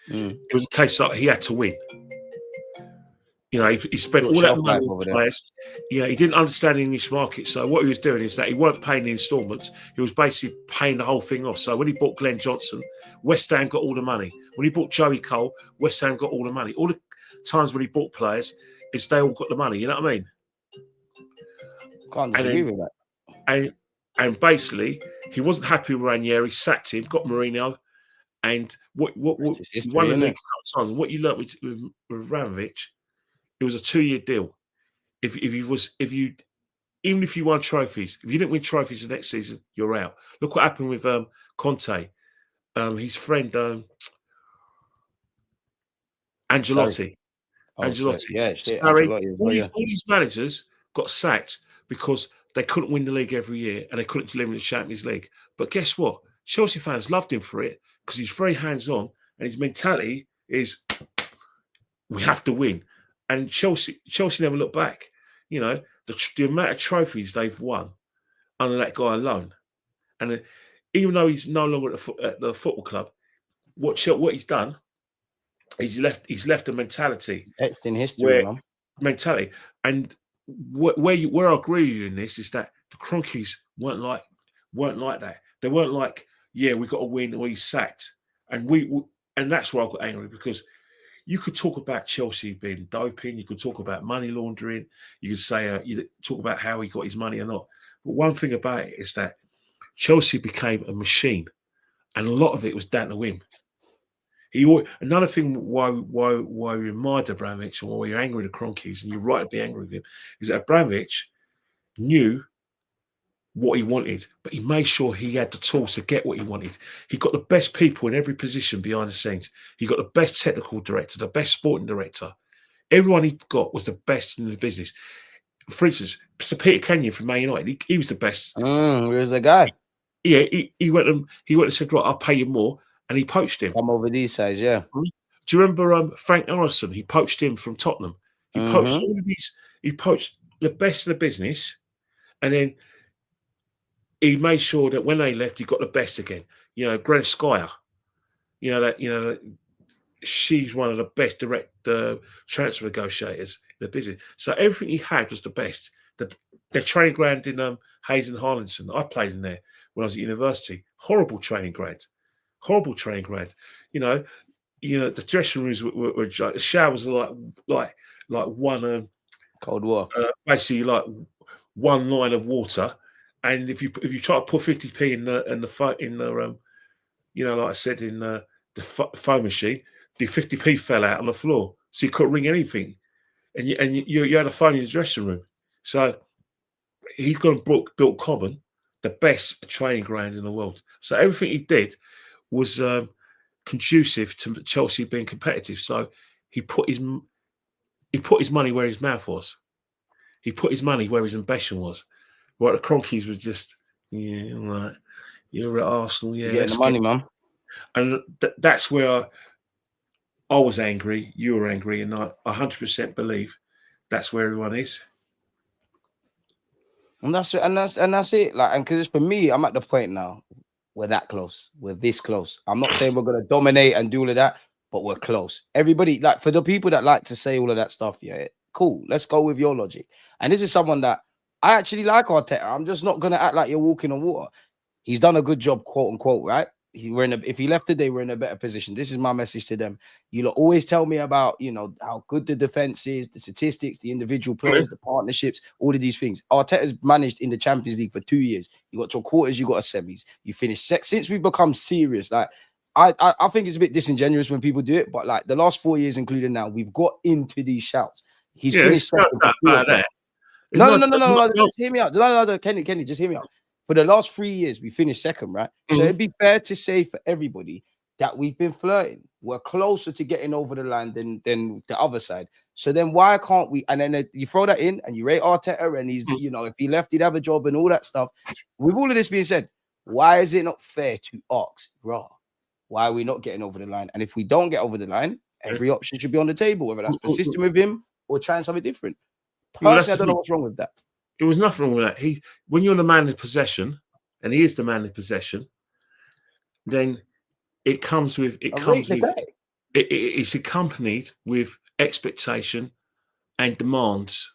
it was a case that he had to win. You know, he spent all that money on players. Yeah, he didn't understand the English market. So what he was doing is that he weren't paying the instalments. He was basically paying the whole thing off. So when he bought Glenn Johnson, West Ham got all the money. When he bought Joey Cole, West Ham got all the money. All the times when he bought players, is they all got the money. You know what I mean? Can't disagree with that. And basically, he wasn't happy with Ranieri, sacked him, got Mourinho, and what history, won the league a couple of times. And what you learnt with Abramovich, it was a 2-year deal. Even if you won trophies, if you didn't win trophies the next season, you're out. Look what happened with Conte, his friend Ancelotti. Ancelotti. Yeah, Ancelotti. All these managers got sacked because they couldn't win the league every year and they couldn't deliver in the Champions League. But guess what? Chelsea fans loved him for it because he's very hands-on and his mentality is, we have to win. And Chelsea never looked back. You know, the amount of trophies they've won under that guy alone. And even though he's no longer at the football club, what he's done, he's left a mentality. Etched in history, man. Mentality. And where I agree with you in this is that the Cronkies weren't like that. They weren't like, yeah, we got to win or he's sacked. And that's where I got angry, because you could talk about Chelsea being doping. You could talk about money laundering. You could say, you talk about how he got his money or not. But one thing about it is that Chelsea became a machine, and a lot of it was down to him. Another thing why we admired Abramovich, or why you're angry with the Cronkies, and you're right to be angry with him, is that Abramovich knew what he wanted, but he made sure he had the tools to get what he wanted. He got the best people in every position behind the scenes. He got the best technical director, the best sporting director. Everyone he got was the best in the business. For instance, Sir Peter Kenyon from Man United, he was the best. Where's the guy? Yeah, he went and said, right, I'll pay you more, and he poached him. Come over these sides, yeah. Do you remember Frank Harrison? He poached him from Tottenham. He poached all of these. He poached the best of the business, and then he made sure that when they left, he got the best again. You know, Grenskaya, she's one of the best direct transfer negotiators in the business. So everything he had was the best. Their training ground in Hayes and Harlinson, I played in there when I was at university. Horrible training ground. You know, the dressing rooms were the showers were like one cold water, basically like one line of water. And if you try to put 50p in the like I said, in the phone machine, the 50p fell out on the floor, so you couldn't ring anything, and you had a phone in his dressing room. So he's gone and built Common, the best training ground in the world. So everything he did was conducive to Chelsea being competitive. So he put his money where his mouth was. He put his money where his ambition was. Right, the Cronkies was just, like, you're at Arsenal, yeah. Getting the money, man. And that's where I was angry, you were angry, and I 100% believe that's where everyone is. And that's it. Like, and because for me, I'm at the point now, we're that close. We're this close. I'm not saying we're gonna dominate and do all of that, but we're close. Everybody, like, for the people that like to say all of that stuff, yeah, cool. Let's go with your logic. And this is someone that I actually like, Arteta. I'm just not gonna act like you're walking on water. He's done a good job, quote unquote, right? If he left today, we're in a better position. This is my message to them. You lot always tell me about, how good the defense is, the statistics, the individual players, the partnerships, all of these things. Arteta's managed in the Champions League for 2 years. You got to quarters, you got a semis. You finished since we've become serious. Like, I think it's a bit disingenuous when people do it, but like the last 4 years, including now, we've got into these shouts. He's finished second for 3 of them. No. Just hear me out. No, Kenny, just hear me out. For the last 3 years, we finished second, right? So it'd be fair to say for everybody that we've been flirting. We're closer to getting over the line than the other side. So then why can't we? And then you throw that in and you rate Arteta and he's, you know, if he left, he'd have a job and all that stuff. With all of this being said, why is it not fair to ask, bro? Why are we not getting over the line? And if we don't get over the line, every option should be on the table, whether that's persisting with him or trying something different. Personally, I don't know what's wrong with that. It was nothing wrong with that. When you're the man in possession, and he is the man in possession, then it's accompanied with expectation and demands.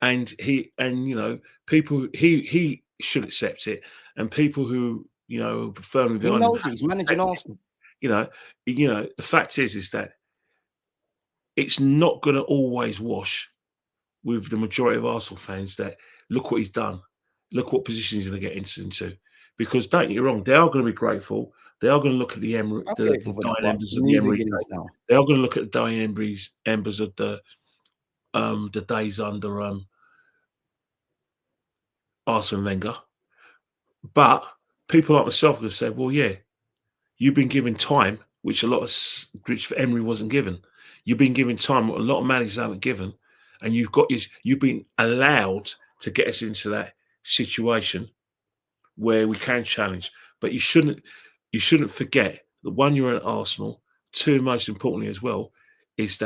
And people he should accept it, and people who firmly behind him. He's managing Arsenal. The fact is that it's not going to always wash with the majority of Arsenal fans that look what he's done, look what position he's going to get into. Because don't get me wrong, they are going to be grateful. They are going to look at the dying embers of the Emery. They are going to look at the dying embers of the days under Arsene Wenger. But people like myself are going to say, well, yeah, you've been given time, which Emery wasn't given. You've been given time, what a lot of managers haven't given, and you've been allowed to get us into that situation where we can challenge. But you shouldn't forget that one, you're at Arsenal. Two, most importantly as well, is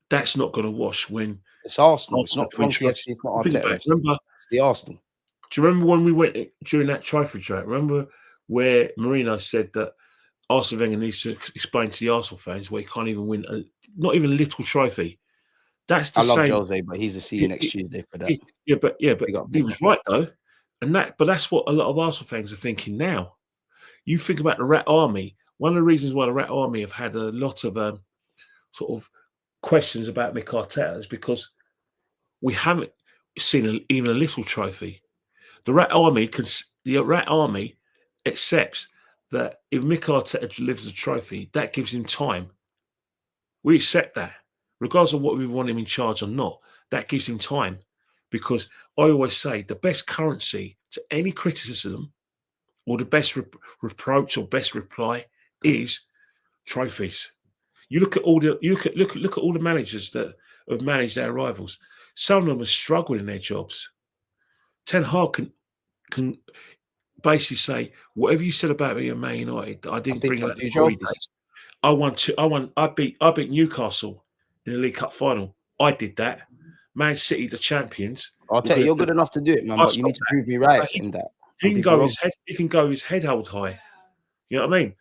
that's not going to wash when it's Arsenal. It's not Funky FC. It's not Arteta. Remember, it's the Arsenal. Do you remember when we went during that trophy track? Remember where Mourinho said that Arsene Wenger needs to explain to the Arsenal fans where he can't even win not even a little trophy. That's the same. I love Jose, but he's a see you next Tuesday for that. But he was right though, but that's what a lot of Arsenal fans are thinking now. You think about the Rat Army. One of the reasons why the Rat Army have had a lot of sort of questions about Mick Arteta is because we haven't seen even a little trophy. The Rat Army accepts that if Mick Arteta delivers a trophy, that gives him time. We accept that, regardless of what we want him in charge or not. That gives him time, because I always say the best currency to any criticism, or the best reproach or best reply, is trophies. You look at all the managers that have managed their rivals. Some of them are struggling in their jobs. Ten Hag can basically say, whatever you said about me and Man United, I didn't bring out the glory days. I beat Newcastle in the League Cup final. I did that. Man City, the champions. I'll tell you, you're good enough to do it, man. But you need to prove me right in that. He can go his head held high. You know what I mean?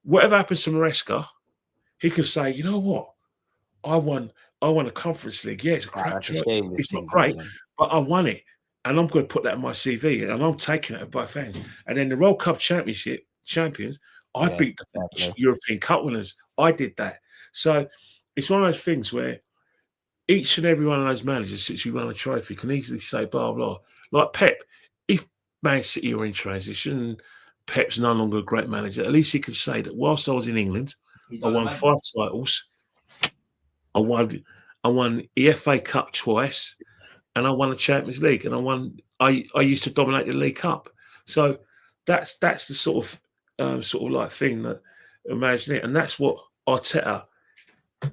Whatever happens to Maresca, he can say, you know what? I won a Conference League. Yeah, it's a crap job. It's not great, but I won it. And I'm going to put that in my CV, and I'm taking it by fans. And then the World Cup Championship champions, I beat the European Cup winners. I did that. So it's one of those things where each and every one of those managers, since we won a trophy, can easily say blah, blah. Like Pep, if Man City are in transition, Pep's no longer a great manager, at least he can say that whilst I was in England, I won 5 titles. I won the FA Cup twice, and I won the Champions League, and I used to dominate the League Cup. So that's the sort of like thing that imagine it, and that's what Arteta.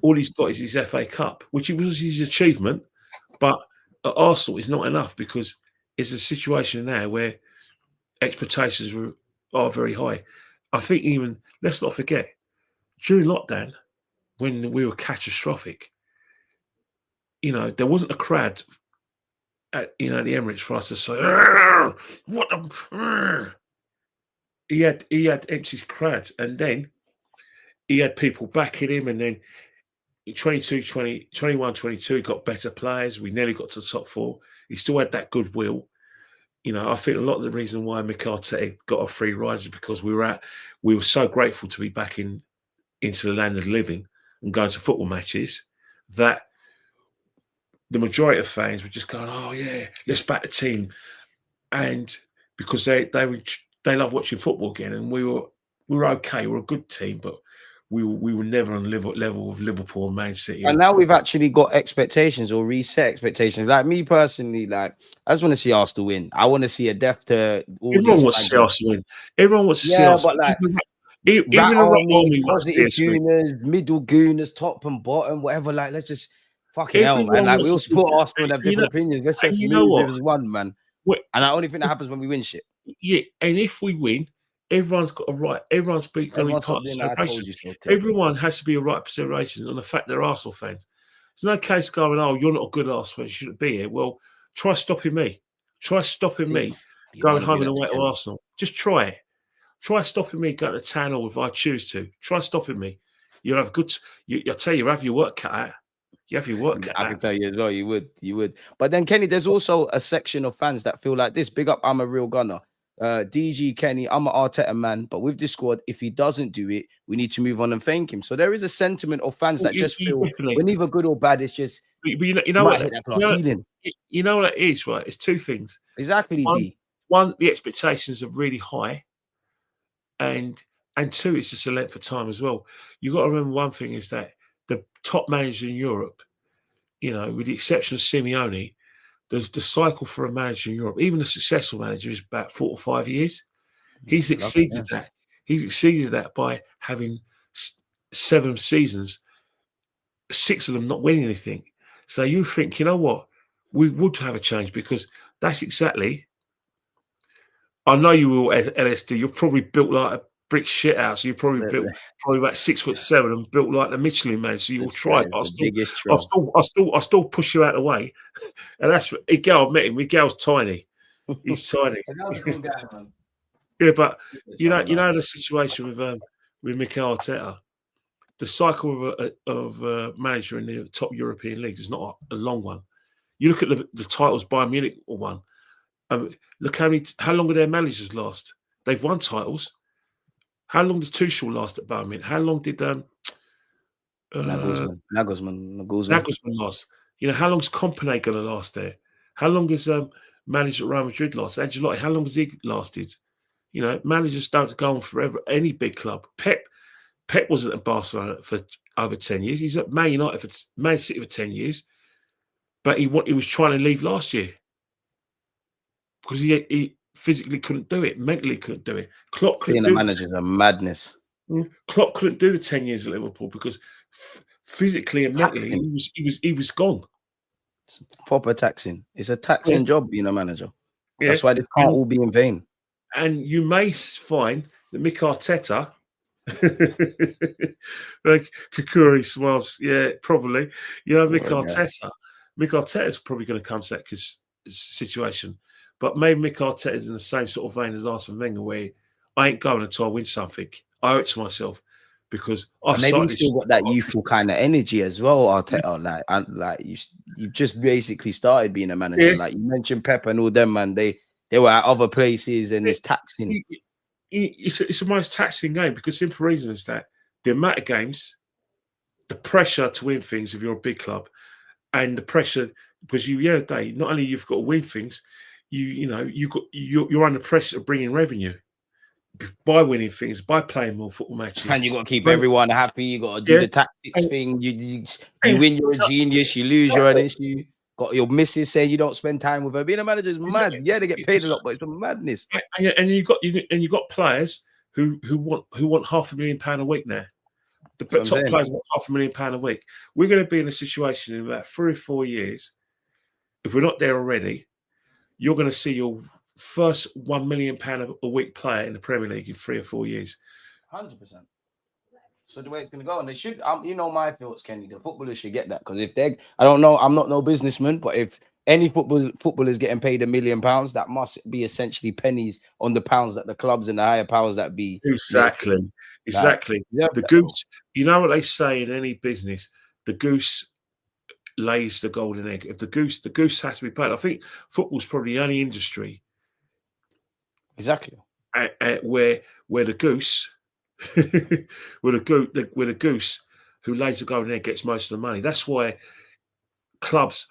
All he's got is his FA Cup, which was his achievement, but at Arsenal is not enough, because it's a situation now where expectations are very high. I think even, let's not forget, during lockdown, when we were catastrophic, there wasn't a crowd at the Emirates for us to say, what the. He had empty crowds, and then he had people backing him, and then in 21-22, he got better players. We nearly got to the top 4. He still had that goodwill. I think a lot of the reason why Mick Arteta got a free ride is because we were so grateful to be back into the land of the living and going to football matches, that the majority of fans were just going, oh yeah, let's back the team. And because they love watching football again, and we were We were okay. We're a good team, but we were never on level with Liverpool and Man City. And now we've actually got expectations or reset expectations. Like me personally, like I just want to see Arsenal win. I want to see a death to all Everyone these wants to see us win. Everyone wants to see yeah, us. but like Even rat the Rat army, Army wants to see positive us win. gooners, middle gooners, top and bottom, whatever. Like, let's just fucking hell, man. Everyone Like we wants to all see. support Arsenal and have You different know, opinions. Let's and just you know move what? as one, man. What- And I only think that happens when we win shit. Yeah, and if we win, everyone's got a right. Everyone's going to be Everyone part stop of the doing that. I told celebration. you so. Till. Everyone has to be a right celebration on the fact they're Arsenal fans. There's no case going, oh, you're not a good Arsenal fan, you shouldn't be here. Well, try stopping me. Try stopping See, me you don't going want to home do and that to away to Kenny. Arsenal. Just try it. Try stopping me going to town hall if I choose to. Try stopping me. You'll have good. I tell you, have your work cut out. You have your work cut I out. can tell you as well, you would. But then Kenny, there's also a section of fans that feel like this. Big up, I'm a real gunner. DG Kenny, I'm an Arteta man, but with this squad, if he doesn't do it, we need to move on and thank him. So there is a sentiment of fans that just feel Definitely. we're neither good or bad. It's just But you know what? hit that glass ceiling. You know what it is, right? It's two things. Exactly, D. One, the expectations are really high, and two, it's just a length of time as well. You got to remember one thing is that the top managers in Europe, you know, with the exception of Simeone, the cycle for a manager in Europe, even a successful manager, is about 4 or 5 years. He's exceeded that. He's exceeded that by having 7 seasons, 6 of them not winning anything. So you think, you know what, we would have a change because that's exactly. I know you will, LSD. You're probably built like a brick shit house. You're probably built about 6'7" and built like the Michelin man. So you'll try, but I'll still push you out of the way. And that's Miguel. I met him. Miguel's tiny. He's tiny. Yeah, but you know the situation with Mikel Arteta, the cycle of a manager in the top European leagues is not a long one. You look at the titles Bayern Munich won. Look how long do their managers last? They've won titles. How long does Tuchel last at Bayern Munich? How long did Nagelsmann last? You know, how long's Kompany going to last there? How long is manager at Real Madrid last? Ancelotti, how long has he lasted? You know, managers don't go on forever. Any big club. Pep wasn't at Barcelona for over 10 years. He's at Man United for Man City for 10 years. But he was trying to leave last year because he physically couldn't do it, mentally couldn't do it. Klopp couldn't do managers are madness. Klopp couldn't do the 10 years at Liverpool because physically and mentally he was gone. It's proper taxing. It's a taxing job being a manager. Yeah. That's why this can't all be in vain. And you may find that Mikel Arteta, like Kukuri smiles, yeah, probably. You know, Mikel Arteta is probably going to come to that situation. But maybe Mikel Arteta is in the same sort of vein as Arsene Wenger, where I ain't going until I win something. I owe it to myself because maybe he's still got that youthful kind of energy as well, Arteta. Like you've just basically started being a manager. Yeah. Like you mentioned Pep and all them, man. They were at other places and it's taxing. It's the most taxing game because simple reason is that the amount of games, the pressure to win things if you're a big club, and the pressure because not only you've got to win things, you're under pressure of bringing revenue by winning things, by playing more football matches, and you got to keep everyone happy. You got to do the tactics thing. You win, you're a genius. You lose, you're an issue. Got your missus saying you don't spend time with her. Being a manager is mad. Yeah, they get paid a lot, but it's madness. And you got players who want £500,000 a week now. The top players want £500,000 a week. We're going to be in a situation in about 3 or 4 years. If we're not there already, you're going to see your first £1 million a week player in the Premier League in 3 or 4 years. 100%. So the way it's going to go, and they should, my thoughts, Kenny. The footballers should get that because if they, I don't know, I'm not no businessman, but if any footballers getting paid £1 million, that must be essentially pennies on the pounds that the clubs and the higher powers that be. Exactly. The goose. You know what they say in any business? The goose lays the golden egg. If the goose has to be paid. I think football's probably the only industry. Exactly. Where the goose. where the goose who lays the golden egg gets most of the money. That's why clubs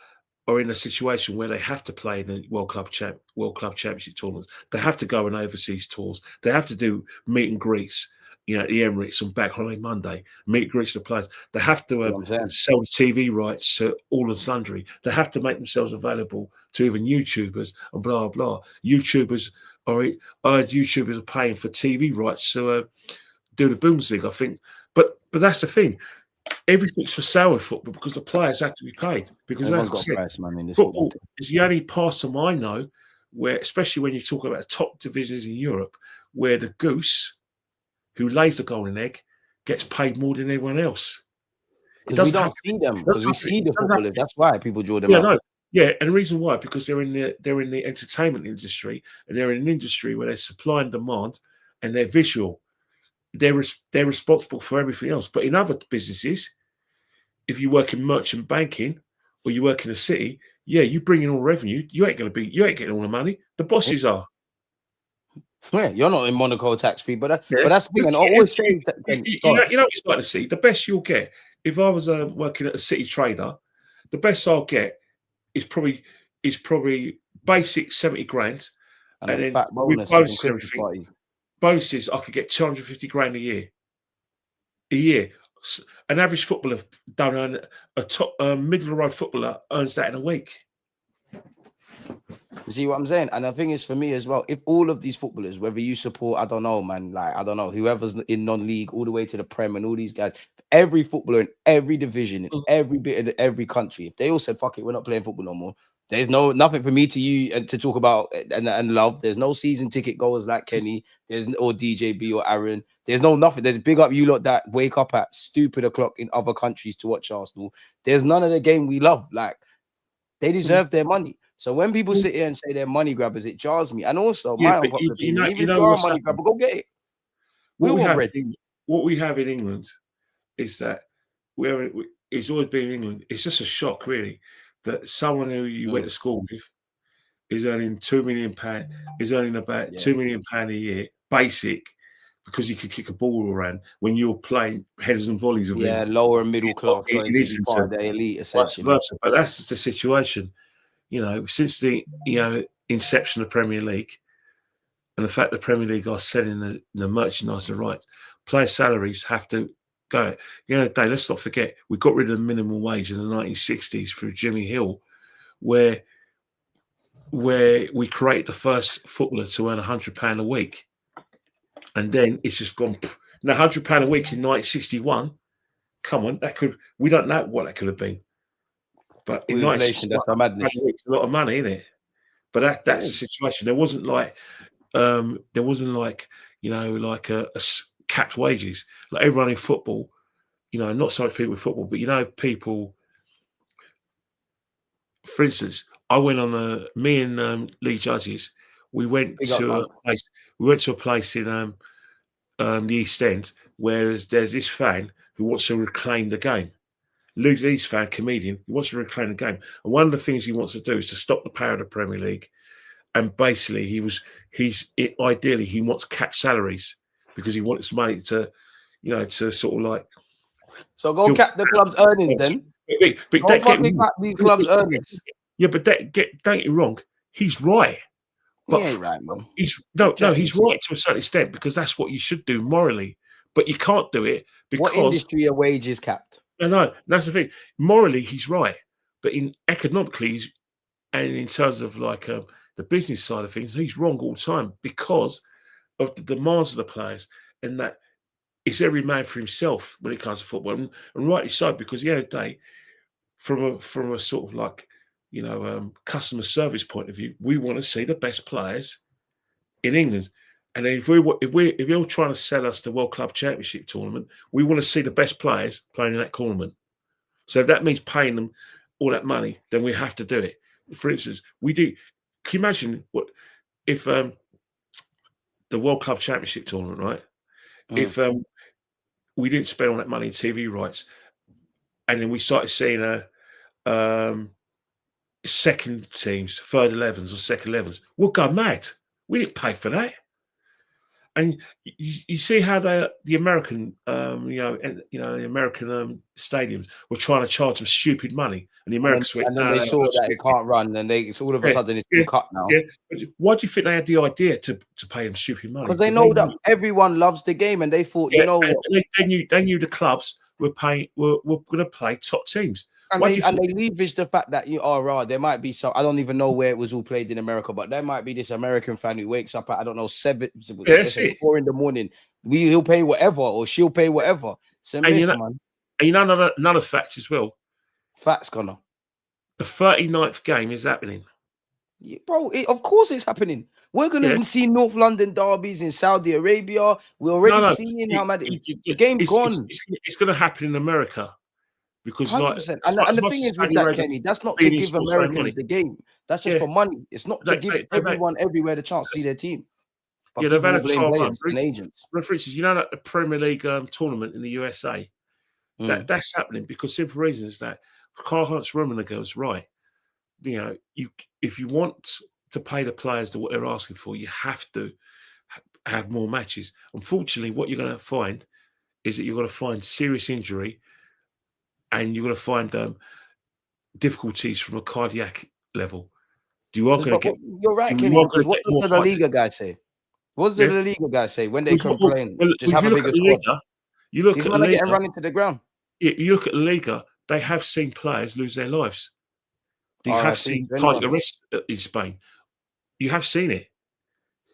are in a situation where they have to play in the World Club Championship tournaments. They have to go on overseas tours. They have to do meet and greets. at the Emirates on Bank Holiday Monday, meet and greets the players. They have to You know what I'm saying? sell the TV rights to all and sundry. They have to make themselves available to even YouTubers and blah, blah. YouTubers I heard YouTubers are paying for TV rights to do the Bundesliga, I think. But that's the thing. Everything's for sale in football because the players have to be paid. Because Everyone's as I got said, price, man, in this football is the only pastime I know where, especially when you talk about top divisions in Europe, where the goose who lays the golden egg gets paid more than everyone else. Because we don't see them. Because we see the footballers. That's why people draw them yeah, out. No. Yeah, and the reason why, because they're in the entertainment industry, and they're in an industry where there's supply and demand, and they're visual. They're responsible for everything else. But in other businesses, if you work in merchant banking or you work in a city, yeah, you bring in all revenue. You ain't getting all the money. The bosses are. Yeah, you're not in Monaco tax free, but that's the thing. And I always say that, you know what it's like to see. The best you'll get, if I was working at a city trader, the best I'll get is probably basic 70 grand, and then fat with bonus bonuses and everything. Bonuses, I could get 250 grand a year. A year. An average footballer don't earn a top middle of the road footballer earns that in a week. You see what I'm saying? And the thing is, for me as well, if all of these footballers, whether you support, I don't know, man, like, I don't know, whoever's in non-league all the way to the Prem and all these guys, every footballer in every division, in every bit of every country, if they all said, fuck it, we're not playing football no more, there's nothing for me to you and to talk about and love. There's no season ticket goers like Kenny, or DJB or Aaron. There's nothing. There's big up you lot that wake up at stupid o'clock in other countries to watch Arsenal. There's none of the game we love. Like, they deserve their money. So when people sit here and say they're money grabbers, it jars me. And also, my unpopular opinion, even if you are a money grabber, go get it. What we have in England is that it's always been in England. It's just a shock, really, that someone who you went to school with is earning £2 million, is earning about £2 million a year, basic, because he could kick a ball around when you're playing headers and volleys of him. Lower and middle class trying to be part of the elite, essentially. But that's the situation. Since the inception of the Premier League, and the fact the Premier League are selling the merchandise and rights, player salaries have to go. At the end of the day, let's not forget, we got rid of the minimum wage in the 1960s through Jimmy Hill, where we create the first footballer to earn £100 a week. And then it's just gone. Now, £100 a week in 1961, come on, we don't know what that could have been. But in inflation, that's a madness. It's a lot of money, isn't it? But that's the situation. There wasn't like a capped wages. Like everyone in football, not so much people in football, but people. For instance, I went on me and Lee Judges. We went to a place. We went to a place in the East End where there's this fan who wants to reclaim the game. Lee's fan, comedian, he wants to reclaim the game. And one of the things he wants to do is to stop the power of the Premier League. And basically, ideally he wants capped salaries because he wants money to sort of like. So go cap the club's earnings then. But don't cap these clubs' earnings. Yeah, but don't get me wrong. He's right. But he ain't right, man. He's right to a certain extent because that's what you should do morally. But you can't do it because what industry are wages capped? No, that's the thing. Morally, he's right, but economically, and in terms of like the business side of things, he's wrong all the time because of the demands of the players, and that it's every man for himself when it comes to football, and rightly so because at the end of the day, from a sort of like customer service point of view, we want to see the best players in England. And then if you're trying to sell us the World Club Championship tournament, we want to see the best players playing in that tournament. So if that means paying them all that money, then we have to do it. For instance, we do. Can you imagine what if the World Club Championship tournament, right? If we didn't spend all that money in TV rights, and then we started seeing second teams, third 11s or second 11s, we'll go mad. We didn't pay for that. And you see how the American, the American stadiums were trying to charge them stupid money, and the Americans went, And then no, they no, saw that's that it stupid. can't run, and it's all of a Yeah, sudden it's yeah, been cut now. yeah. Why do you think they had the idea to pay them stupid money? Because they know that everyone loves the game, and they thought, you know what? They knew the clubs were going to play top teams. And Why do they you think? leverage the fact that there might be some. I don't even know where it was all played in America, but there might be this American fan who wakes up at I don't know let's say 4 in the morning. He'll pay whatever, or she'll pay whatever. It's a myth, man. And you know another fact as well. Facts, Connor. The 39th game is happening. Yeah, bro, of course it's happening. We're going to see North London derbies in Saudi Arabia. We're already seeing how mad the game's gone. It's going to happen in America. Because 100%. And the thing is with that, Kenny, that's not to give Americans the game. That's just for money. It's not to give everyone everywhere the chance to see their team. But they've had a blame players and agents. For instance, you know that the Premier League tournament in the USA, that's happening because simple reason is that Karl-Heinz Rummenigge goes, right, if you want to pay the players what they're asking for, you have to have more matches. Unfortunately, what you're going to find is that you're going to find serious injury, and you're going to find difficulties from a cardiac level. You're right, Kenny, because what does the La Liga guy say? What does the La Liga guy say when they complain? Just have a bigger squad. You look at the Liga, getting run into the ground. You look at the Liga, they have seen players lose their lives. They have seen cardiac arrest in Spain. You have seen it.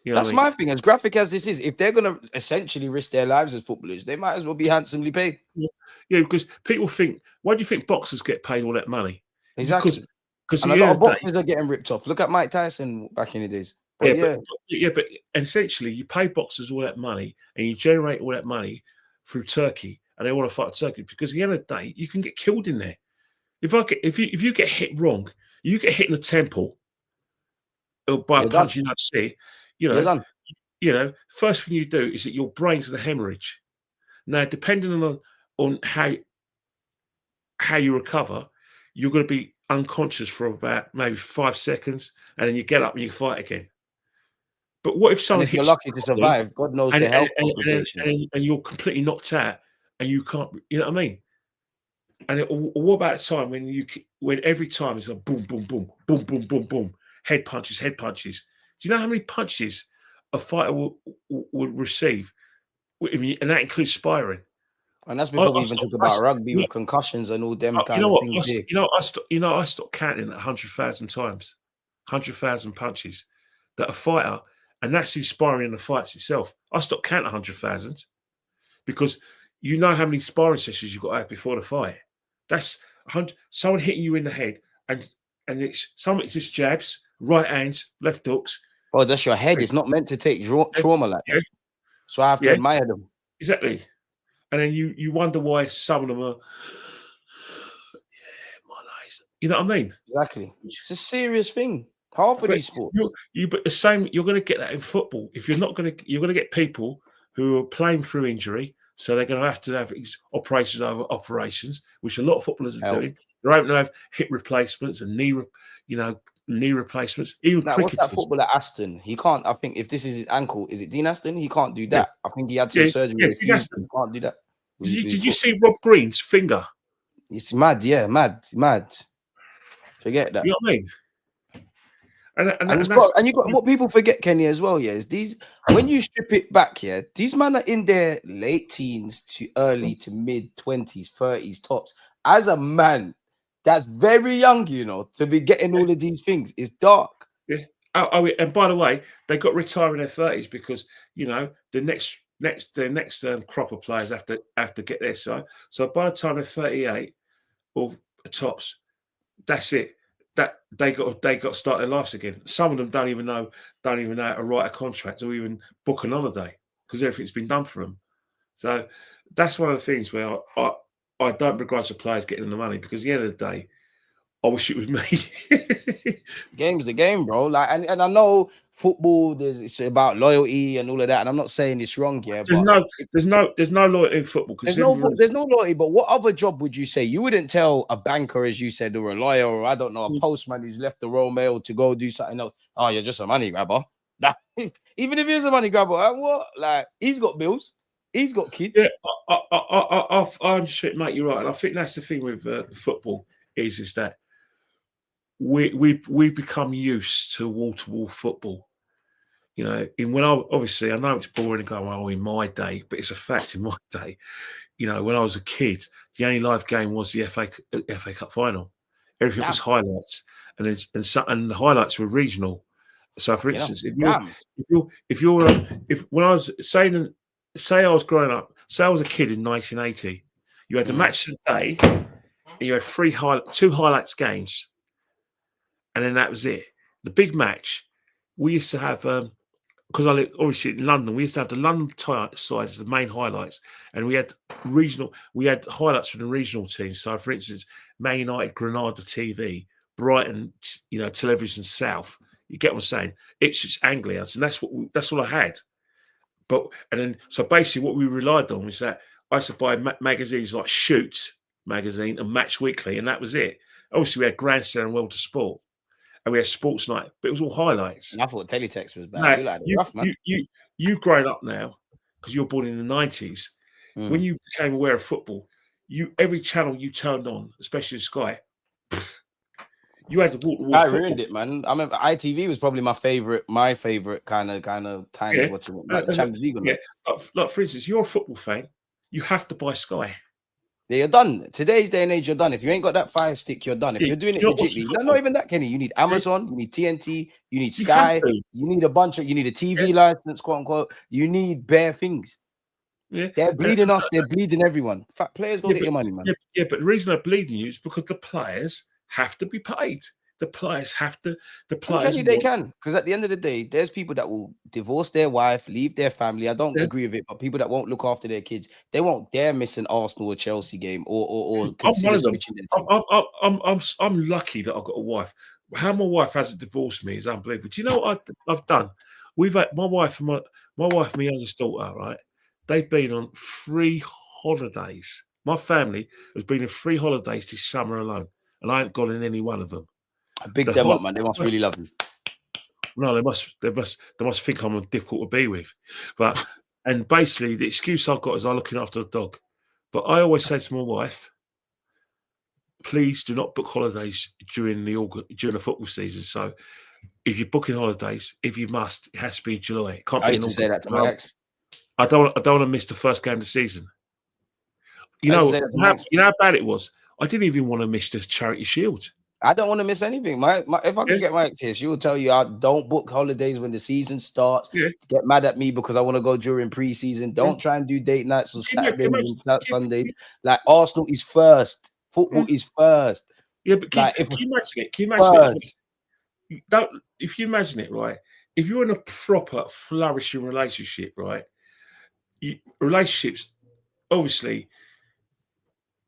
That's my thing. As graphic as this is, if they're going to essentially risk their lives as footballers, they might as well be handsomely paid. Yeah, because people think, why do you think boxers get paid all that money? Exactly. Because a lot of boxers are getting ripped off. Look at Mike Tyson back in the days. But but essentially, you pay boxers all that money, and you generate all that money through Turkey, and they want to fight Turkey because at the end of the day, you can get killed in there. If you get hit wrong, you get hit in the temple by a punch you don't see. First thing you do is that your brain's going to hemorrhage. Now, depending on how you recover, you're going to be unconscious for about maybe 5 seconds, and then you get up and you fight again. But what if someone if you're lucky to survive, God knows the health complications, and you're completely knocked out and you can't, you know what I mean? And what about the time when every time it's a boom, boom, boom, boom, boom, boom, boom, head punches. Do you know how many punches a fighter will receive? And that includes sparring. And that's before we even talk about rugby with concussions and all them kind of things. I stopped counting at 100,000 times, 100,000 punches that a fighter, and that's his sparring in the fights itself. I stopped counting 100,000 because you know how many sparring sessions you've got to have before the fight. That's someone hitting you in the head, and it's just jabs, right hands, left hooks. Oh, that's your head. It's not meant to take trauma like that. So I have to admire them. Exactly. And then you wonder why some of them are, my lies. You know what I mean? Exactly. It's a serious thing. Half of these sports. But the same, you're going to get that in football. If you're going to get people who are playing through injury, so they're going to have operations over operations, which a lot of footballers are doing. They're able to have hip replacements and knee replacements. Even cricketers. What's that footballer Aston? He can't. I think if this is his ankle, is it Dean Aston? He can't do that. I think he had some surgery. He can't do that. Did you see Rob Green's finger? It's mad. Yeah, mad. Forget that. You know what I mean? And you got what people forget, Kenny, as well. Yeah, is these when you strip it back. Yeah, these men are in their late teens to early to mid 20s, 30s tops. As a man, that's very young, to be getting all of these things. It's dark. Yeah. And by the way, they got retired in their 30s because the next crop of players have to get their side. So by the time they're 38 or tops, that's it. That they got to start their lives again. Some of them don't even know how to write a contract or even book an holiday because everything's been done for them. So that's one of the things where I don't begrudge the players getting the money because at the end of the day, I wish it was me. Game's the game, bro. Like, and I know football. It's about loyalty and all of that. And I'm not saying it's wrong, yeah. There's no loyalty in football. There's no loyalty. But what other job would you say? You wouldn't tell a banker, as you said, or a lawyer, or I don't know, a postman who's left the Royal Mail to go do something else. Oh, you're just a money grabber. Even if he's a money grabber, what? Like, he's got bills, he's got kids. Yeah, I'm just think, mate, you're right. And I think that's the thing with football is that we've become used to wall-to-wall football. You know, when I know it's boring to go, oh, in my day, but it's a fact in my day. You know, when I was a kid, the only live game was the FA Cup final. Everything was highlights, and the highlights were regional. So, for instance, if when I was saying, say I was growing up, say I was a kid in 1980, you had the match of the day, and you had two highlights games, and then that was it. The big match, we used to have because I live obviously in London, we used to have the London side as the main highlights, and we had highlights from the regional teams. So, for instance, Man United, Granada TV, Brighton, Television South. You get what I'm saying? Ipswich, Anglia, and that's all I had. So basically, what we relied on was that I used to buy magazines like Shoot magazine and Match Weekly, and that was it. Obviously, we had Grandstand and World of Sport, and we had Sports Night, but it was all highlights. And I thought Teletext was bad. Now, You rough, man. You growing up now because you're born in the 90s. When you became aware of football, every channel you turned on, especially Sky, you had to walk the wall. I ruined it, man. I remember ITV was probably my favorite kind of time watching it. Like the Champions League. Yeah, like for instance, you're a football fan, you have to buy Sky. Yeah, you're done. Today's day and age, you're done. If you ain't got that Fire Stick, you're done. If you're doing it legitly, not even that, Kenny. You need Amazon, you need TNT, you need Sky, you need a TV license, quote unquote. You need bare things. Yeah, they're bleeding us. They're bleeding everyone. Players go get your money, man. Yeah, but the reason they're bleeding you is because the players have to be paid. The players have to. They can, because at the end of the day, there's people that will divorce their wife, leave their family. I don't agree with it, but people that won't look after their kids, they won't dare miss an Arsenal or Chelsea game or consider switching their team. I'm lucky that I've got a wife. How my wife hasn't divorced me is unbelievable. Do you know what I've done? We've had my wife and my youngest daughter, right? They've been on 3 holidays. My family has been on 3 holidays this summer alone, and I haven't gone in any one of them. Big them up, man. They must really love you. No, they must think I'm difficult to be with. And basically the excuse I've got is I'm looking after the dog. But I always say to my wife, please do not book holidays during the football season. So if you're booking holidays, if you must, it has to be July. It can't be in August. Say that to my ex. I don't want to miss the first game of the season. You know how bad it was. I didn't even want to miss the Charity Shield. I don't want to miss anything. If I could get my ex here, she will tell you I don't book holidays when the season starts. Yeah. Get mad at me because I want to go during preseason. Don't try and do date nights on Saturday and Sunday. Like Arsenal is first. Football is first. Yeah, but can you imagine it? If you imagine it, right? If you're in a proper flourishing relationship, right? Relationships, obviously,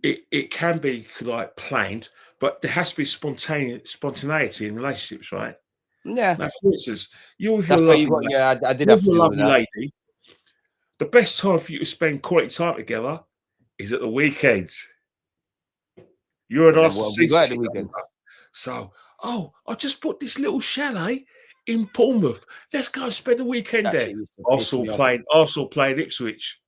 it can be like planned. But there has to be spontaneity in relationships, right? Yeah. Now, for instance, you're with your lovely lady. I did have to do with that. Lady. The best time for you to spend quality time together is at the weekends. You're an Arsenal season. So, I just bought this little chalet in Bournemouth. Let's go spend the weekend there. Arsenal playing Ipswich.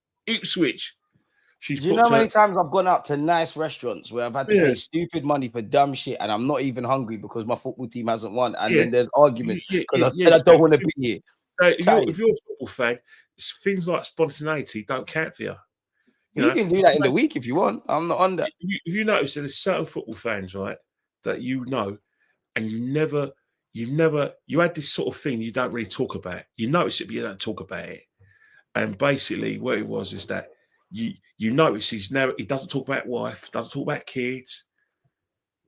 Do you know how many times I've gone out to nice restaurants where I've had to pay stupid money for dumb shit and I'm not even hungry because my football team hasn't won? And then there's arguments because I said I don't want to be here. So if you're a football fan, things like spontaneity don't count for you. You can do that in the week if you want. I'm not on that. If you notice that there's certain football fans, right, that and you had this sort of thing you don't really talk about. You notice it, but you don't talk about it. And basically what it was is that you notice he doesn't talk about wife, doesn't talk about kids,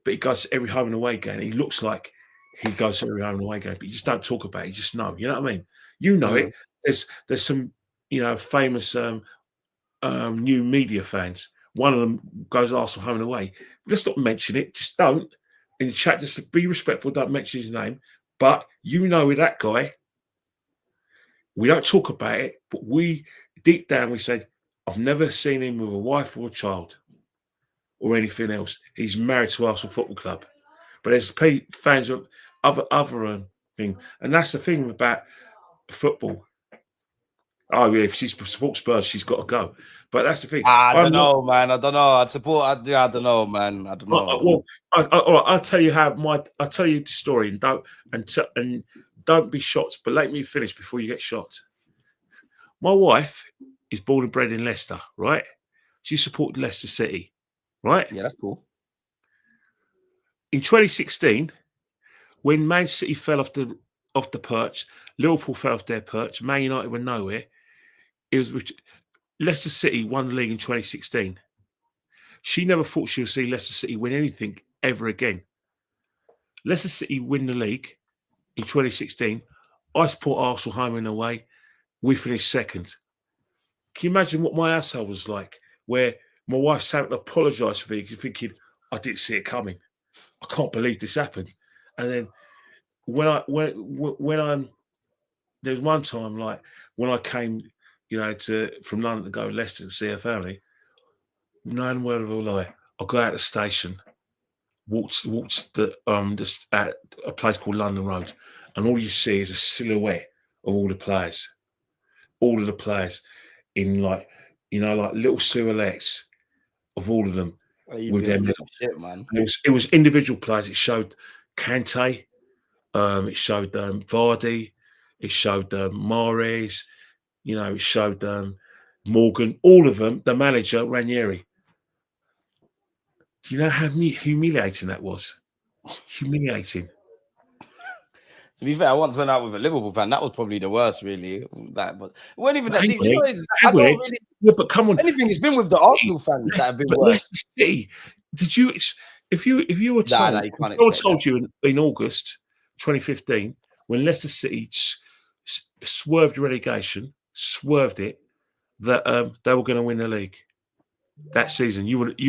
but he goes to every home and away game. He looks like he goes to every home and away game, but you just don't talk about it. You just know. You know what I mean? You know it. There's some famous new media fans. One of them goes to Arsenal home and away. Let's not mention it. Just don't. In the chat, just be respectful. Don't mention his name. But with that guy, we don't talk about it. But we deep down we said, I've never seen him with a wife or a child or anything else. He's married to Arsenal Football Club. But there's fans of other things. And that's the thing about football. Oh yeah, if she supports Spurs, she's got to go. But that's the thing. I don't know, man. I don't know. I'd support. I don't know, man. I don't know. Well, all right, I'll tell you I'll tell you the story, and don't be shocked. But let me finish before you get shot. My wife is born and bred in Leicester, right? She supported Leicester City, right? Yeah, that's cool. In 2016, when Man City fell off the perch, Liverpool fell off their perch, Man United were nowhere. It was Leicester City won the league in 2016. She never thought she would see Leicester City win anything ever again. Leicester City win the league in 2016. I support Arsenal home and away. We finished second. Can you imagine what my household was like, where my wife sat and apologised for me, thinking, I didn't see it coming. I can't believe this happened. And then there was one time, like when I came, from London to go to Leicester to see her family, no word of a lie, I got out of the station, walked just at a place called London Road, and all you see is a silhouette of all the players in like little silhouettes of all of them with their medals. Shit, man. It was individual players. It showed Kante, it showed Vardy, it showed Mahrez, it showed Morgan, all of them. The manager Ranieri. Do you know how humiliating that was? Humiliating. To be fair, I once went out with a Liverpool fan. That was probably the worst, really. But it wasn't even that deep. I don't really. Yeah, but come on. Anything has been with the Arsenal fans that have been but worse. Leicester City. Did you? If you were told, someone told you in August 2015 when Leicester City swerved relegation, swerved it, that they were going to win the league that season, you wouldn't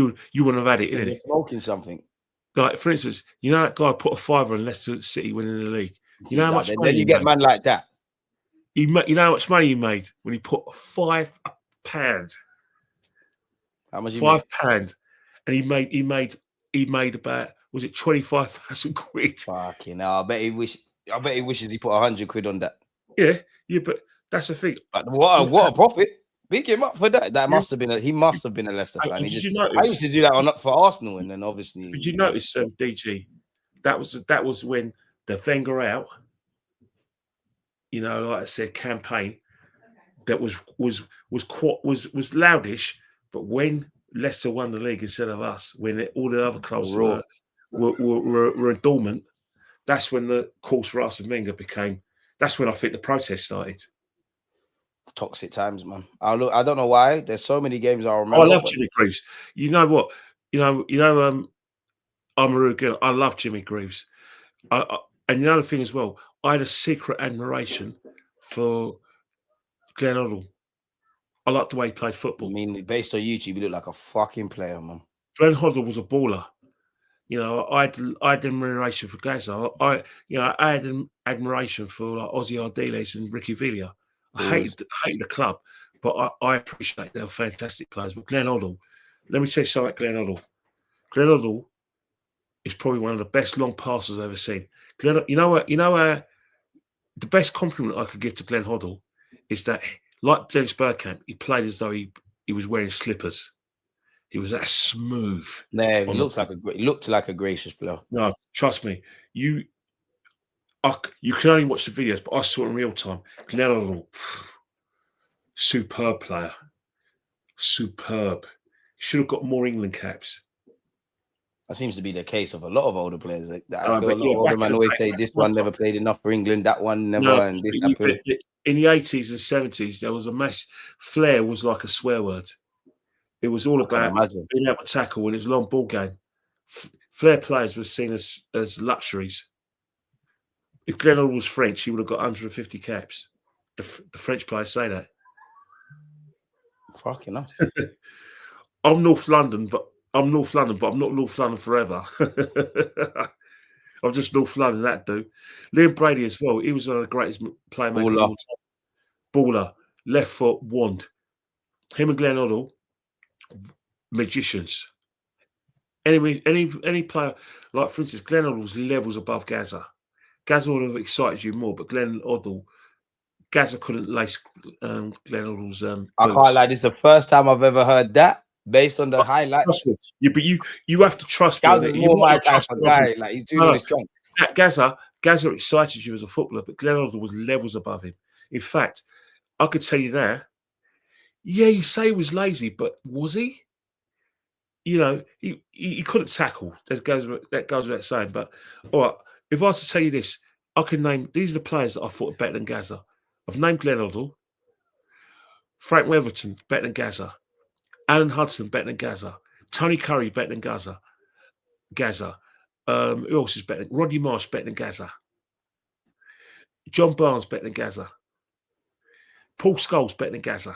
have had it, did it? Smoking something. Like, for instance, that guy put a fiver on Leicester City winning the league. You know how much money then you get man like that. You know how much money he made when he put £5. How much? £5, and he made about, was it 25,000 quid? Fucking hell! I bet he wishes he put 100 quid on that. Yeah, but that's the thing. But what a profit! Pick him up for that. He must have been a Leicester fan. I used to do that for Arsenal, and then obviously. Did you notice, DG? That was when the Wenger out. Like I said, campaign that was loudish, but when Leicester won the league instead of us, when all the other clubs were dormant, that's when the course for us and Wenger became. That's when I think the protest started. Toxic times, man. I don't know why. There's so many games I remember. I love Jimmy Greaves. You know what? I'm a real girl. I love Jimmy Greaves. And the other thing as well, I had a secret admiration for Glenn Hoddle. I like the way he played football. I mean, based on YouTube, he looked like a fucking player, man. Glenn Hoddle was a baller. I had admiration for Gazza. I had an admiration for like Ozzy Ardiles and Ricky Villa. I hated the club, but I appreciate they're fantastic players. But Glenn Hoddle, let me tell you something about Glenn Hoddle. Glenn Hoddle is probably one of the best long passers I've ever seen. Glenn, the best compliment I could give to Glenn Hoddle is that, like Dennis Bergkamp, he played as though he was wearing slippers. He was that smooth. Yeah, he looked like a gracious player. No, trust me. You can only watch the videos, but I saw it in real time. Glenn Hoddle, superb player. Superb. Should have got more England caps. That seems to be the case of a lot of older players. I feel a lot of older men always say this one never played enough for England, that one never, and this happened. In the 80s and 70s, there was a mess. Flair was like a swear word. It was all about being able to tackle, and it was a long ball game. Flair players were seen as luxuries. If Glenn Hoddle was French, he would have got 150 caps. The French players say that. Fucking hell. I'm North London, but I'm not North London forever. I'm just North London, that dude. Liam Brady as well. He was one of the greatest playmakers of all time. Baller, left foot, wand. Him and Glenn Hoddle, magicians. Anyway, any player, like for instance, Glenn Hoddle was levels above Gazza. Gazza would have excited you more, but Glenn Hoddle Gazza couldn't lace Glenn Hoddle's I boots. can't lie. This is the first time I've ever heard that based on the highlights. Yeah, but you have to trust me Gaz on is it. more my type of guy. Like he's doing all his trunk. Gazza excited you as a footballer, but Glenn Hoddle was levels above him. In fact, I could tell you that. Yeah, you say he was lazy, but was he? You know, he couldn't tackle. That goes without saying. But all right, if I was to tell you this, I can name these are the players that I thought were better than Gazza. I've named Glenn Hoddle, Frank Weatherton better than Gazza, Alan Hudson better than Gazza, Tony Curry better than Gazza. Who else is better? Rodney Marsh better than Gazza. John Barnes better than Gazza. Paul Scholes better than Gazza.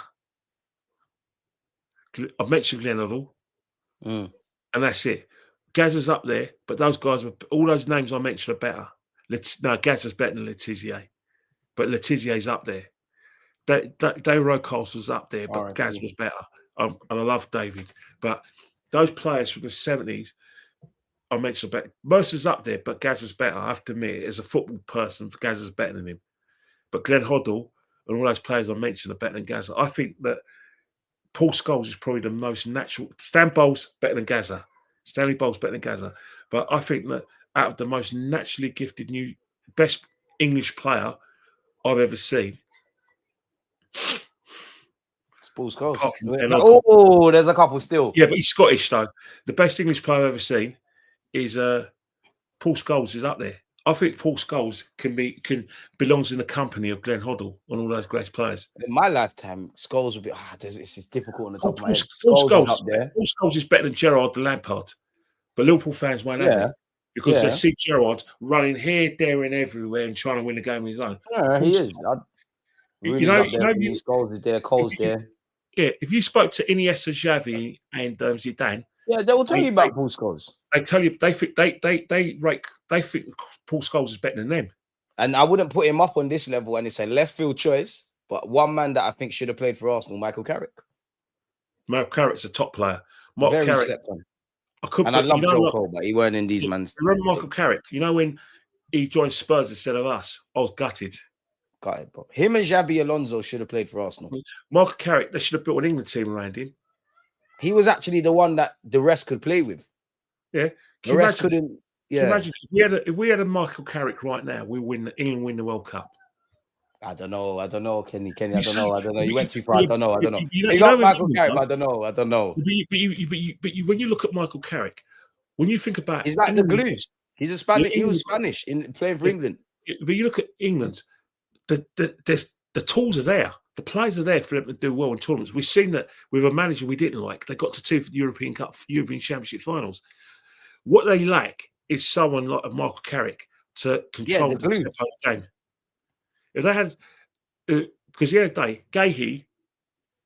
I've mentioned Glenn Hoddle, and that's it. Gazza's up there, but those guys, all those names I mentioned are better. No, Gazza's better than Letizia, but Letizier's up there. David Rocastle's up there, but Gazza was better. And I love David, but those players from the 70s, I mentioned better. Mercer's up there, but Gazza's better. I have to admit, as a football person, Gazza's better than him. But Glenn Hoddle and all those players I mentioned are better than Gazza. I think that Paul Scholes is probably the most natural. Stan Bowles better than Gazza. Stanley Bowles better than Gazza. But I think that out of the most naturally gifted best English player I've ever seen. It's Paul Scholes. Oh, there's a couple still. Yeah, but he's Scottish though. The best English player I've ever seen is Paul Scholes is up there. I think Paul Scholes belongs in the company of Glenn Hoddle and all those great players. In my lifetime, Scholes would be. It's difficult on the top of my head. Paul Scholes is better than Gerrard the Lampard, but Liverpool fans won't have it because they see Gerrard running here, there, and everywhere and trying to win the game on his own. Yeah, he is. Scholes is there, Cole's there. Yeah, if you spoke to Iniesta, Xavi, and Zidane, they will tell you about Paul Scholes. They tell you they think Paul Scholes is better than them. And I wouldn't put him up on this level, and it's a left field choice. But one man that I think should have played for Arsenal, Michael Carrick. Michael Carrick's a top player. Very Carrick, slept on. I love Joe Cole, but he weren't in these man's. Remember Michael Carrick? You know when he joined Spurs instead of us? I was gutted. Bro. Him and Xabi Alonso should have played for Arsenal. Michael Carrick, they should have built an England team around him. He was actually the one that the rest could play with. Yeah, the rest couldn't. Yeah, imagine if we had a Michael Carrick right now, England win the World Cup. I don't know, Kenny. I don't know. You went too far. I don't know. You got Michael Carrick. I don't know. But when you look at Michael Carrick, when you think about, he's like England, the glue. He's a Spanish. He was Spanish in playing for England. But you look at England, the tools are there. The players are there for them to do well in tournaments. We've seen that with a manager we didn't like. They got to 2 European Championship finals. What they lack is someone like a Michael Carrick to control the tempo of the game. If they had, because the other day, Gahey,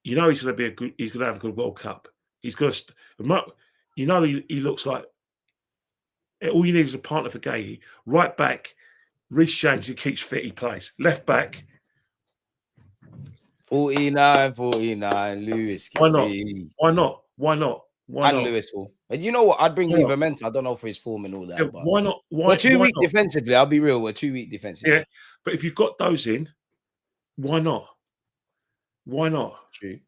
you know he's going to have a good World Cup. He's going to, you know, he looks like all you need is a partner for Gahey. Right back, Reece James, who keeps fit, he plays. Left back. 49, Lewis. Why not? Lewis Hall. And you know what? I'd bring Livramento. I don't know for his form and all that. Yeah, but why not? We're too weak defensively. I'll be real. We're too weak defensively. Yeah, but if you've got those in, why not? Why not? True.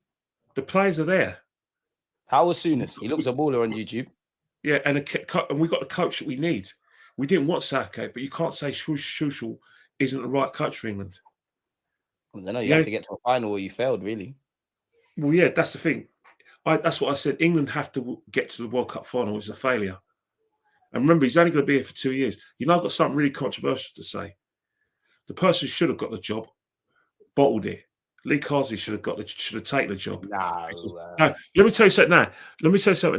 The players are there. How was Souness? He looks a baller on YouTube. Yeah, and we got the coach that we need. We didn't want Southgate, but you can't say Tuchel isn't the right coach for England. I don't know. You have to get to a final or you failed, really. Well, yeah, that's the thing. That's what I said. England have to get to the World Cup final. It's a failure. And remember, he's only going to be here for 2 years. You know, I've got something really controversial to say. The person who should have got the job bottled it. Lee Carsley should have taken the job. No, let me tell you something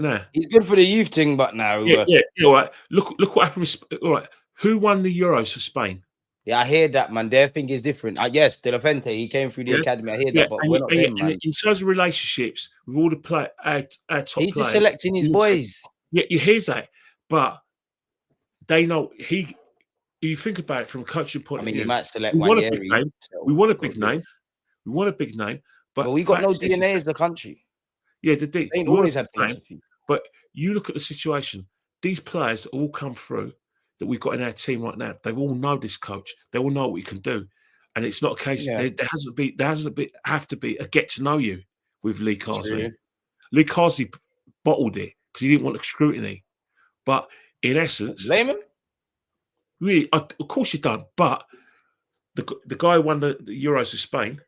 now. He's good for the youth thing, but now. Yeah, all right. Look what happened with, all right. Who won the Euros for Spain? Yeah, I hear that, man. Their thing is different. Yes, De La Fuente, he came through the academy. I hear that, but we're not them, man. In terms of relationships with all the our top players, he's just selecting his boys. Yeah, you hear that, but they know he. You think about it from a coaching point of view. He might select one. We want a big name. We want a big name, but we got no DNA as the country. Yeah, they always had philosophy. But you look at the situation; these players all come through that we've got in our team right now. They all know this coach. They all know what we can do, And it's not a case there have to be a get to know you with Lee Carsley. True. Lee Carsley bottled it because he didn't want the scrutiny. But in essence, Blame him? really, of course you don't. But the guy who won the Euros with Spain.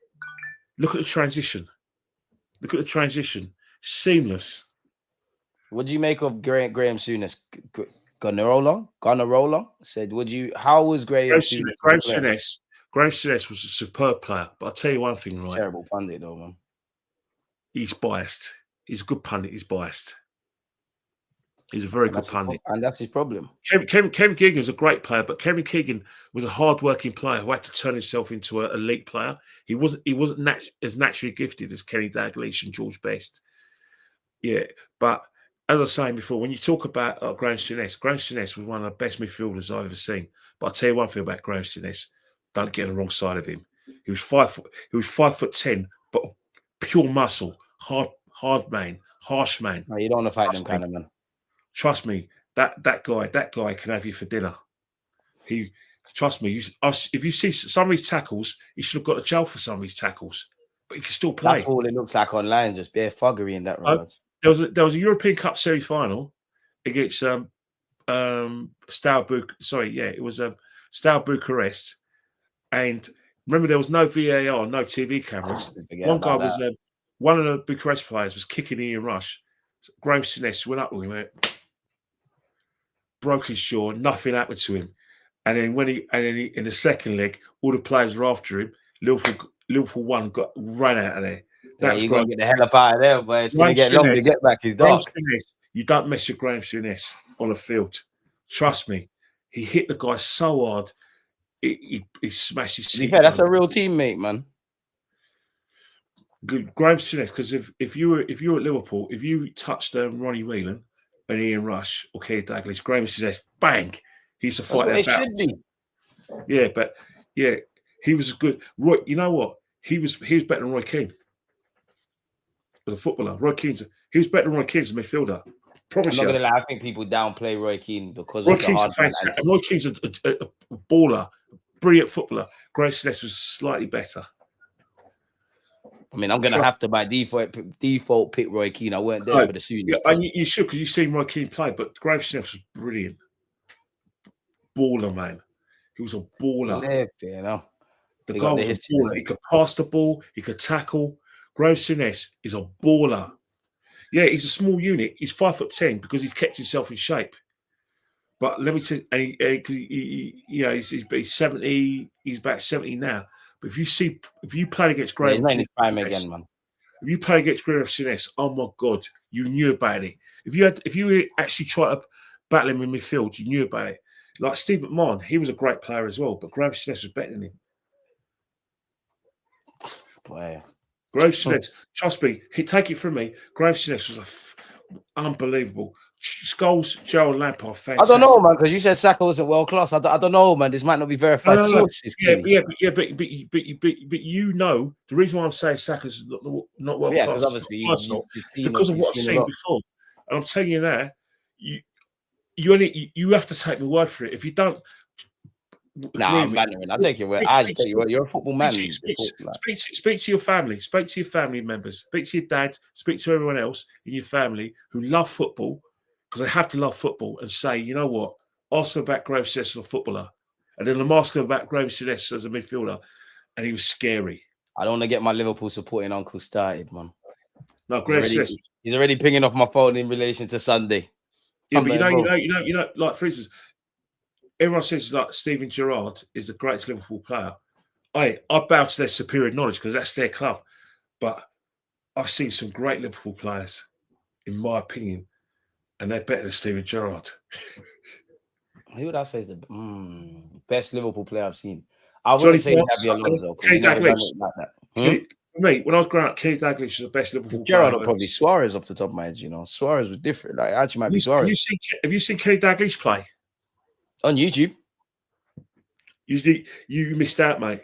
Look at the transition. Look at the transition. Seamless. What do you make of Graham Souness? Gunnarola said, how was Graham Souness? Graham Souness was a superb player. But I'll tell you one thing, right? Terrible pundit, though, man. He's biased. He's a good pundit. He's biased. He's a very good pundit. And that's his problem. Kevin Keegan's a great player, but Kevin Keegan was a hard-working player who had to turn himself into an elite player. He wasn't as naturally gifted as Kenny Dalglish and George Best. Yeah, but as I was saying before, when you talk about Graham Souness was one of the best midfielders I've ever seen. But I'll tell you one thing about Graham Souness: don't get on the wrong side of him. He was 5'10", but pure muscle, hard man, harsh man. No, you don't want to fight them kind of man. Trust me, that guy can have you for dinner. Trust me. If you see some of his tackles, he should have got to jail for some of his tackles, but he can still play. That's all it looks like online, just bare fuggery in that regard. There was a European Cup semi-final against Steaua Bucharest, and remember there was no VAR, no TV cameras. One guy was one of the Bucharest players was kicking Ian Rush. Graham Souness went up with him, broke his jaw, nothing happened to him. And then in the second leg, all the players were after him. Liverpool one ran out of there. You're going to get the hell up out of there, but it's going to get long to get back. He's dark. You don't mess with Graham Souness on the field. Trust me. He hit the guy so hard, he smashed his teeth. That's a real teammate, man. Good Graham Souness, because if you were at Liverpool, if you touched Ronnie Whelan and Ian Rush or Kenny Dalglish, Graham Souness, bang, he used to fight their battles. Yeah, but yeah, he was good. Roy, you know what? He was better than Roy Keane as a footballer. He was better than Roy Keane as a midfielder. I'm not gonna lie, I think people downplay Roy Keane because Roy Keane's a fantastic. Roy Keane's a baller, brilliant footballer. Graham Souness was slightly better. I mean, I'm gonna have to by default pick Roy Keane. I weren't there for the Souness. Yeah, you should, because you've seen Roy Keane play, but Graham Souness was brilliant. Baller, man. He was a baller. Yeah, the guy was a baller. He could pass the ball. He could tackle. Graham Souness is a baller. Yeah, he's a small unit. He's 5'10" because he's kept himself in shape. But let me tell you, he's 70. He's about 70 now. But if you played against Graham, he's prime again, man. If you play against Graham Souness, oh my God, you knew about it. If you actually tried to battle him in midfield, you knew about it. Like Steve McMahon, he was a great player as well, but Graham Souness was better than him. Boy. Graham Souness, trust me, take it from me. Graham Souness was unbelievable. Scholes, Gerald Lampard, fantastic. I don't know, man, because you said Saka wasn't world class. I don't know, man. This might not be verified sources. But you know the reason why I'm saying Saka's not world class. Because obviously you've seen because of what I've seen before. And I'm telling you now, you have to take my word for it. If you don't, I'm bantering. I'll take your word. I just tell you what, you're a football man. Speak to your family. Speak to your family members. Speak to your dad. Speak to everyone else in your family who love football, because they have to love football, and say, you know what? Ask them about Graham Souness as a footballer. And then I'm asking about Graham Souness as a midfielder. And he was scary. I don't want to get my Liverpool supporting uncle started, man. No, Graham Souness. He's already pinging off my phone in relation to Sunday. Yeah, but you know, like, for instance, everyone says like Steven Gerrard is the greatest Liverpool player. I bow to their superior knowledge because that's their club. But I've seen some great Liverpool players, in my opinion, and they're better than Steven Gerrard. Who would I say is the best Liverpool player I've seen? I wouldn't say Xabi Alonso. Kenny Dalglish. For me, when I was growing up, Kenny Dalglish was the best Liverpool player. Gerrard or probably Suarez off the top of my head. You know, Suarez was different. Like, actually, might be Suarez. Have you seen Kenny Dalglish play on YouTube? You missed out, mate.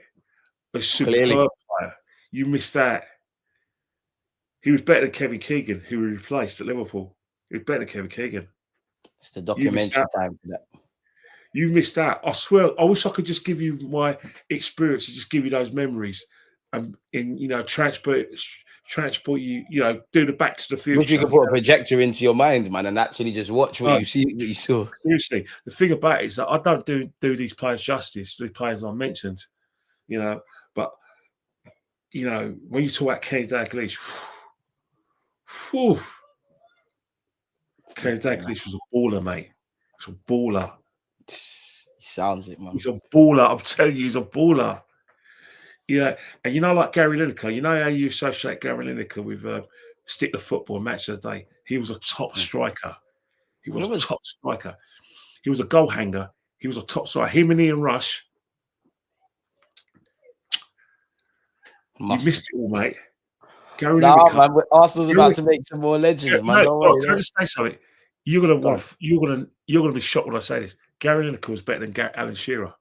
A superb player. You missed out. He was better than Kevin Keegan, who we replaced at Liverpool. He was better than Kevin Keegan. It's the documentary time for that. You missed out. I swear. I wish I could just give you my experience and just give you those memories, and transport you. Do the Back to the Wish we Future. could put a projector into your mind, man, and actually just watch what you see, what you saw. Seriously, the thing about it is that I don't do these players justice. The players I mentioned, but when you talk about Kenny Dalglish, Kenny Dalglish was a baller, mate. He's a baller. He sounds it, man. He's a baller. I'm telling you, he's a baller. Yeah, and like Gary Lineker, how you associate Gary Lineker with Stick the Football Match of the Day? He was a top striker. He was a top striker. He was a goal hanger. He was a top striker. Him and Ian Rush. You missed it all, mate. Gary Lineker. Man, Arsenal's about to make some more legends, man. Can I just say something? You're gonna be shocked when I say this. Gary Lineker was better than Alan Shearer.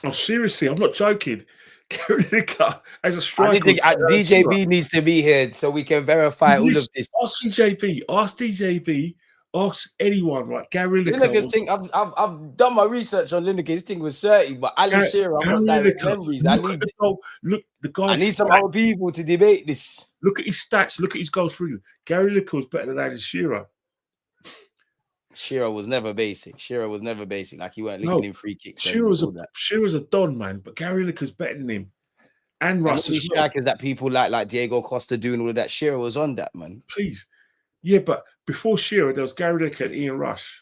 Oh, seriously, I'm not joking. Gary Lineker as a striker. DJB needs to be here so we can verify all of this. Ask DJB. Ask anyone, right? Gary Lineker. I've done my research on Lineker. His thing was 30, but Alan Shearer, I've got direct memories. I need some other people to debate this. Look at his stats. Look at his goals for you. Gary Lineker was better than Alan Shearer. Shearer was never basic. Like he weren't licking in free kicks. Shearer's a don, man, but Gary Lineker's better than him. And Russ as well. Strikers that people like Diego Costa doing all of that. Shearer was on that, man. Please. Yeah, but before Shearer, there was Gary Lineker and Ian Rush.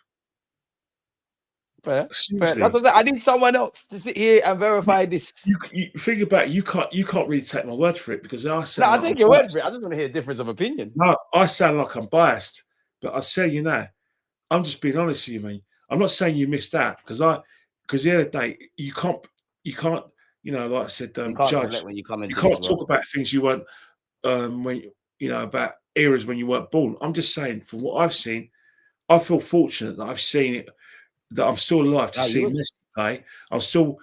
Fair. I need someone else to sit here and verify this. You think about it, you can't really take my word for it because I sound. I take your word for it. I just want to hear a difference of opinion. No, I sound like I'm biased, but I say I'm just being honest with you, man. I'm not saying you missed out because the other day you can't, like I said, judge. You can't talk about things you weren't about eras when you weren't born. I'm just saying, from what I've seen, I feel fortunate that I've seen it, that I'm still alive to see Messi play. I'm still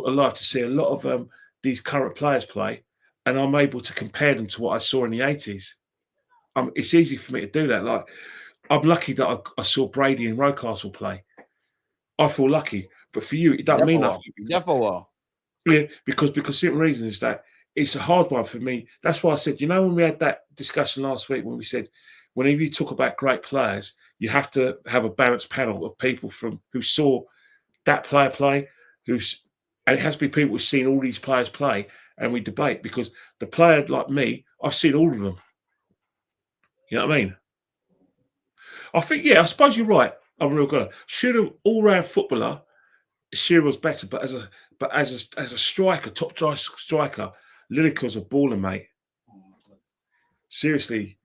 alive to see a lot of these current players play, and I'm able to compare them to what I saw in the 80s. It's easy for me to do that. Like, I'm lucky that I saw Brady and Rocastle play. I feel lucky, but for you, it doesn't mean nothing. Yeah, because the simple reason is that it's a hard one for me. That's why I said, when we had that discussion last week, when we said, whenever you talk about great players, you have to have a balanced panel of people who saw that player play, and it has to be people who've seen all these players play, and we debate, because the player like me, I've seen all of them. You know what I mean? I think, I suppose you're right. I'm real good. Shearer, all-round footballer, Shearer was better, but as a striker, top striker, Lineker was a baller, mate. Seriously,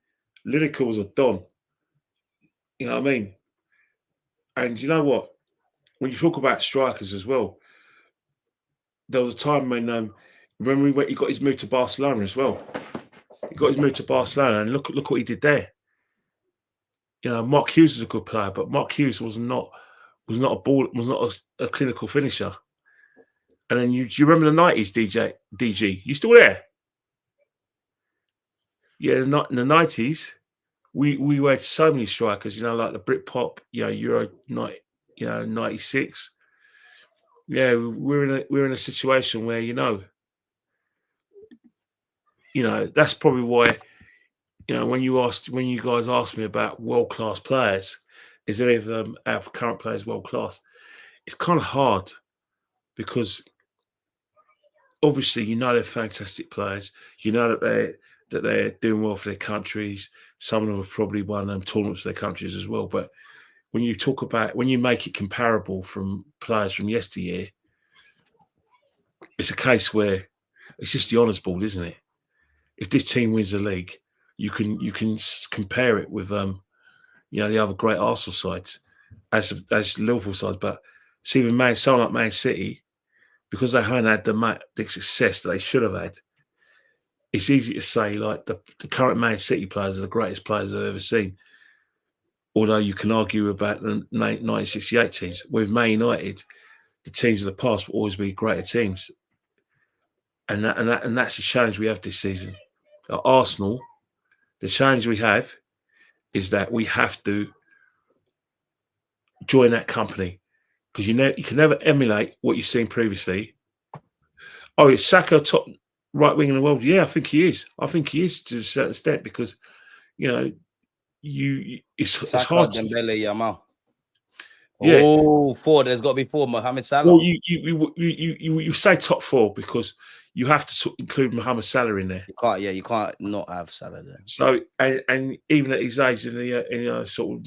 Lineker was a don. You know what I mean? And you know what? When you talk about strikers as well, there was a time when he got his move to Barcelona as well. He got his move to Barcelona, and look what he did there. Mark Hughes is a good player, but Mark Hughes was not a clinical finisher. And then you remember the 90s, DG? You still there? Yeah, in the 90s, we had so many strikers, like the Britpop, Euro 96. Yeah, we're in a situation where that's probably why. When you guys ask me about world-class players, is any of them our current players world-class? It's kind of hard because obviously they're fantastic players. That they're doing well for their countries. Some of them have probably won tournaments for their countries as well. But when you make it comparable from players from yesteryear, it's a case where it's just the honours ball, isn't it? If this team wins the league, you can compare it with the other great Arsenal sides as Liverpool sides, but see with someone like Man City, because they haven't had the success that they should have had, it's easy to say like the current Man City players are the greatest players I've ever seen. Although you can argue about the 1968 teams. With Man United, the teams of the past will always be greater teams, and that's the challenge we have this season. At Arsenal, the challenge we have is that we have to join that company because you can never emulate what you've seen previously. Oh, is Saka top right wing in the world? Yeah, I think he is. I think he is to a certain extent because it's Saka, hard to. Dembele, Yamal. Yeah. Oh, four. There's got to be four. Mohamed Salah. Well, you say top four because you have to include Mohamed Salah in there. You can't. Yeah, you can't not have Salah there. So and even at his age in the sort of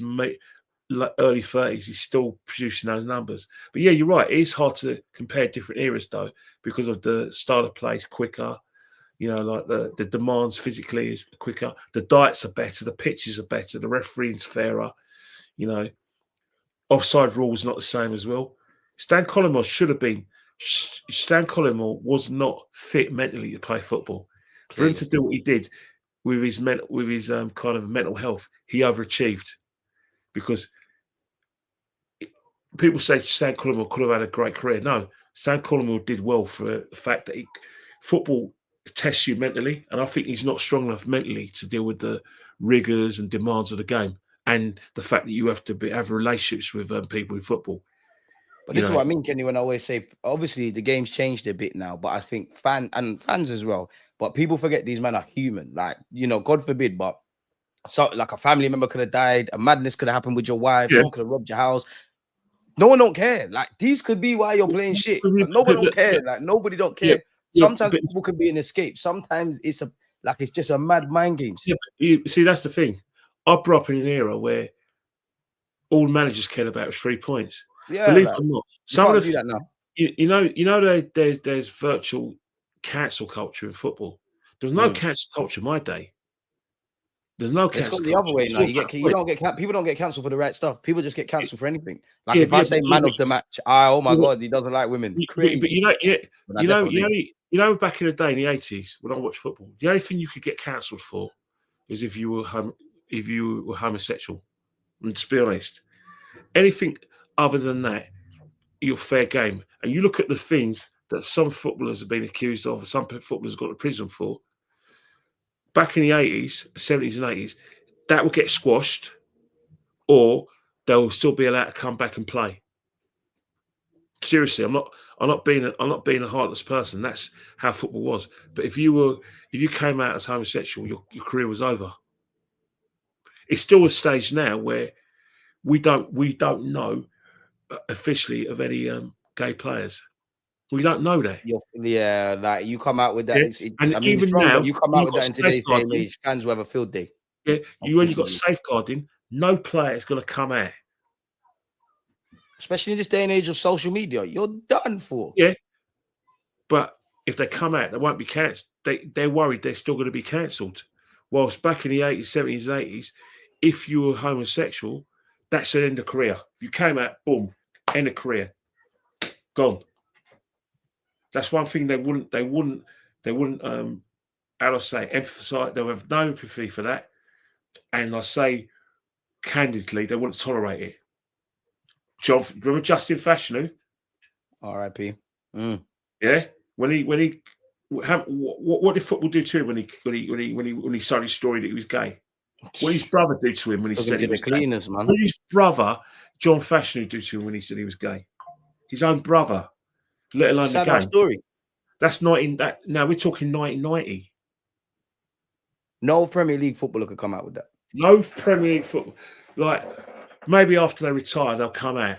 early 30s, he's still producing those numbers. But yeah, you're right. It is hard to compare different eras though because of the style of play is quicker. Like the demands physically is quicker. The diets are better. The pitches are better. The refereeing's fairer. Offside rules not the same as well. Stan Collymore should have been. Stan Collymore was not fit mentally to play football. For him to do what he did with his kind of mental health, he overachieved because people say Stan Collymore could have had a great career. No, Stan Collymore did well for the fact that football tests you mentally, and I think he's not strong enough mentally to deal with the rigors and demands of the game and the fact that you have to have relationships with people in football. But this is what I mean, Kenny, when I always say, obviously the game's changed a bit now, but I think fans as well. But people forget these men are human. Like, God forbid, but like a family member could have died, a madness could have happened with your wife, someone could have robbed your house. No one don't care. Like, these could be why you're playing shit. But no one don't care. Like, nobody don't care. Sometimes people can be an escape. Sometimes it's just a mad mind games. Yeah, but see, that's the thing. I grew up in an era where all managers cared about was 3 points. Yeah, believe it or not, some of do that now. There's virtual cancel culture in football. There's no cancel culture in my day. There's no cancel culture. It's the other way now. People don't get cancelled for the right stuff. People just get cancelled for anything. Like if I say man of the match, oh my god, he doesn't like women. Crazy. But back in the day in the 80s when I watched football, the only thing you could get cancelled for is if you were homosexual. And to be honest, anything other than that, you're fair game. And you look at the things that some footballers have been accused of, some footballers got to prison for. Back in the 80s, 70s and 80s, that will get squashed, or they'll still be allowed to come back and play. Seriously, I'm not being a heartless person. That's how football was. But if you came out as homosexual, your career was over. It's still a stage now where we don't know officially of any gay players. We don't know that. Yeah, like you come out with that. Yeah. Even now, you come out with that in today's day and age, fans will have a field day. Yeah, when you've got safeguarding, no player is going to come out. Especially in this day and age of social media, you're done for. Yeah, but if they come out, they won't be cancelled. They're worried they're still going to be cancelled. Whilst back in the 80s, 70s, and 80s, if you were homosexual, that's an end of career. If you came out, boom, end of career, gone. That's one thing they wouldn't. How do I say? Emphasize. They'll have no empathy for that, and I say candidly, they wouldn't tolerate it. John, remember Justin Fashanu? R.I.P. Yeah, what did football do to him when he started his story that he was gay? What did his brother do to him when he said he was gay? Man. What did his brother John Fashanu do to him when he said he was gay? His own brother, let alone the game. Story. That's not in that. Now we're talking 1990. No Premier League footballer could come out with that. No Premier League football. Like maybe after they retire, they'll come out.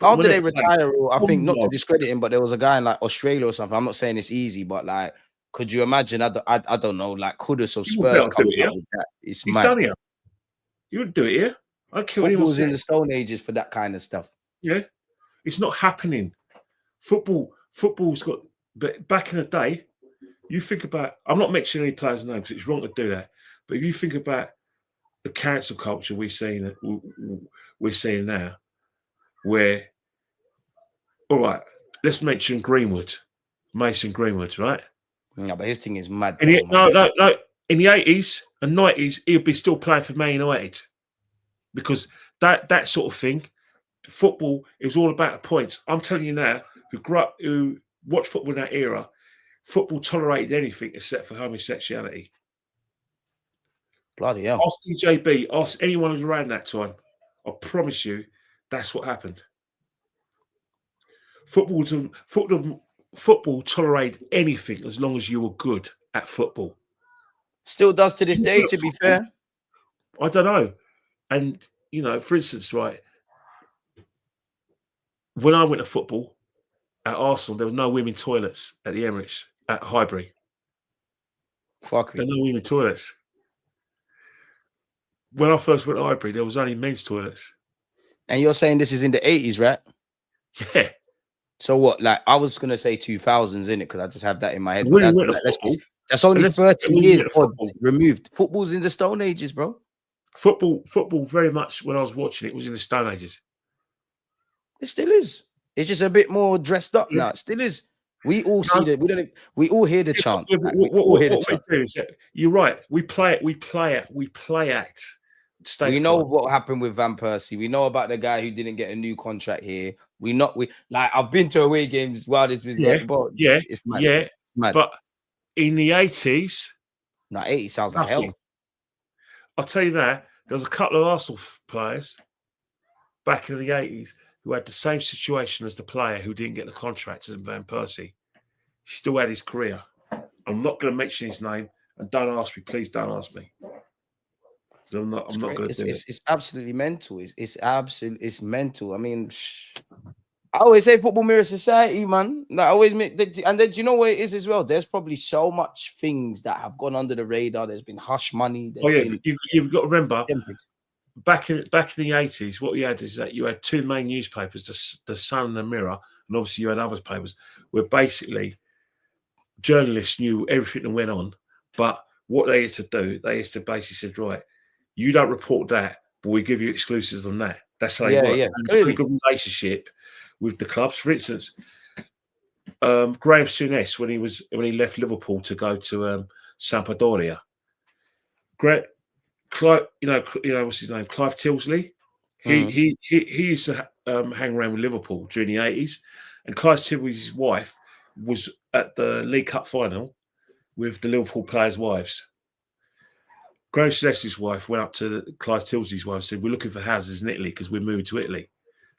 After they retire, I think not to discredit him, but there was a guy in like Australia or something. I'm not saying it's easy, but like, could you imagine? I don't know, like Kudus of Spurs coming out with that. It's mad. Done here. You wouldn't do it here. I kill anyone. Was in the Stone Ages for that kind of stuff. Yeah, it's not happening. Football's got. But back in the day, you think about. I'm not mentioning any players' names. It's wrong to do that. But if you think about the cancel culture we're seeing now, where, all right, let's mention Mason Greenwood, right? Yeah, but his thing is mad. No. In the 80s and 90s, he'll be still playing for Man United because that sort of thing, football is all about the points. I'm telling you now, who watched football in that era, football tolerated anything except for homosexuality. Bloody hell. Ask DJB, ask anyone who's around that time. I promise you, That's what happened. Football tolerated anything as long as you were good at football. Still does to this day, to be fair. I don't know. And, you know, for instance, right, when I went to football at Arsenal, there was no women toilets at the Emirates at Highbury. Fuck There it. were no women toilets. When I first went to Highbury, there was only men's toilets. And you're saying this is in the 80s, right? Yeah. So what? Like, I was gonna say 2000s, in it, because I just have that in my head. When But we went to football, that's only 30 when we years went to football. removed. Football's in the Stone Ages, bro. Football very much, when I was watching it, was in the Stone Ages. It still is. It's just a bit more dressed up now. It still is. We all see that. We all hear the chant. Yeah, we all hear the chant. We do is that, you're right. We play act. We know what happened with Van Persie. We know about the guy who didn't get a new contract here. I've been to away games while this was going, but it's mad. It's mad. But in the 80s, no, 80 sounds like hell. I'll tell you that there was a couple of Arsenal players back in the 80s who had the same situation as the player who didn't get the contract as Van Persie. He still had his career. I'm not going to mention his name, and don't ask me. Please don't ask me. I'm not going to do it. It's absolutely mental. It's mental. I mean, I always say football mirrors society, man. Like, and then do you know what it is as well? There's probably so much things that have gone under the radar. There's been hush money. You've got to remember. Back in the 80s, what you had is that you had two main newspapers, the Sun and the Mirror, and obviously you had other papers, where basically journalists knew everything that went on. But what they used to do, they used to basically say, right, you don't report that, but we give you exclusives on that. That's how they work. Yeah, and a good relationship with the clubs. For instance, Graham Souness, when he left Liverpool to go to Sampdoria, Clive, you know what's his name? Clive Tilsley. He used to hang around with Liverpool during the 80s, and Clive Tilsley's wife was at the League Cup final with the Liverpool players' wives. Graham Souness's wife went up to Clive Tilsley's wife and said, "We're looking for houses in Italy because we're moving to Italy."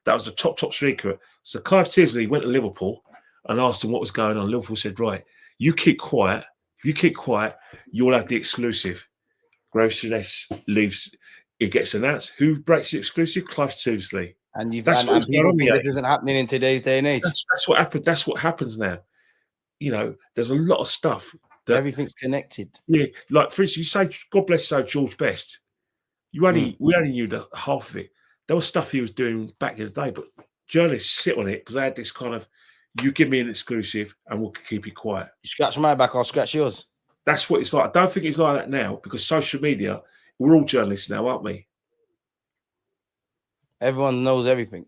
That was a top secret. So Clive Tilsley went to Liverpool and asked them what was going on. Liverpool said, "Right, you keep quiet. If you keep quiet, you'll have the exclusive." Graham Souness leaves. It gets announced. Who breaks the exclusive? Clive Tilsley. And this isn't happening in today's day and age. That's what happened. That's what happens now. You know, there's a lot of stuff that everything's connected. Yeah, like for instance, you say, God bless George Best. We only knew the half of it. There was stuff he was doing back in the day, but journalists sit on it because they had this kind of, you give me an exclusive and we'll keep it quiet. You scratch my back, I'll scratch yours. That's what it's like. I don't think it's like that now because social media, we're all journalists now, aren't we? Everyone knows everything.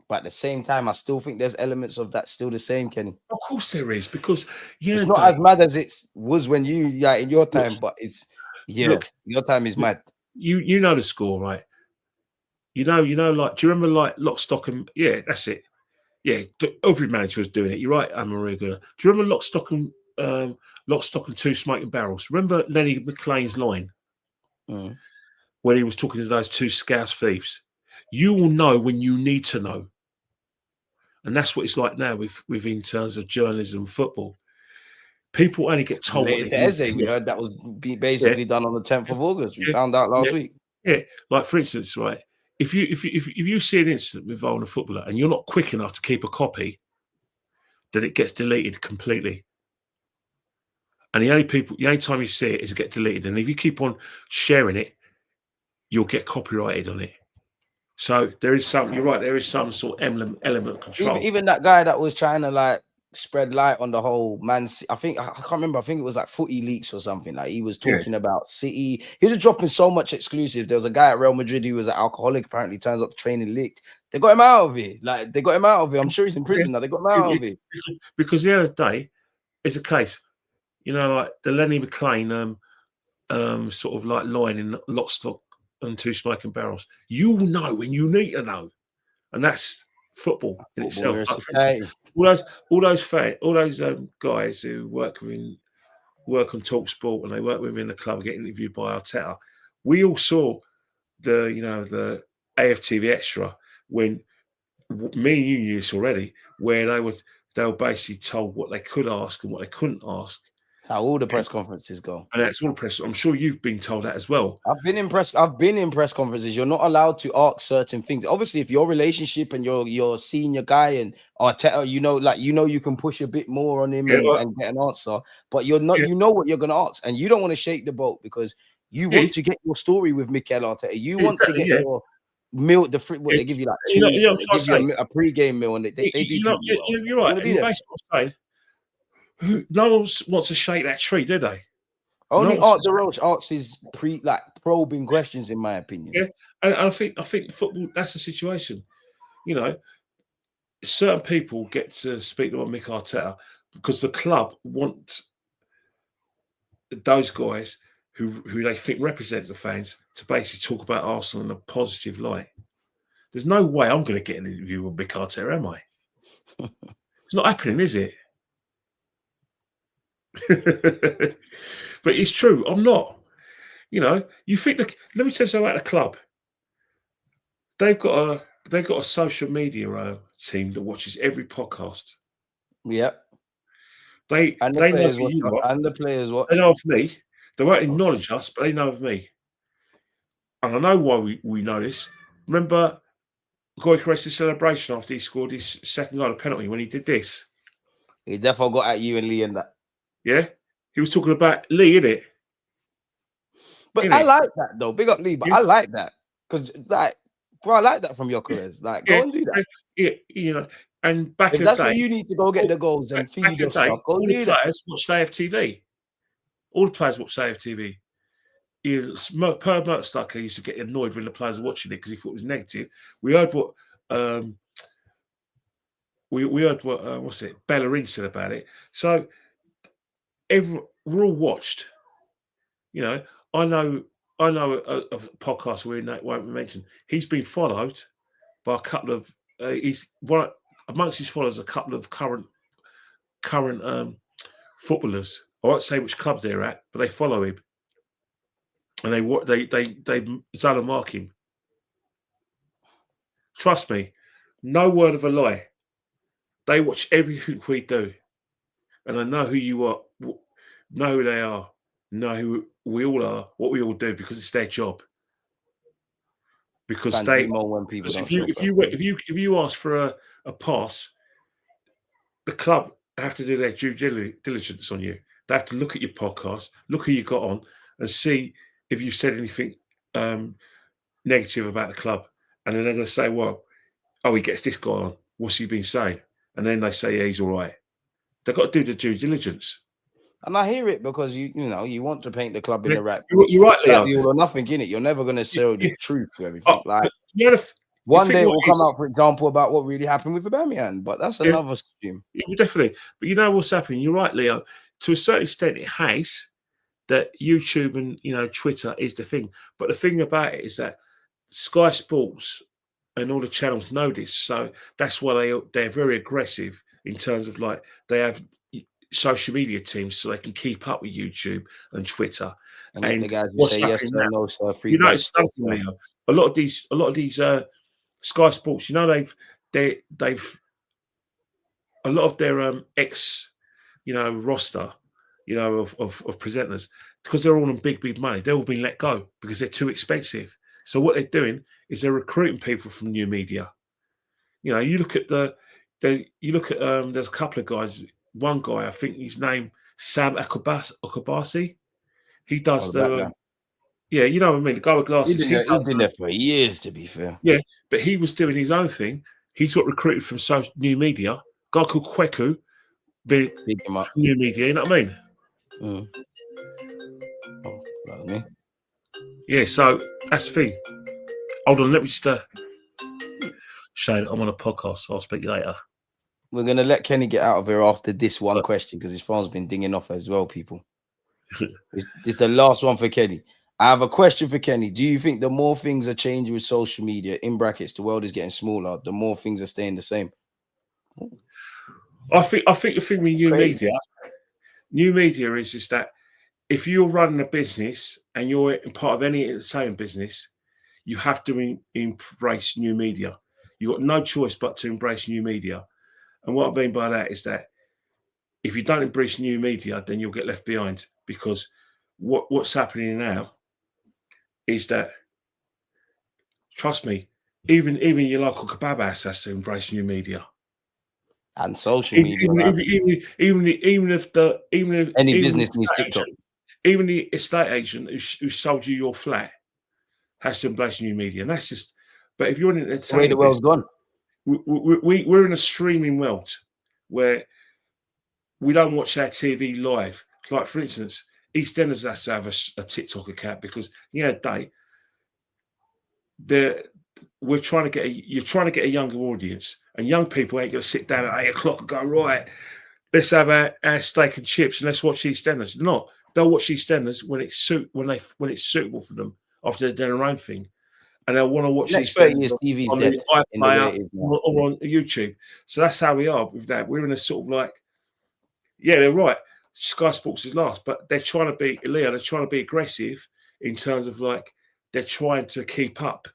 But at the same time, I still think there's elements of that still the same, Kenny. Of course there is, because it's not as mad as it was when you, in your time, but it's, your time is mad. You know the score, right? You know, like, do you remember like Lock, Stock and, that's it. Yeah, every manager was doing it. You're right, Maria Gooner. Do you remember Lock, Stock and Two Smoking Barrels? Remember Lenny McLean's line when he was talking to those two Scouse thieves? You will know when you need to know. And that's what it's like now with in terms of journalism and football. People only get told what they need to hear. We heard that was basically done on the 10th of August. We found out last week. Yeah, like for instance, right? If you see an incident involving a footballer and you're not quick enough to keep a copy, then it gets deleted completely. And the only time you see it is get deleted. And if you keep on sharing it, you'll get copyrighted on it. So there is some. You're right. There is some sort of element of control. Even that guy that was trying to like spread light on the whole Man. I can't remember. I think it was like Footy Leaks or something. Like he was talking about City. He was dropping so much exclusive. There was a guy at Real Madrid who was an alcoholic. Apparently, turns up training leaked. They got him out of it. Like they got him out of it. I'm sure he's in prison now. They got him out of it. Because the other day, it's a case. You know, like the Lenny McLean, sort of like line in Lock, Stock and Two Smoking Barrels. You will know when you need to know, and that's football in itself. All those guys who work on Talk Sport and they work within the club, get interviewed by Arteta. We all saw the AFTV Extra when me and you knew this already, where they were basically told what they could ask and what they couldn't ask. That's how all the press conferences go. And that's all press. I'm sure you've been told that as well. I've been in press conferences. You're not allowed to ask certain things. Obviously, if your relationship and you're senior guy and Arteta, you can push a bit more on him and get an answer. But you're not. You know what you're gonna ask, and you don't want to shake the boat because you want to get your story with Mikel Arteta. You want to get your meal. What they give you like two. They give you a pre-game meal, and they do. You're right. And basically, no one wants to shake that tree, do they? Only Art the Roach asks his probing questions, in my opinion. Yeah, and I think football, that's the situation. You know, certain people get to speak about Mikel Arteta because the club want those guys who they think represent the fans to basically talk about Arsenal in a positive light. There's no way I'm going to get an interview with Mikel Arteta, am I? It's not happening, is it? But it's true. I'm not. You know, you think let me tell you something about the club. They've got a social media team that watches every podcast. Yep. They know who you are, and the players watch. They know of me. They won't acknowledge us, but they know of me. And I know why we know this. Remember Goalkeeping's celebration after he scored his second goal, a penalty, when he did this? He definitely got at you and Lee and that. Yeah? He was talking about Lee, innit? But I like that, though. Big up Lee, but I like that. Because, bro, I like that from your careers. Go and do that. Yeah, you know, and back in the day... that's where you need to go get the goals and feed your stuff. Go and do that. All the players watch AFTV. All the players watch AFTV. Per Mertstacker used to get annoyed when the players were watching it because he thought it was negative. We heard what... we heard what Bellerin said about it. So we're all watched. You know, I know a podcast where that won't be mentioned. He's been followed by a couple of amongst his followers, a couple of current footballers. I won't say which clubs they're at, but they follow him and they Zala mark him. Trust me, no word of a lie. They watch everything we do, and I know who you are, know who they are, know who we all are, what we all do, because it's their job. Because if you ask for a pass, the club have to do their due diligence on you. They have to look at your podcast, look who you got on, and see if you've said anything negative about the club. And then they're going to say, well, he gets this guy on. What's he been saying? And then they say, yeah, he's all right. They've got to do the due diligence. And I hear it because you want to paint the club in the right. You're right, Leo. All or nothing in it. You're never going to say the truth to everything. One day it will come out, for example, about what really happened with Aubameyang, but that's another stream. Yeah, definitely. But you know what's happening? You're right, Leo. To a certain extent, it has that YouTube and Twitter is the thing. But the thing about it is that Sky Sports and all the channels know this, so that's why they're very aggressive in terms of they have social media teams so they can keep up with YouTube and Twitter. And the guys who say yes or no, so free. It's something, Leo. A lot of these Sky Sports, they've a lot of their ex roster, of presenters, because they're all on big money. They've all been let go because they're too expensive. So what they're doing is they're recruiting people from new media. You look at there's a couple of guys. One guy, I think his name Sam Akabasi. He does you know what I mean, the guy with glasses. He's been there for years, to be fair. Yeah, but he was doing his own thing. He got recruited from new media. A guy called Kweku, from new media. You know what I mean? Mm. Oh, that me. Yeah, so that's the thing. Hold on, let me just Shane, I'm on a podcast, so I'll speak later. We're going to let Kenny get out of here after this one question because his phone's been dinging off as well, people. This is the last one for Kenny. I have a question for Kenny. Do you think the more things are changing with social media, in brackets, the world is getting smaller, the more things are staying the same? I think the thing with new media is just that if you're running a business and you're part of any entertainment business, you have to embrace new media. You've got no choice but to embrace new media. And what I mean by that is that if you don't embrace new media, then you'll get left behind, because what's happening now is that, trust me, even your local kebab house has to embrace new media and social media. Even if any business needs TikTok. Even the estate agent who sold you your flat has to embrace new media, and that's just. But if you're in the way the world's gone, we're in a streaming world where we don't watch our TV live. Like, for instance, EastEnders has to have a TikTok account because you're trying to get a younger audience, and young people ain't going to sit down at 8 o'clock and go, right, let's have our steak and chips and let's watch EastEnders. No, they'll watch EastEnders when it's suitable for them after they've done their own thing, and they'll want to watch EastEnders TV's on dead the in the way iPlayer it is now. or on YouTube. So that's how we are with that. We're in a sort of like, yeah, they're right. Sky Sports is last, but they're trying to be, Leo, they're trying to be aggressive in terms of like they're trying to keep up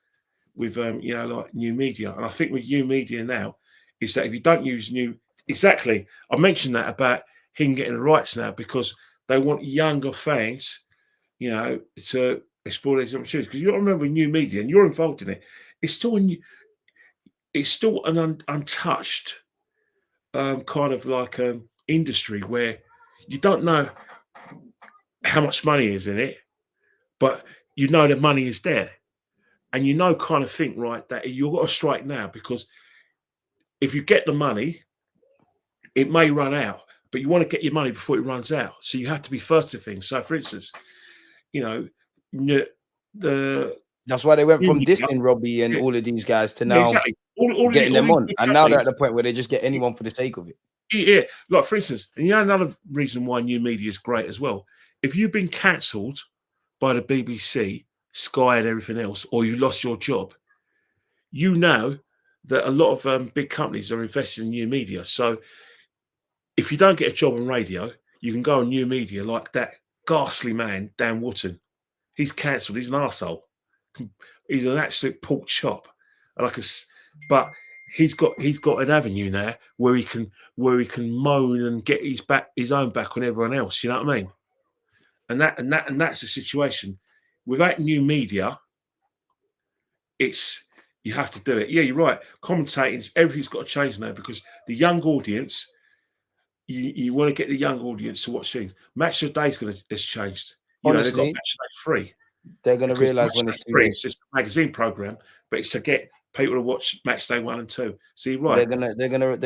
with like new media. And I think with new media now is that if you don't use exactly, I mentioned that about him getting the rights now because they want younger fans, to explore these opportunities. Because you got to remember new media, and you're involved in it. It's still an untouched kind of like industry where you don't know how much money is in it, but you know the money is there, and kind of think, right, that you've got to strike now, because if you get the money, it may run out, but you want to get your money before it runs out. So you have to be first to things. So, for instance, that's why they went from dissing Robbie and all of these guys to now getting them on, and now they're at the point where they just get anyone for the sake of it. Yeah, like for instance, and another reason why new media is great as well. If you've been cancelled by the BBC, Sky, and everything else, or you lost your job, you know that a lot of big companies are investing in new media. So if you don't get a job on radio, you can go on new media, like that ghastly man, Dan Wootton. He's cancelled. He's an arsehole. He's an absolute pork chop. But he's got an avenue now where he can moan and get his own back on everyone else. You know what I mean? And that's the situation. Without new media, you have to do it. Yeah, you're right. Commentating, everything's got to change now because the young audience, you want to get the young audience to watch things. Match of the Day has changed. Honestly, they've got Match of the Day free. They're going to realise when it's too late. It's just a magazine program, but it's to get people to watch Match Day 1 and 2. So you're right. They're gonna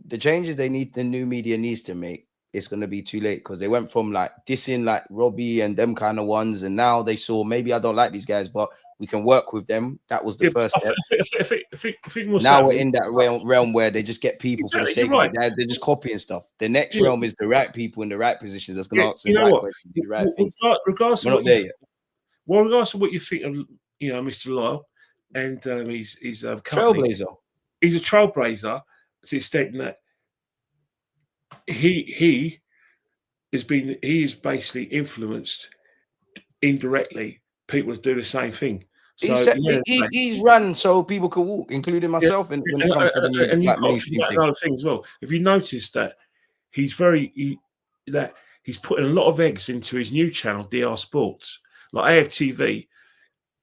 the changes the new media needs to make. It's going to be too late because they went from like dissing like Robbie and them kind of ones, and now they saw maybe I don't like these guys, but we can work with them. That was the first step. I think now we're in that realm where they just get people for the sake of it. They're just copying stuff. The next realm is the right people in the right positions that's going to ask the right questions, the right things. Regardless of what you think of, Mr. Lyle and his company, trailblazer. He's a trailblazer to the extent that he has basically influenced indirectly people to do the same thing. So he's run so people can walk, including myself. And when it comes to the you've got another thing as well. If you notice that he's putting a lot of eggs into his new channel, DR Sports, like AFTV.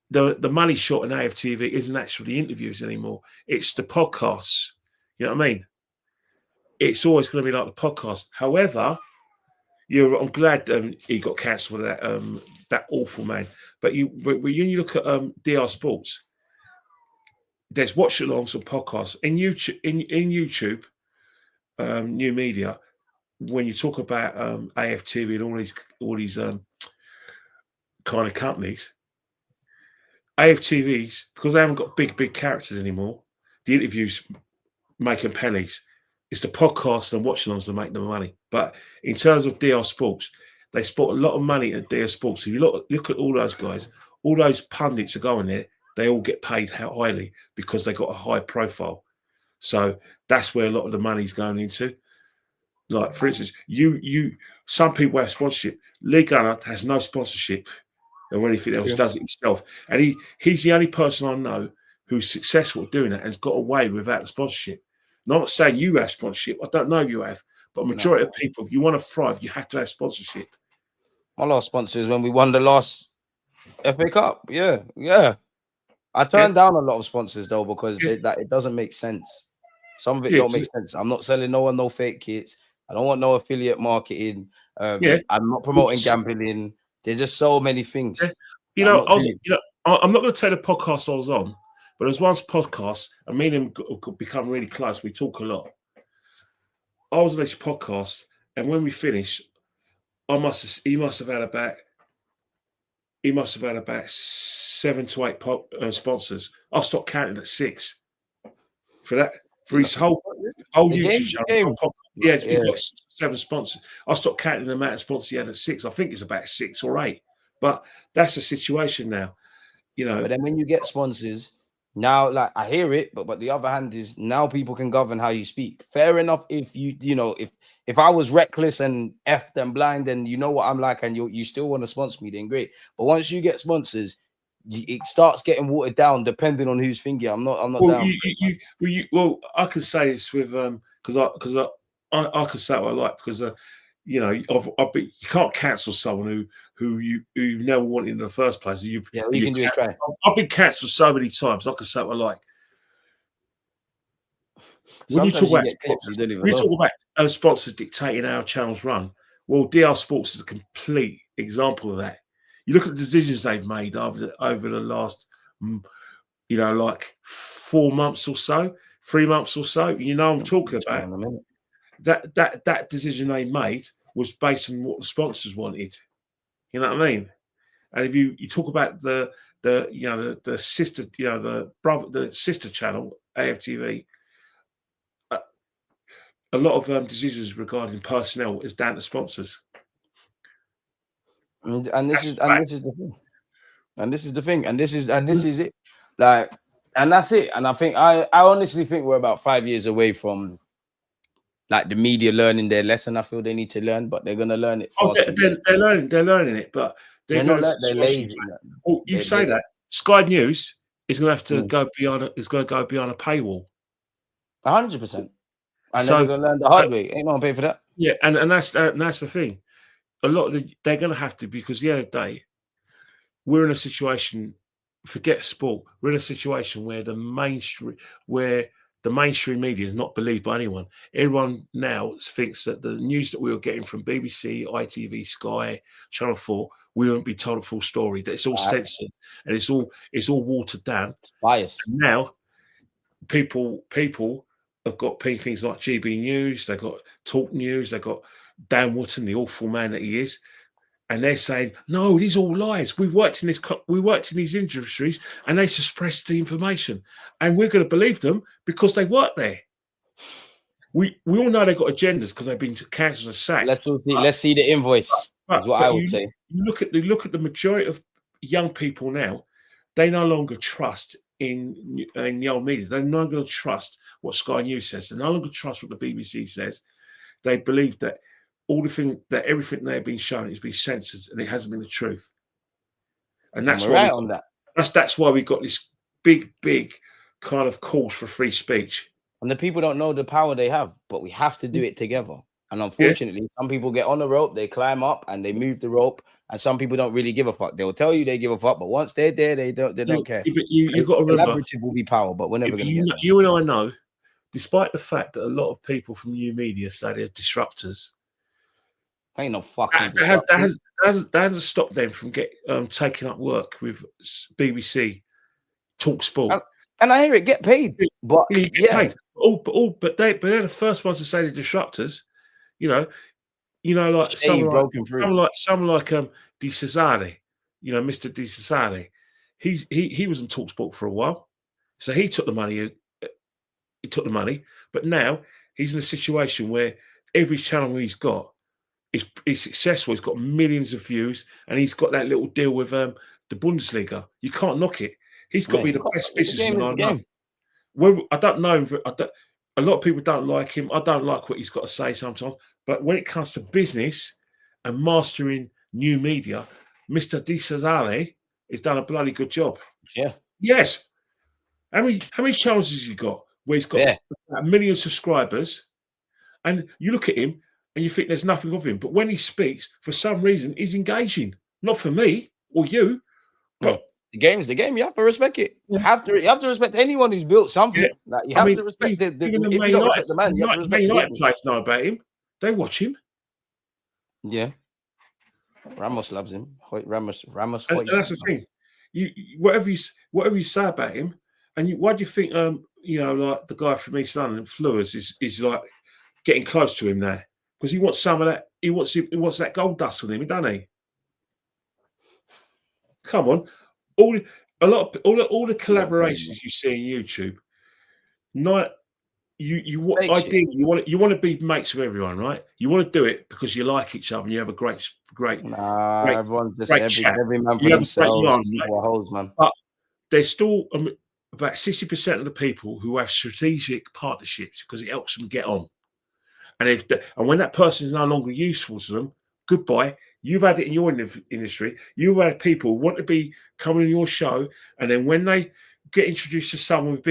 The money shot in AFTV isn't actually interviews anymore. It's the podcasts. You know what I mean? It's always going to be like the podcast. However, I'm glad he got cancelled for that awful man. But when you look at DR Sports, there's watch-alongs and podcasts in YouTube. In YouTube, new media. When you talk about AFTV and all these kind of companies, AFTVs, because they haven't got big characters anymore, the interviews making pennies. It's the podcasts and watch-alongs that make them money. But in terms of DR Sports, they spent a lot of money at DR Sports. If you look at all those guys, all those pundits are going there, they all get paid highly because they got a high profile. So that's where a lot of the money's going into. Like, for instance, some people have sponsorship. Lee Gunner has no sponsorship. or anything else, does it himself. And he's the only person I know who's successful at doing that and has got away without the sponsorship. Not saying you have sponsorship. I don't know if you have, but a majority of people, if you want to thrive, you have to have sponsorship. My last sponsor is when we won the last FA Cup. Yeah. I turned down a lot of sponsors though because it doesn't make sense. Some of it don't make sense. I'm not selling no one no fake kits. I don't want no affiliate marketing. I'm not promoting gambling. There's just so many things. I'm not going to tell the podcast I was on, but there's one podcast, and me and him could become really close. We talk a lot. I was on this podcast, and when we finished, he must have had about 7 to 8 sponsors. I stopped counting at 6 for that. For his whole YouTube channel. He's got 7 sponsors. I stopped counting the amount of sponsors he had at 6. I think it's about 6 or 8. But that's the situation now, you know. But then when you get sponsors, now, like, I hear it, but the other hand is now people can govern how you speak. Fair enough. If if I was reckless and effed and blind and you know what I'm like and you still want to sponsor me, then great. But once you get sponsors, it starts getting watered down depending on who's thinking. I'm not down. Well, I can say this with because I can say what I like because you can't cancel someone who you've never wanted in the first place. You can do is try. I've been cancelled so many times. I can say what I like. When you talk about sponsors dictating how channels run, well, DR Sports is a complete example of that. You look at the decisions they've made over the last, like 4 months or so, 3 months or so. You know, I'm talking about that decision they made was based on what the sponsors wanted. You know what I mean? And if you talk about the sister, the sister channel, AFTV, a lot of decisions regarding personnel is down to sponsors. And this is the thing. And this is the thing. And this is it. Like, and that's it. And I think I honestly think we're about 5 years away from like the media learning their lesson. I feel they need to learn, but they're gonna learn it fast. They're learning it, but they're lazy. Oh, you say that Sky News is gonna have to go beyond a paywall. 100%. And they're gonna learn the hard way. Ain't no one pay for that. Yeah, and that's the thing. A lot of they're gonna have to, because at the end of the day, we're in a situation. Forget sport. We're in a situation where the mainstream media is not believed by anyone. Everyone now thinks that the news that we were getting from BBC, ITV, Sky, Channel 4, we won't be told a full story. That it's all censored and it's all watered down. It's biased. And now people have got things like GB News, they've got Talk News, they've got Dan Wootton, the awful man that he is. And they're saying, no, these are all lies. We worked in these industries and they suppressed the information. And we're going to believe them because they work there. We all know they've got agendas because they've been cancelled and sacked. Let's see the invoice. Is what I would say. You look at the majority of young people now, they no longer trust in the old media. They're no longer trust what Sky News says. They no longer trust what the BBC says. They believe that everything they've been shown has been censored and it hasn't been the truth. And that's that's why we got this big kind of calls for free speech. And the people don't know the power they have, but we have to do it together. And unfortunately, some people get on the rope, they climb up and they move the rope, and some people don't really give a fuck. They'll tell you they give a fuck, but once they're there, they don't care. But you've got to remember, collaborative will be power, but we're never going to get there. You and I know, despite the fact that a lot of people from new media say they're disruptors, ain't no fucking that hasn't stopped them from taking up work with BBC, Talk Sport. And I hear it, get paid, but paid. But they're the first ones to say they're disruptors. Like someone like Di Cesare, Mr. Di Cesare. He was in Talk Sport for a while, so he took the money. But now he's in a situation where every channel he's got is successful. He's got millions of views, and he's got that little deal with the Bundesliga. You can't knock it. He's got to be the best businessman I know. Well, I don't know him. A lot of people don't like him. I don't like what he's got to say sometimes. But when it comes to business and mastering new media, Mr. Di Sazale has done a bloody good job. Yeah. Yes. How many channels has he got where he's got a million subscribers? And you look at him and you think there's nothing of him. But when he speaks, for some reason, he's engaging. Not for me or you, but the game's the game. You have to respect it. You have to respect anyone who's built something. Like you have to respect the even if you don't respect the man, you have to respect Man United players know about him. They watch him. Yeah. Ramos loves him. Ramos. And that's the thing. You whatever you say about him, and why do you think like the guy from East London, Fleurs, is like getting close to him there? Because he wants some of that. He wants that gold dust on him, doesn't he? Come on, all the collaborations you see on YouTube. You want to be mates with everyone, right? You want to do it because you like each other and you have a great. Everyone just every man for themselves. Holes, man. But there's still about 60% of the people who have strategic partnerships because it helps them get on. And when that person is no longer useful to them, goodbye. You've had it in your industry. You've had people want to be coming on your show, and then when they get introduced to someone with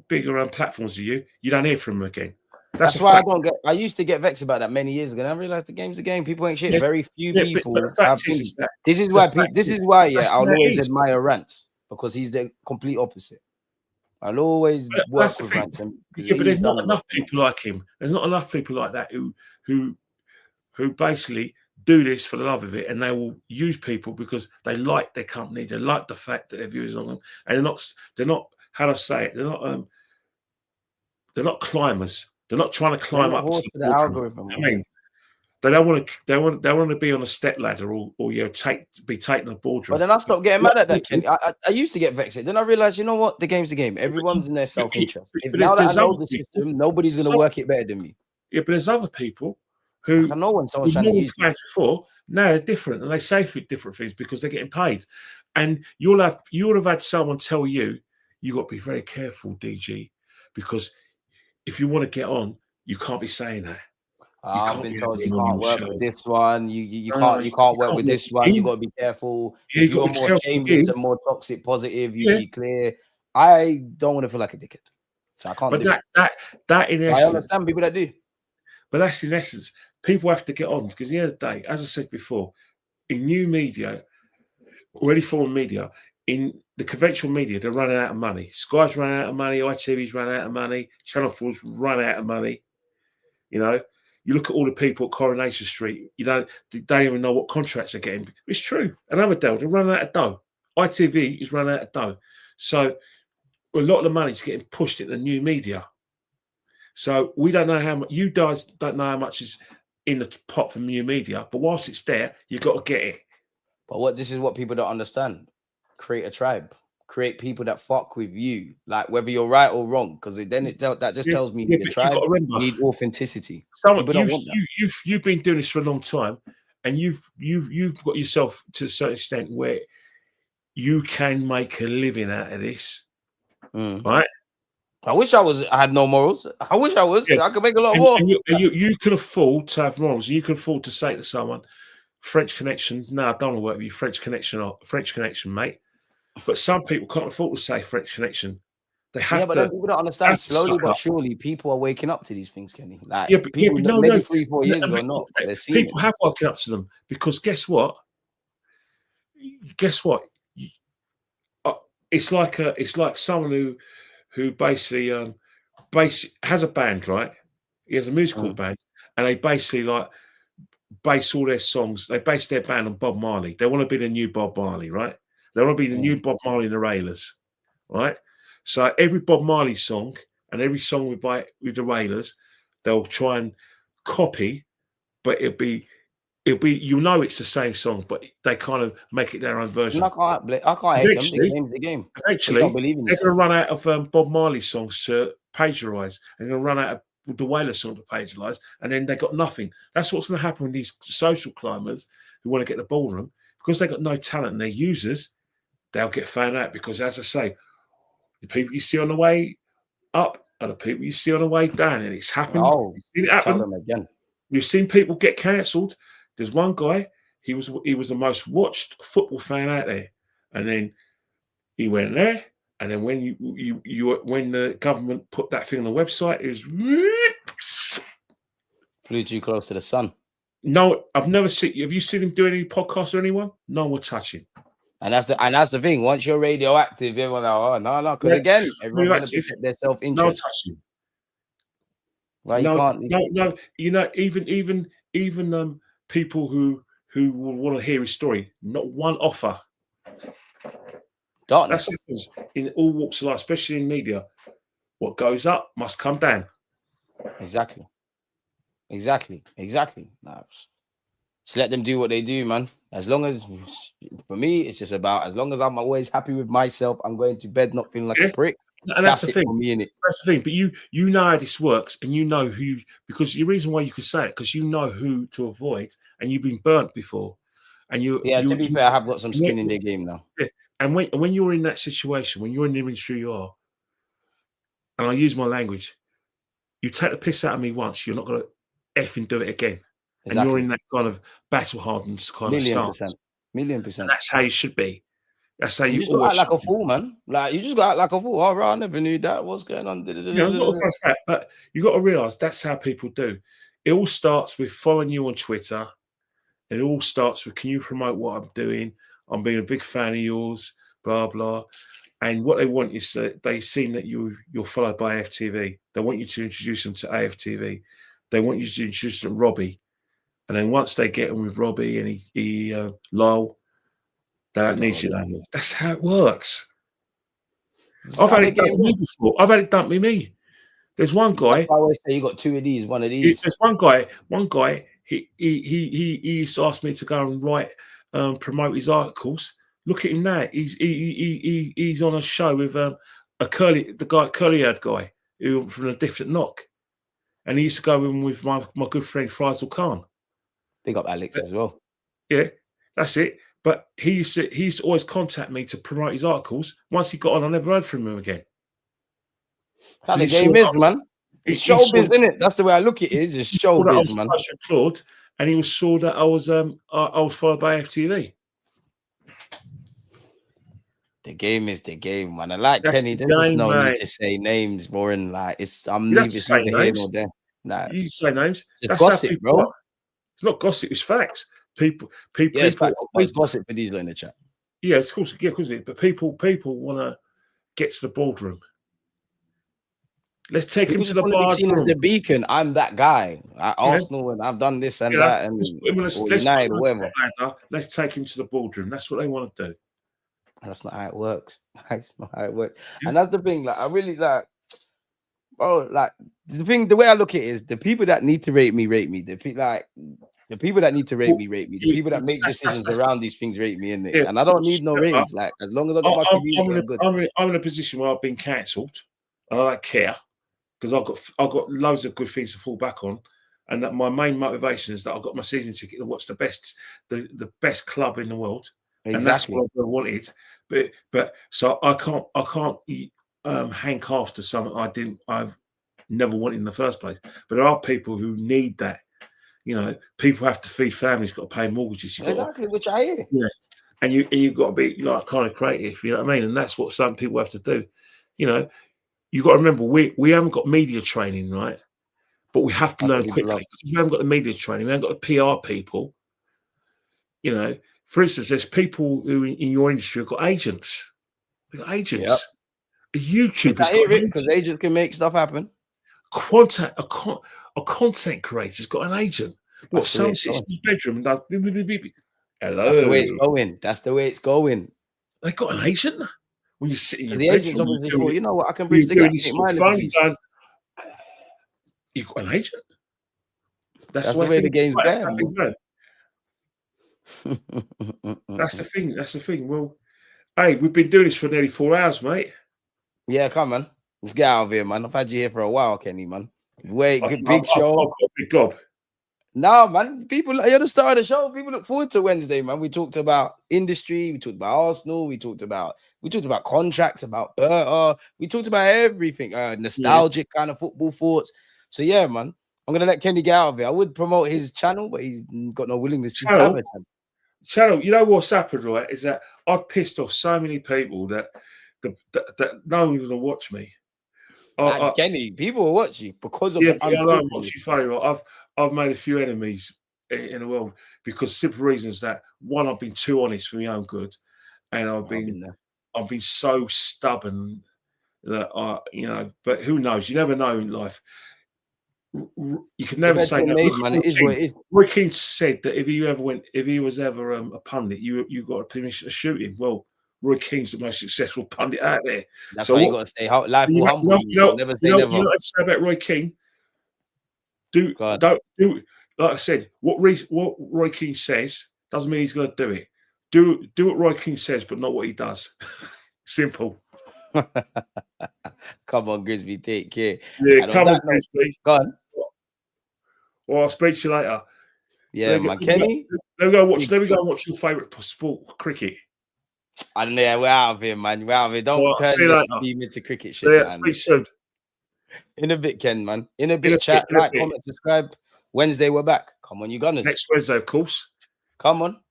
bigger platforms than you, you don't hear from them again. That's why I used to get vexed about that many years ago. And I realized the game's a game. People ain't shit. Very few people. This is why I'll always admire Rants, because he's the complete opposite. I'll always work with Rants. But there's not enough people like him. There's not enough people like that who basically do this for the love of it, and they will use people because they like their company, they like the fact that their viewers on them, and they're not how do I say it? They're not climbers. They're not trying to climb up to the algorithm. I mean, they don't want to be on a step ladder or be taken a boardroom. But then I stopped getting mad at that, Kenny. I used to get vexed. Then I realized, you know what? The game's the game. Everyone's in their self-interest. Now that I know the system, nobody's going to work it better than me. Yeah, but there's other people who I know when someone's trying to use fans before, now they're different, and they say different things because they're getting paid. And you would have had someone tell you got to be very careful, DG, because if you want to get on, you can't be saying that. I've been told you can't work with this one. You can't work with this one. You got to be careful. Yeah, if you're more shameless and more toxic, positive, you be clear. I don't want to feel like a dickhead, so I can't. But that in essence, I understand people that do. But that's in essence, people have to get on, because at the end of the day, as I said before, in new media, or any form of media, in the conventional media, they're running out of money. Sky's running out of money. ITV's running out of money. Channel 4's run out of money. You know, you look at all the people at Coronation Street. They don't even know what contracts they're getting. It's true. And Amadale, they're running out of dough. ITV is running out of dough. So a lot of the money's getting pushed into new media. So we don't know how much. You guys don't know how much is in the pot from new media. But whilst it's there, you've got to get it. But this is what people don't understand. Create a tribe. Create people that fuck with you, like whether you're right or wrong, because then that just tells me the tribe need authenticity. You've been doing this for a long time, and you've got yourself to a certain extent where you can make a living out of this, right? I wish I had no morals. I wish I was. Yeah. I could make a lot more. And you can afford to have morals. You can afford to say to someone, French connection. No, I don't want to work with you. French connection, mate. But some people can't afford to say French connection. They have to. People don't understand. Slowly but surely, people are waking up to these things, Kenny. Like, maybe 3-4 years ago, not. People have woken up to them, because guess what? It's like someone who basically has a band, right? He has a musical band, and they basically base all their songs. They base their band on Bob Marley. They want to be the new Bob Marley, right? They want to be the new Bob Marley and the Railers, right? So every Bob Marley song and every song with the Railers, they'll try and copy, but it'll be it's the same song, but they kind of make it their own version. I can't hate them. The game's the game. Eventually, they're going to run out of Bob Marley songs to plagiarise, and they're going to run out of the Wailer song to plagiarise, and then they got nothing. That's what's going to happen with these social climbers who want to get the ballroom, because they got no talent and they're users. They'll get found out, because, as I say, the people you see on the way up are the people you see on the way down, and it's happened. Oh, you've seen it happen. Again. You've seen people get cancelled. There's one guy, he was the most watched football fan out there, and then he went there, and then when when the government put that thing on the website, it was flew too close to the sun. No, I've never seen. Have you seen him do any podcasts or anyone? No one touch him. And that's the thing. Once you're radioactive, everyone's like, oh no, because again, everyone's going to protect their self-interest. No touching. Right, no, you can't. No. You know, even people who will want to hear his story, not one offer. Darkness. That's happens in all walks of life, especially in media. What goes up must come down. Exactly. No, just let them do what they do, man. As long as, for me, it's just about, as long as I'm always happy with myself, I'm going to bed not feeling like a prick. And that's the it thing. for me, innit? That's the thing. But you know how this works, and you know who, because the reason why you can say it, because you know who to avoid, and you've been burnt before. And to be fair, I have got some skin in the game now. Yeah. And when you're in that situation, when you're in the industry you are, and I use my language, you take the piss out of me once, you're not going to effing do it again. Exactly. And you're in that kind of battle-hardened kind of stance. $1,000,000%. And that's how you should be. That's how you just got act like a fool, man. Like, you just got act like a fool. Oh, right, I never knew that. What's going on? But you got to realise that's how people do. It all starts with following you on Twitter. It all starts with, can you promote what I'm doing? I'm being a big fan of yours, blah, blah. And what they want is that they've seen that you're followed by AFTV. They want you to introduce them to AFTV. They want you to introduce them to Robbie. And then once they get on with Robbie and he Lyle, they don't need you anymore. That's how it works. I've had it done with me before. I've had it done with me. There's one guy. I always say you got two of these, one of these. There's one guy. He used to ask me to go and write, promote his articles. Look at him now. He's on a show with the curly-haired guy who from a different knock, and he used to go in with my good friend Faisal Khan. Big up Alex as well. Yeah, that's it. But he used to always contact me to promote his articles. Once he got on, I never heard from him again. How the game is, man. It's showbiz, isn't it? That's the way I look at it. It's just showbiz, man. Claude, and he saw that I was followed by FTV. The game is the game, man. I like Kenny. There's no need to say names, more than like I'm neither here nor there. Nah, you say names. That's gossip, bro. It's not gossip. It's facts. People. It's gossip for these in the chat. Yeah, of course. Yeah, because but people want to get to the boardroom. Let's take him to the boardroom. The beacon. I'm that guy at Arsenal, and I've done this and that, and United, whatever. Let's take him to the boardroom. That's what they want to do. That's not how it works. That's not how it works. Yeah. And that's the thing. Like, I really like. Oh, like the way I look at it is the people that need to rate me. The people that need to rate me. The people that make decisions around these things rate me, innit? Yeah. And I don't need no ratings. Like, as long as I got my community, I'm good. I'm in a position where I've been cancelled, and I don't care because I've got loads of good things to fall back on, and that my main motivation is that I've got my season ticket to watch the best club in the world. Exactly. And that's what I wanted, but so I can't hank after something I've never wanted in the first place. But there are people who need that. You know, people have to feed families, got to pay mortgages. Which I hear. Yeah, and you've got to be like kind of creative. You know what I mean? And that's what some people have to do. You know, you got to remember we haven't got media training, right? But we have to learn quickly because we haven't got the media training. We haven't got the PR people. You know. For instance, there's people who in your industry have got agents. They've got agents. Yep. YouTubers because agents can make stuff happen. A content creator's got an agent. What? Someone sits in his bedroom and does. Hello. That's the way it's going. That's the way it's going. They got an agent. When you sit in your bedroom, agent's obviously thought, you know what? I can bridge the gap. You've got an agent. That's the way the game's going. That's the thing. Well, hey, we've been doing this for nearly 4 hours, mate. Yeah, come on. Let's get out of here, man. I've had you here for a while, Kenny, man. Big show. Big gob. No, man. You're the star of the show. People look forward to Wednesday, man. We talked about industry. We talked about Arsenal. We talked about contracts, about Berta. We talked about everything. Nostalgic kind of football thoughts. So yeah, man. I'm gonna let Kenny get out of it. I would promote his channel, but he's got no willingness to have it. Channel, you know what's happened, right? Is that I've pissed off so many people that no one's going to watch me. Kenny, people will watch you because of yeah, the I know untruthfulness. what's your favourite. I've made a few enemies in the world because simple reasons that one, I've been too honest for my own good, and I've been so stubborn that But who knows? You never know in life. You can never say that. Made, man, it is what it is. Roy Keane said that if he was ever a pundit, you got permission to shoot him. Well, Roy Keane's the most successful pundit out there. That's why you got to stay life will humble you. Never say never. You know what I say about Roy Keane? Don't do. Like I said, what Roy Keane says doesn't mean he's going to do it. Do what Roy Keane says, but not what he does. Simple. Come on, Grisby, take care. Yeah, come on, Grisby. Go on. Well, I'll speak to you later. Yeah, man, Kenny. Let me go and watch your favourite sport, cricket. I don't know. We're out of here, man. We're out of here. Don't turn this stream into cricket shit. Yeah, speak soon. In a bit, Ken, man. In a bit, chat, like, comment, subscribe. Wednesday, we're back. Come on, you gunners. Next Wednesday, of course. Come on.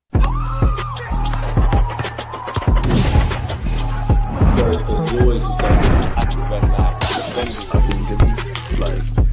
You always just like